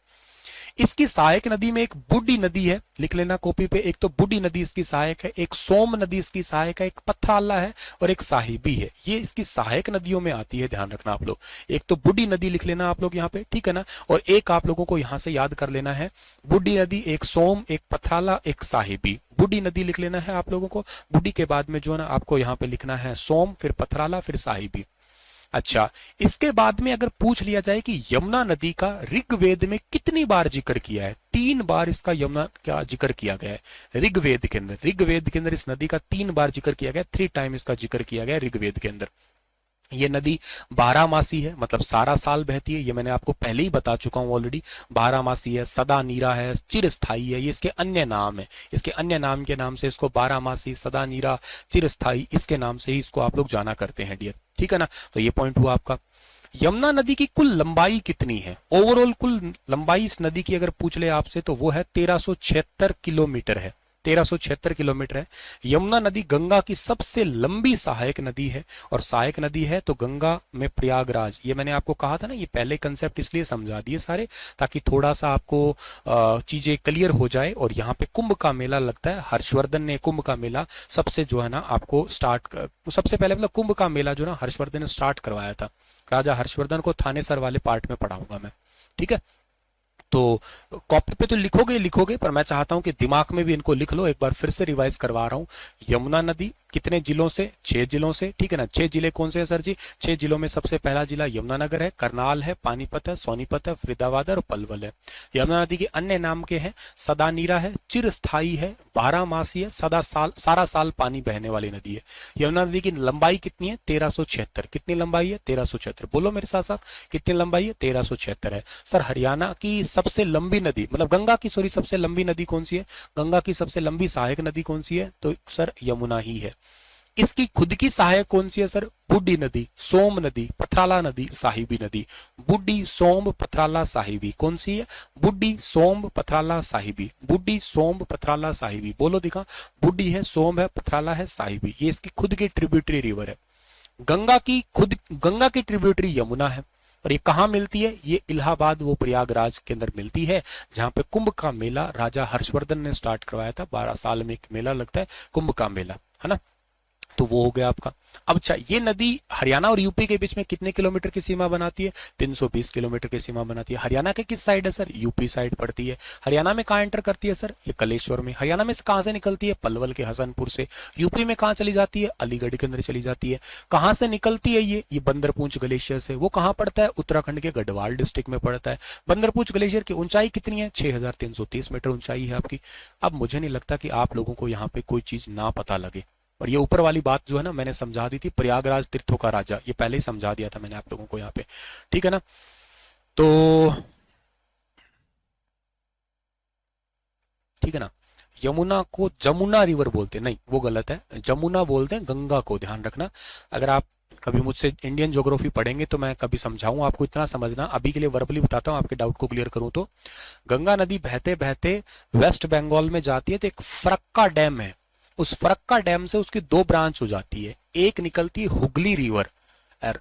इसकी सहायक नदी में एक बूढ़ी नदी है, लिख लेना कॉपी पे, एक तो बूढ़ी नदी इसकी सहायक है, एक सोम नदी इसकी सहायक है, एक पथराला है और एक साहिबी है। ये इसकी सहायक नदियों में आती है, ध्यान रखना आप लोग। एक तो बूढ़ी नदी लिख लेना आप लोग यहाँ पे, ठीक है ना, और एक आप लोगों को यहाँ से याद कर लेना है बूढ़ी नदी, एक सोम, एक पथराला, एक साहिबी। बूढ़ी नदी लिख लेना है आप लोगों को, बूढ़ी के बाद में जो है ना आपको यहाँ पे लिखना है सोम, फिर पथराला, फिर साहिबी। अच्छा, इसके बाद में अगर पूछ लिया जाए कि यमुना नदी का ऋग्वेद में कितनी बार जिक्र किया है, 3 बार इसका यमुना का जिक्र किया गया है ऋग्वेद के अंदर। ऋग्वेद के अंदर इस नदी का 3 बार जिक्र किया गया, 3 टाइम इसका जिक्र किया गया ऋग्वेद के अंदर। ये नदी 12 मासी है, मतलब सारा साल बहती है, ये मैंने आपको पहले ही बता चुका हूं ऑलरेडी। 12 मासी है, सदा नीरा है, चिरस्थाई है, ये इसके अन्य नाम है। इसके अन्य नाम के नाम से इसको 12 मासी, सदा नीरा, चिरस्थाई, इसके नाम से ही इसको आप लोग जाना करते हैं डियर, ठीक है ना। तो ये पॉइंट हुआ आपका। यमुना नदी की कुल लंबाई कितनी है, ओवरऑल कुल लंबाई इस नदी की अगर पूछ ले आपसे तो वो है 1376 किलोमीटर है। 1376 किलोमीटर है। यमुना नदी गंगा की सबसे लंबी सहायक नदी है, और सहायक नदी है तो गंगा में प्रयागराज, ये मैंने आपको कहा था ना, ये पहले कंसेप्ट इसलिए समझा दिए सारे ताकि थोड़ा सा आपको चीजें क्लियर हो जाए। और यहाँ पे कुंभ का मेला लगता है, हर्षवर्धन ने कुंभ का मेला सबसे जो है ना आपको सबसे पहले मतलब कुंभ का मेला जो ना हर्षवर्धन ने स्टार्ट करवाया था। राजा हर्षवर्धन को थानेसर वाले पार्ट में पढ़ाऊंगा मैं, ठीक है। तो कॉपी पे तो लिखोगे पर मैं चाहता हूं कि दिमाग में भी इनको लिख लो। एक बार फिर से रिवाइज करवा रहा हूं। यमुना नदी कितने जिलों से? 6 जिलों से, ठीक है ना। 6 जिले कौन से हैं सर जी? 6 जिलों में सबसे पहला जिला यमुनानगर है, करनाल है, पानीपत है, सोनीपत है, फरीदाबाद और पलवल है। यमुना नदी के अन्य नाम के हैं, सदानीरा है, चिरस्थायी है, बारहमासी है, सारा साल पानी बहने वाली नदी है। यमुना नदी की लंबाई कितनी है? 1376। कितनी लंबाई है? 1376। बोलो मेरे साथ साथ, कितनी लंबाई है? 1376 है। सर हरियाणा की सबसे लंबी नदी, मतलब गंगा की सबसे लंबी नदी कौन सी है? गंगा की सबसे लंबी सहायक नदी कौन सी है? तो सर यमुना ही है। इसकी खुद की सहायक कौन सी है सर? बूढ़ी नदी, सोम नदी, पथराला नदी, साहिबी नदी। बूढ़ी, सोम, पथराला, साहिबी कौन सी है? बूढ़ी, सोम, पथराला, साहिबी। बूढ़ी, सोम, पथराला, साहिबी। बोलो दिखा। बूढ़ी है, सोम है, पथराला है, साहिबी। ये इसकी खुद की ट्रिब्यूटरी रिवर है। गंगा की ट्रिब्यूटरी यमुना है। और ये कहाँ मिलती है? ये इलाहाबाद वो प्रयागराज के अंदर मिलती है, जहां पे कुंभ का मेला राजा हर्षवर्धन ने स्टार्ट करवाया था। 12 साल में एक मेला लगता है, कुंभ का मेला, है ना। तो वो हो गया आपका। अब अच्छा, ये नदी हरियाणा और यूपी के बीच में कितने किलोमीटर की सीमा बनाती है? 320 किलोमीटर की सीमा बनाती है। हरियाणा के किस साइड है सर? यूपी साइड पड़ती है। हरियाणा में कहाँ एंटर करती है सर? ये कलेश्वर में। हरियाणा में कहाँ से निकलती है? पलवल के हसनपुर से। यूपी में कहाँ चली जाती है? अलीगढ़ के अंदर चली जाती है। कहाँ से निकलती है ये बंदरपूंछ ग्लेशियर से। वो कहाँ पड़ता है? उत्तराखंड के गढ़वाल डिस्ट्रिक्ट में पड़ता है। बंदरपूंछ ग्लेशियर की ऊंचाई कितनी है? 6330 मीटर ऊंचाई है आपकी। अब मुझे नहीं लगता कि आप लोगों को यहाँ पे कोई चीज ना पता लगे। और ये ऊपर वाली बात जो है ना मैंने समझा दी थी, प्रयागराज तीर्थों का राजा, ये पहले ही समझा दिया था मैंने आप लोगों को यहाँ पे, ठीक है ना। तो ठीक है ना। यमुना को जमुना रिवर बोलते हैं, नहीं वो गलत है, जमुना बोलते हैं गंगा को, ध्यान रखना। अगर आप कभी मुझसे इंडियन ज्योग्राफी पढ़ेंगे तो मैं कभी समझाऊं आपको, इतना समझना। अभी के लिए वर्बली बताता हूं आपके डाउट को क्लियर करूं तो। गंगा नदी बहते बहते वेस्ट बंगाल में जाती है, तो एक फरक्का डैम है, उस फरक्का डैम से उसकी 2 ब्रांच हो जाती है। एक निकलती है हुगली रिवर, और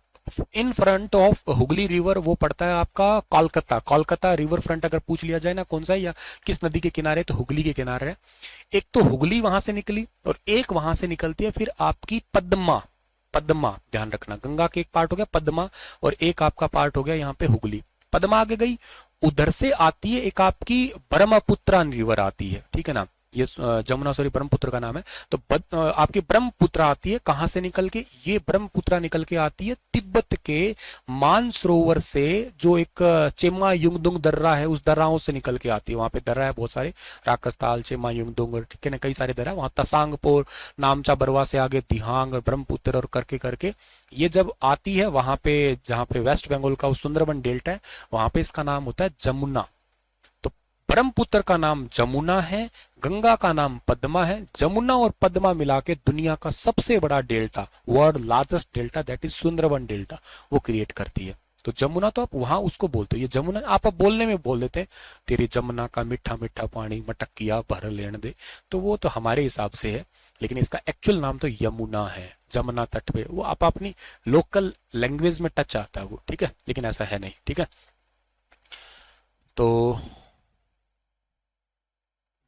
in front of Hooghly river वो पड़ता है आपका कोलकाता रिवर फ्रंट। अगर पूछ लिया जाए ना कौन सा है या किस नदी के किनारे, तो हुगली के किनारे है। एक तो हुगली वहां से निकली, और एक वहां से निकलती है फिर आपकी पद्मा। ध्यान रखना, गंगा के एक पार्ट हो गया पद्मा, और एक आपका पार्ट हो गया यहाँ पे हुगली। पद्मा आगे गई, उधर से आती है एक आपकी ब्रह्मपुत्रा रिवर आती है, ठीक है ना। ये जमुना ब्रह्मपुत्र का नाम है। तो आपकी ब्रह्मपुत्रा आती है कहां से निकल के? ये ब्रह्मपुत्रा निकल के आती है तिब्बत के मानसरोवर से, जो एक चेमा युंगदुंग दर्रा है, उस दर्राओं से निकल के आती है। वहां पे दर्रा है बहुत सारे, राकसताल, चेमा युंगदुंग, ठीक है ना, कई सारे दर्रा। वहां तसांगपोर, नामचा बरवा से आगे दिहांग और ब्रह्मपुत्र और करके ये जब आती है वहां पे, जहां पे वेस्ट बंगाल का सुंदरबन डेल्टा है, वहां पे इसका नाम होता है जमुना। ब्रह्मपुत्र का नाम जमुना है, गंगा का नाम पद्मा है। जमुना और पद्मा मिला के दुनिया का सबसे बड़ा delta, world largest delta, that is Sundarban delta, वो क्रिएट करती है। तो जमुना तो आप वहां उसको बोलते हो, ये जमुना आप बोलने में बोल देते हैं, तेरी जमुना का मीठा मीठा पानी मटकिया भर लेने दे, तो वो तो हमारे हिसाब से है, लेकिन इसका एक्चुअल नाम तो यमुना है। जमुना तट पे वो आप अपनी लोकल लैंग्वेज में टच आता है वो, ठीक है, लेकिन ऐसा है नहीं, ठीक है। तो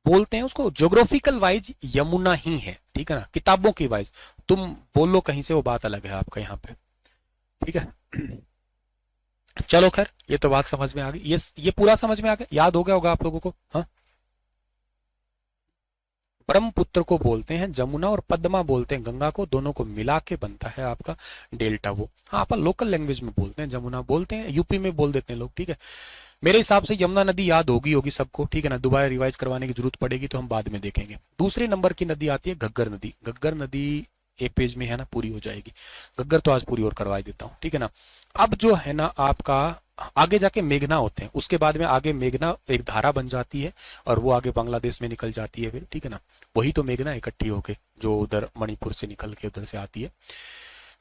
बोलते हैं उसको ज्योग्राफिकल वाइज यमुना ही है, ठीक है ना, किताबों की वाइज तुम बोलो कहीं से, वो बात अलग है आपका यहाँ पे, ठीक है। चलो खैर, ये तो बात समझ में आ गई, ये पूरा समझ में आ गया, याद हो गया होगा आप लोगों को। हाँ, ब्रह्मपुत्र को बोलते हैं जमुना, और पद्मा बोलते हैं गंगा को, दोनों को मिला के बनता है आपका डेल्टा वो। हाँ, अपन लोकल लैंग्वेज में बोलते हैं जमुना बोलते हैं, यूपी में बोल देते हैं लोग, ठीक है। मेरे हिसाब से यमुना नदी याद होगी सबको, ठीक है ना, दोबारा रिवाइज करवाने की जरूरत पड़ेगी तो हम बाद में देखेंगे। दूसरे नंबर की नदी आती है घग्गर नदी। घग्गर नदी एक पेज में है ना, पूरी हो जाएगी। घग्गर तो आज पूरी और करवा देता हूँ, ठीक है ना। अब जो है ना आपका आगे जाके मेघना होते हैं, उसके बाद में आगे मेघना एक धारा बन जाती है, और वो आगे बांग्लादेश में निकल जाती है फिर, ठीक है ना। वही तो मेघना इकट्ठी होके जो उधर मणिपुर से निकल के उधर से आती है।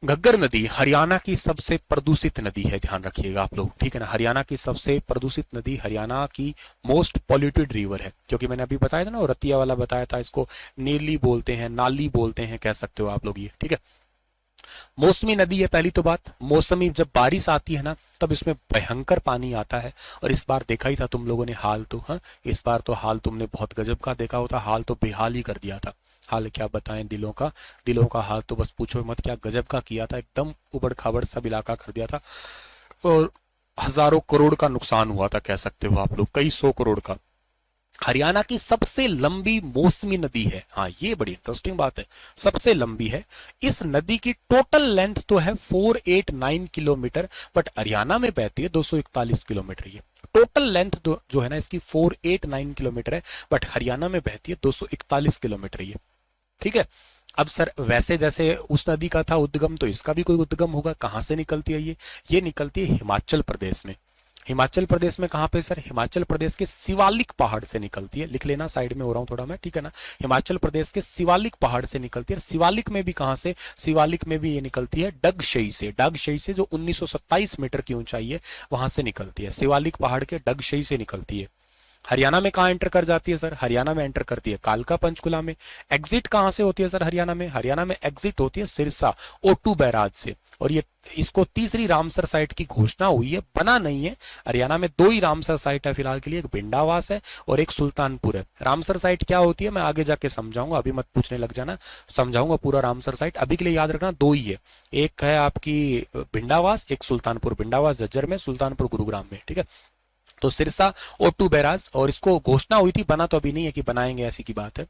घग्गर नदी हरियाणा की सबसे प्रदूषित नदी है, ध्यान रखिएगा आप लोग, ठीक है ना। हरियाणा की सबसे प्रदूषित नदी, हरियाणा की मोस्ट पॉल्यूटेड रिवर है, क्योंकि मैंने अभी बताया था ना, रतिया वाला बताया था, इसको नीली बोलते हैं, नाली बोलते हैं, कह सकते हो आप लोग ये, ठीक है। मौसमी नदी है, पहली तो बात, मौसमी जब बारिश आती है ना तब इसमें भयंकर पानी आता है। और इस बार देखा ही था तुम लोगों ने हाल तो, हाँ इस बार तो हाल तुमने बहुत गजब का देखा होता, हाल तो बेहाल ही कर दिया था। हाल क्या बताएं, दिलों का हाल तो बस पूछो मत, क्या गजब का किया था, एकदम उबड़ खाबड़ सब इलाका कर दिया था। और हजारों करोड़ का नुकसान हुआ था, कह सकते हो आप लोग, कई सौ करोड़ का। हरियाणा की सबसे लंबी मौसमी नदी है, हाँ ये बड़ी इंटरेस्टिंग बात है, सबसे लंबी है। इस नदी की टोटल लेंथ तो है 489 किलोमीटर, बट हरियाणा में बहती है 241 किलोमीटर। ये टोटल लेंथ जो है ना इसकी 489 किलोमीटर है, बट हरियाणा में बहती है 241 किलोमीटर ये, ठीक है। अब सर वैसे जैसे उस नदी का था उद्गम, तो इसका भी कोई उद्गम होगा, कहां से निकलती है ये निकलती है हिमाचल प्रदेश में। हिमाचल प्रदेश में कहां पे सर, हिमाचल प्रदेश के शिवालिक पहाड़ से निकलती है, लिख लेना, साइड में हो रहा हूं थोड़ा मैं, ठीक है ना। हिमाचल प्रदेश के शिवालिक पहाड़ से निकलती है। शिवालिक में भी कहां से, शिवालिक में भी ये निकलती है डगशई से जो 1927 मीटर की ऊंचाई है वहां से निकलती है, शिवालिक पहाड़ के डगशई से निकलती है। हरियाणा में कहां एंटर कर जाती है सर, हरियाणा में एंटर करती है कालका पंचकुला में। एग्जिट कहां से होती है सर हरियाणा में एग्जिट होती है सिरसा O2 बैराज से। और ये इसको तीसरी रामसर साइट की घोषणा हुई है, बना नहीं है। हरियाणा में 2 ही रामसर साइट है फिलहाल के लिए, एक भिंडावास है और एक सुल्तानपुर है। रामसर साइट क्या होती है मैं आगे जाके समझाऊंगा, अभी मत पूछने लग जाना, समझाऊंगा पूरा रामसर साइट। अभी के लिए याद रखना 2 ही है, एक है आपकी भिंडावास, एक सुल्तानपुर। भिंडावास झज्जर में, सुल्तानपुर गुरुग्राम में, ठीक है। तो सिरसा O2 बैराज, और इसको घोषणा हुई थी, बना तो अभी नहीं है कि बनाएंगे, ऐसी की बात है।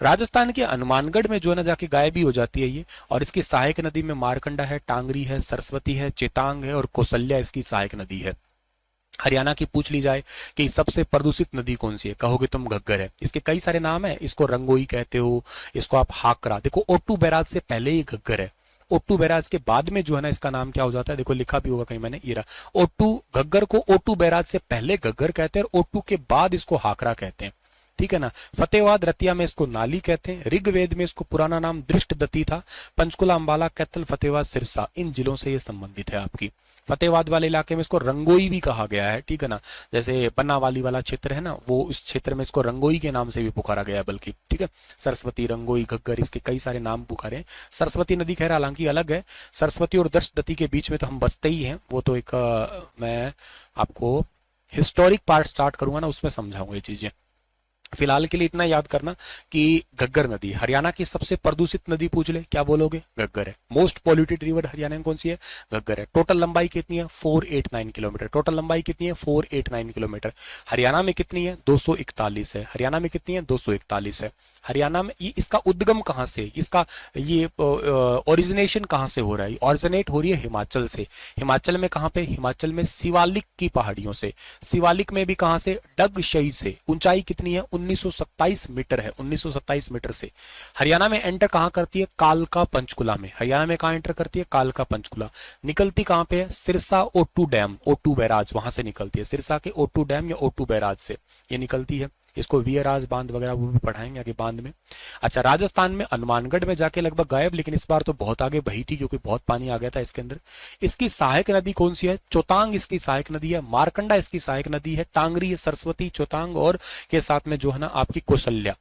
राजस्थान के हनुमानगढ़ में जो है ना जाके गायब भी हो जाती है ये। और इसकी सहायक नदी में मारकंडा है, टांगरी है, सरस्वती है, चेतांग है और कौशल्या इसकी सहायक नदी है। हरियाणा की पूछ ली जाए कि सबसे प्रदूषित नदी कौन सी है, कहोगे तुम घग्गर है। इसके कई सारे नाम है, इसको रंगोई कहते हो, इसको आप हाकरा, देखो O2 बैराज से पहले ही घग्गर है। O2 बैराज के बाद में जो है ना इसका नाम क्या हो जाता है, देखो लिखा भी होगा कहीं मैंने, ये रहा O2, घग्गर को O2 बैराज से पहले घग्गर कहते हैं और O2 के बाद इसको हाकरा कहते हैं, ठीक है ना। फतेहाबाद रतिया में इसको नाली कहते हैं, ऋग्वेद में इसको पुराना नाम दृष्टदती था। पंचकुला, अंबाला, कैथल, फतेहाबाद, सिरसा, इन जिलों से ये संबंधित है आपकी। फतेहाबाद वाले इलाके में इसको रंगोई भी कहा गया है, ठीक है ना। जैसे पन्नावाली वाला क्षेत्र है ना, वो इस क्षेत्र में इसको रंगोई के नाम से भी पुकारा गया है बल्कि, ठीक है। सरस्वती, रंगोई, घग्गर, इसके कई सारे नाम पुकारे हैं। सरस्वती नदी खैर हालांकि अलग है, सरस्वती और दृष्टदती के बीच में तो हम बसते ही हैं, वो तो एक मैं आपको हिस्टोरिक पार्ट स्टार्ट करूंगा ना उसमें समझाऊंगा ये चीजें। फिलहाल के लिए इतना याद करना कि घग्गर नदी हरियाणा की सबसे प्रदूषित नदी, पूछ ले क्या बोलोगे, घग्गर है। मोस्ट पॉल्यूटेड रिवर हरियाणा में कौन सी है, घग्गर है। टोटल लंबाई कितनी है, 489 किलोमीटर। टोटल लंबाई कितनी है, 489 किलोमीटर। हरियाणा में कितनी है, 241 है। हरियाणा में कितनी है, 241 है। हरियाणा में ये इसका उद्गम कहाँ से, इसका ये ओरिजिनेशन कहाँ से हो रहा है, ऑरिजिनेट हो रही है हिमाचल से। हिमाचल में कहाँ पे, हिमाचल में शिवालिक की पहाड़ियों से। शिवालिक में भी कहाँ से, डगशई से। ऊंचाई कितनी है, 1927 मीटर है, 1927 मीटर से। हरियाणा में एंटर कहां करती है, कालका पंचकुला में। हरियाणा में कहां एंटर करती है, कालका पंचकुला। निकलती कहां पे है, Sirsa O2 dam, O2 barrage वहां से निकलती है। सिरसा के O2 डैम या O2 बैराज से ये निकलती है। इसको वीराज बांध वगैरह वो भी पढ़ाएंगे आगे बांध में। अच्छा, राजस्थान में हनुमानगढ़ में जाके लगभग गायब, लेकिन इस बार तो बहुत आगे बही थी क्योंकि बहुत पानी आ गया था इसके अंदर। इसकी सहायक नदी कौन सी है, चौतांग इसकी सहायक नदी है। मारकंडा इसकी सहायक नदी है। टांगरी, सरस्वती, चौतांग और के साथ में जो है ना आपकी कौशल्या।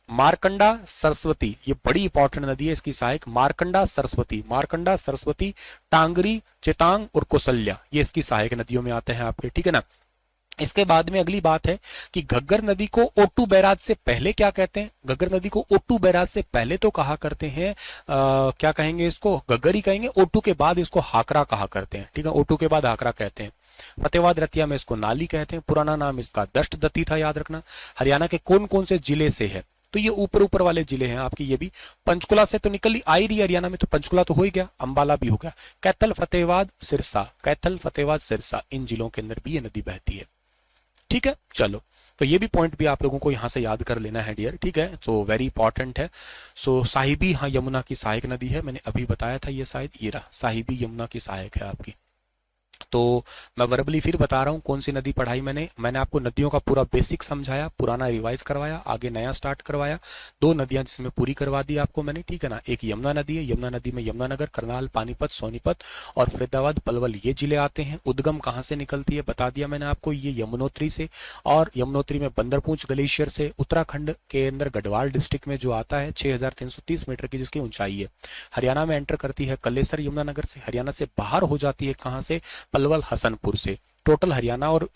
मारकंडा, सरस्वती, ये बड़ी इंपॉर्टेंट नदी है, इसकी सहायक मारकंडा, सरस्वती, टांगरी, चेतांग और कौशल्या, ये इसकी सहायक नदियों में आते हैं आपके, ठीक है ना। इसके बाद में अगली बात है कि घग्गर नदी को O2 बैराज से पहले क्या कहते हैं, घग्गर नदी को O2 बैराज से पहले तो कहा करते हैं क्या कहेंगे, इसको घग्गर ही कहेंगे। O2 के बाद इसको हाकरा कहा करते हैं, ठीक है। O2 के बाद हाकरा कहते हैं। फतेहाबाद रतिया में इसको नाली कहते हैं, पुराना नाम इसका दष्टदती था, याद रखना। हरियाणा के कौन कौन से जिले से है, तो ये ऊपर ऊपर वाले जिले हैं आपकी। ये भी पंचकुला से तो निकल आई रही हरियाणा में, तो पंचकुला तो हो ही गया, अंबाला भी हो गया। कैथल, फतेहाबाद, सिरसा, इन जिलों के अंदर भी ये नदी बहती है, ठीक है। चलो, तो ये भी पॉइंट भी आप लोगों को यहां से याद कर लेना है डियर, ठीक है। तो वेरी इंपॉर्टेंट है। सो साहिबी, हाँ यमुना की सहायक नदी है, मैंने अभी बताया था, ये शायद ये रहा, साहिबी यमुना की सहायक है आपकी। तो मैं वर्बली फिर बता रहा हूँ कौन सी नदी पढ़ाई मैंने आपको नदियों का पूरा बेसिक समझाया, पुराना रिवाइज करवाया, आगे नया स्टार्ट करवाया। दो नदियां जिसमें पूरी करवा दी आपको मैंने, ठीक है ना। एक यमुना नदी है, यमुना नदी में यमुनानगर, करनाल, पानीपत, सोनीपत और फरीदाबाद, पलवल ये जिले आते हैं। उद्गम कहाँ से निकलती है बता दिया मैंने आपको, ये यमुनोत्री से, और यमुनोत्री में बंदरपूंछ ग्लेशियर से। उत्तराखंड के अंदर गढ़वाल डिस्ट्रिक्ट में जो आता है 6330 मीटर की जिसकी ऊंचाई है। हरियाणा में एंटर करती है कलेसर यमुनानगर से, हरियाणा से बाहर हो जाती है कहाँ से, पलवल हसनपुर से। टोटल हरियाणा और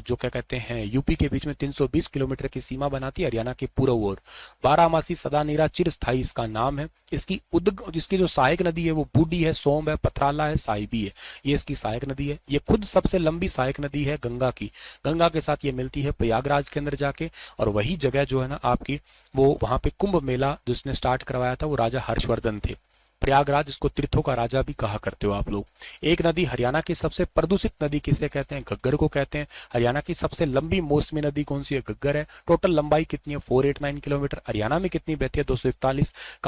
जो क्या कहते हैं यूपी के बीच में 320 किलोमीटर की सीमा बनाती है, हरियाणा के पूर्व ओर। बारामासी सदा नीरा चिरस्थाई इसका नाम है। इसकी जो सहायक नदी है वो बूढ़ी है, सोम है, पथराला है, साहिबी है, ये इसकी सहायक नदी है। ये खुद सबसे लंबी सहायक नदी है गंगा की। गंगा के साथ ये मिलती है प्रयागराज के अंदर जाके, और वही जगह जो है ना आपकी, वो वहां पे कुंभ मेला जिसने स्टार्ट करवाया था वो राजा हर्षवर्धन थे। प्रयागराज, इसको तीर्थों का राजा भी कहा करते हो आप लोग। एक नदी, हरियाणा की सबसे प्रदूषित नदी किसे कहते हैं, घग्गर को कहते हैं। हरियाणा की सबसे लंबी मौसमी नदी कौन सी है, घग्गर है। टोटल लंबाई कितनी है 489 किलोमीटर। हरियाणा में कितनी बहती है 241।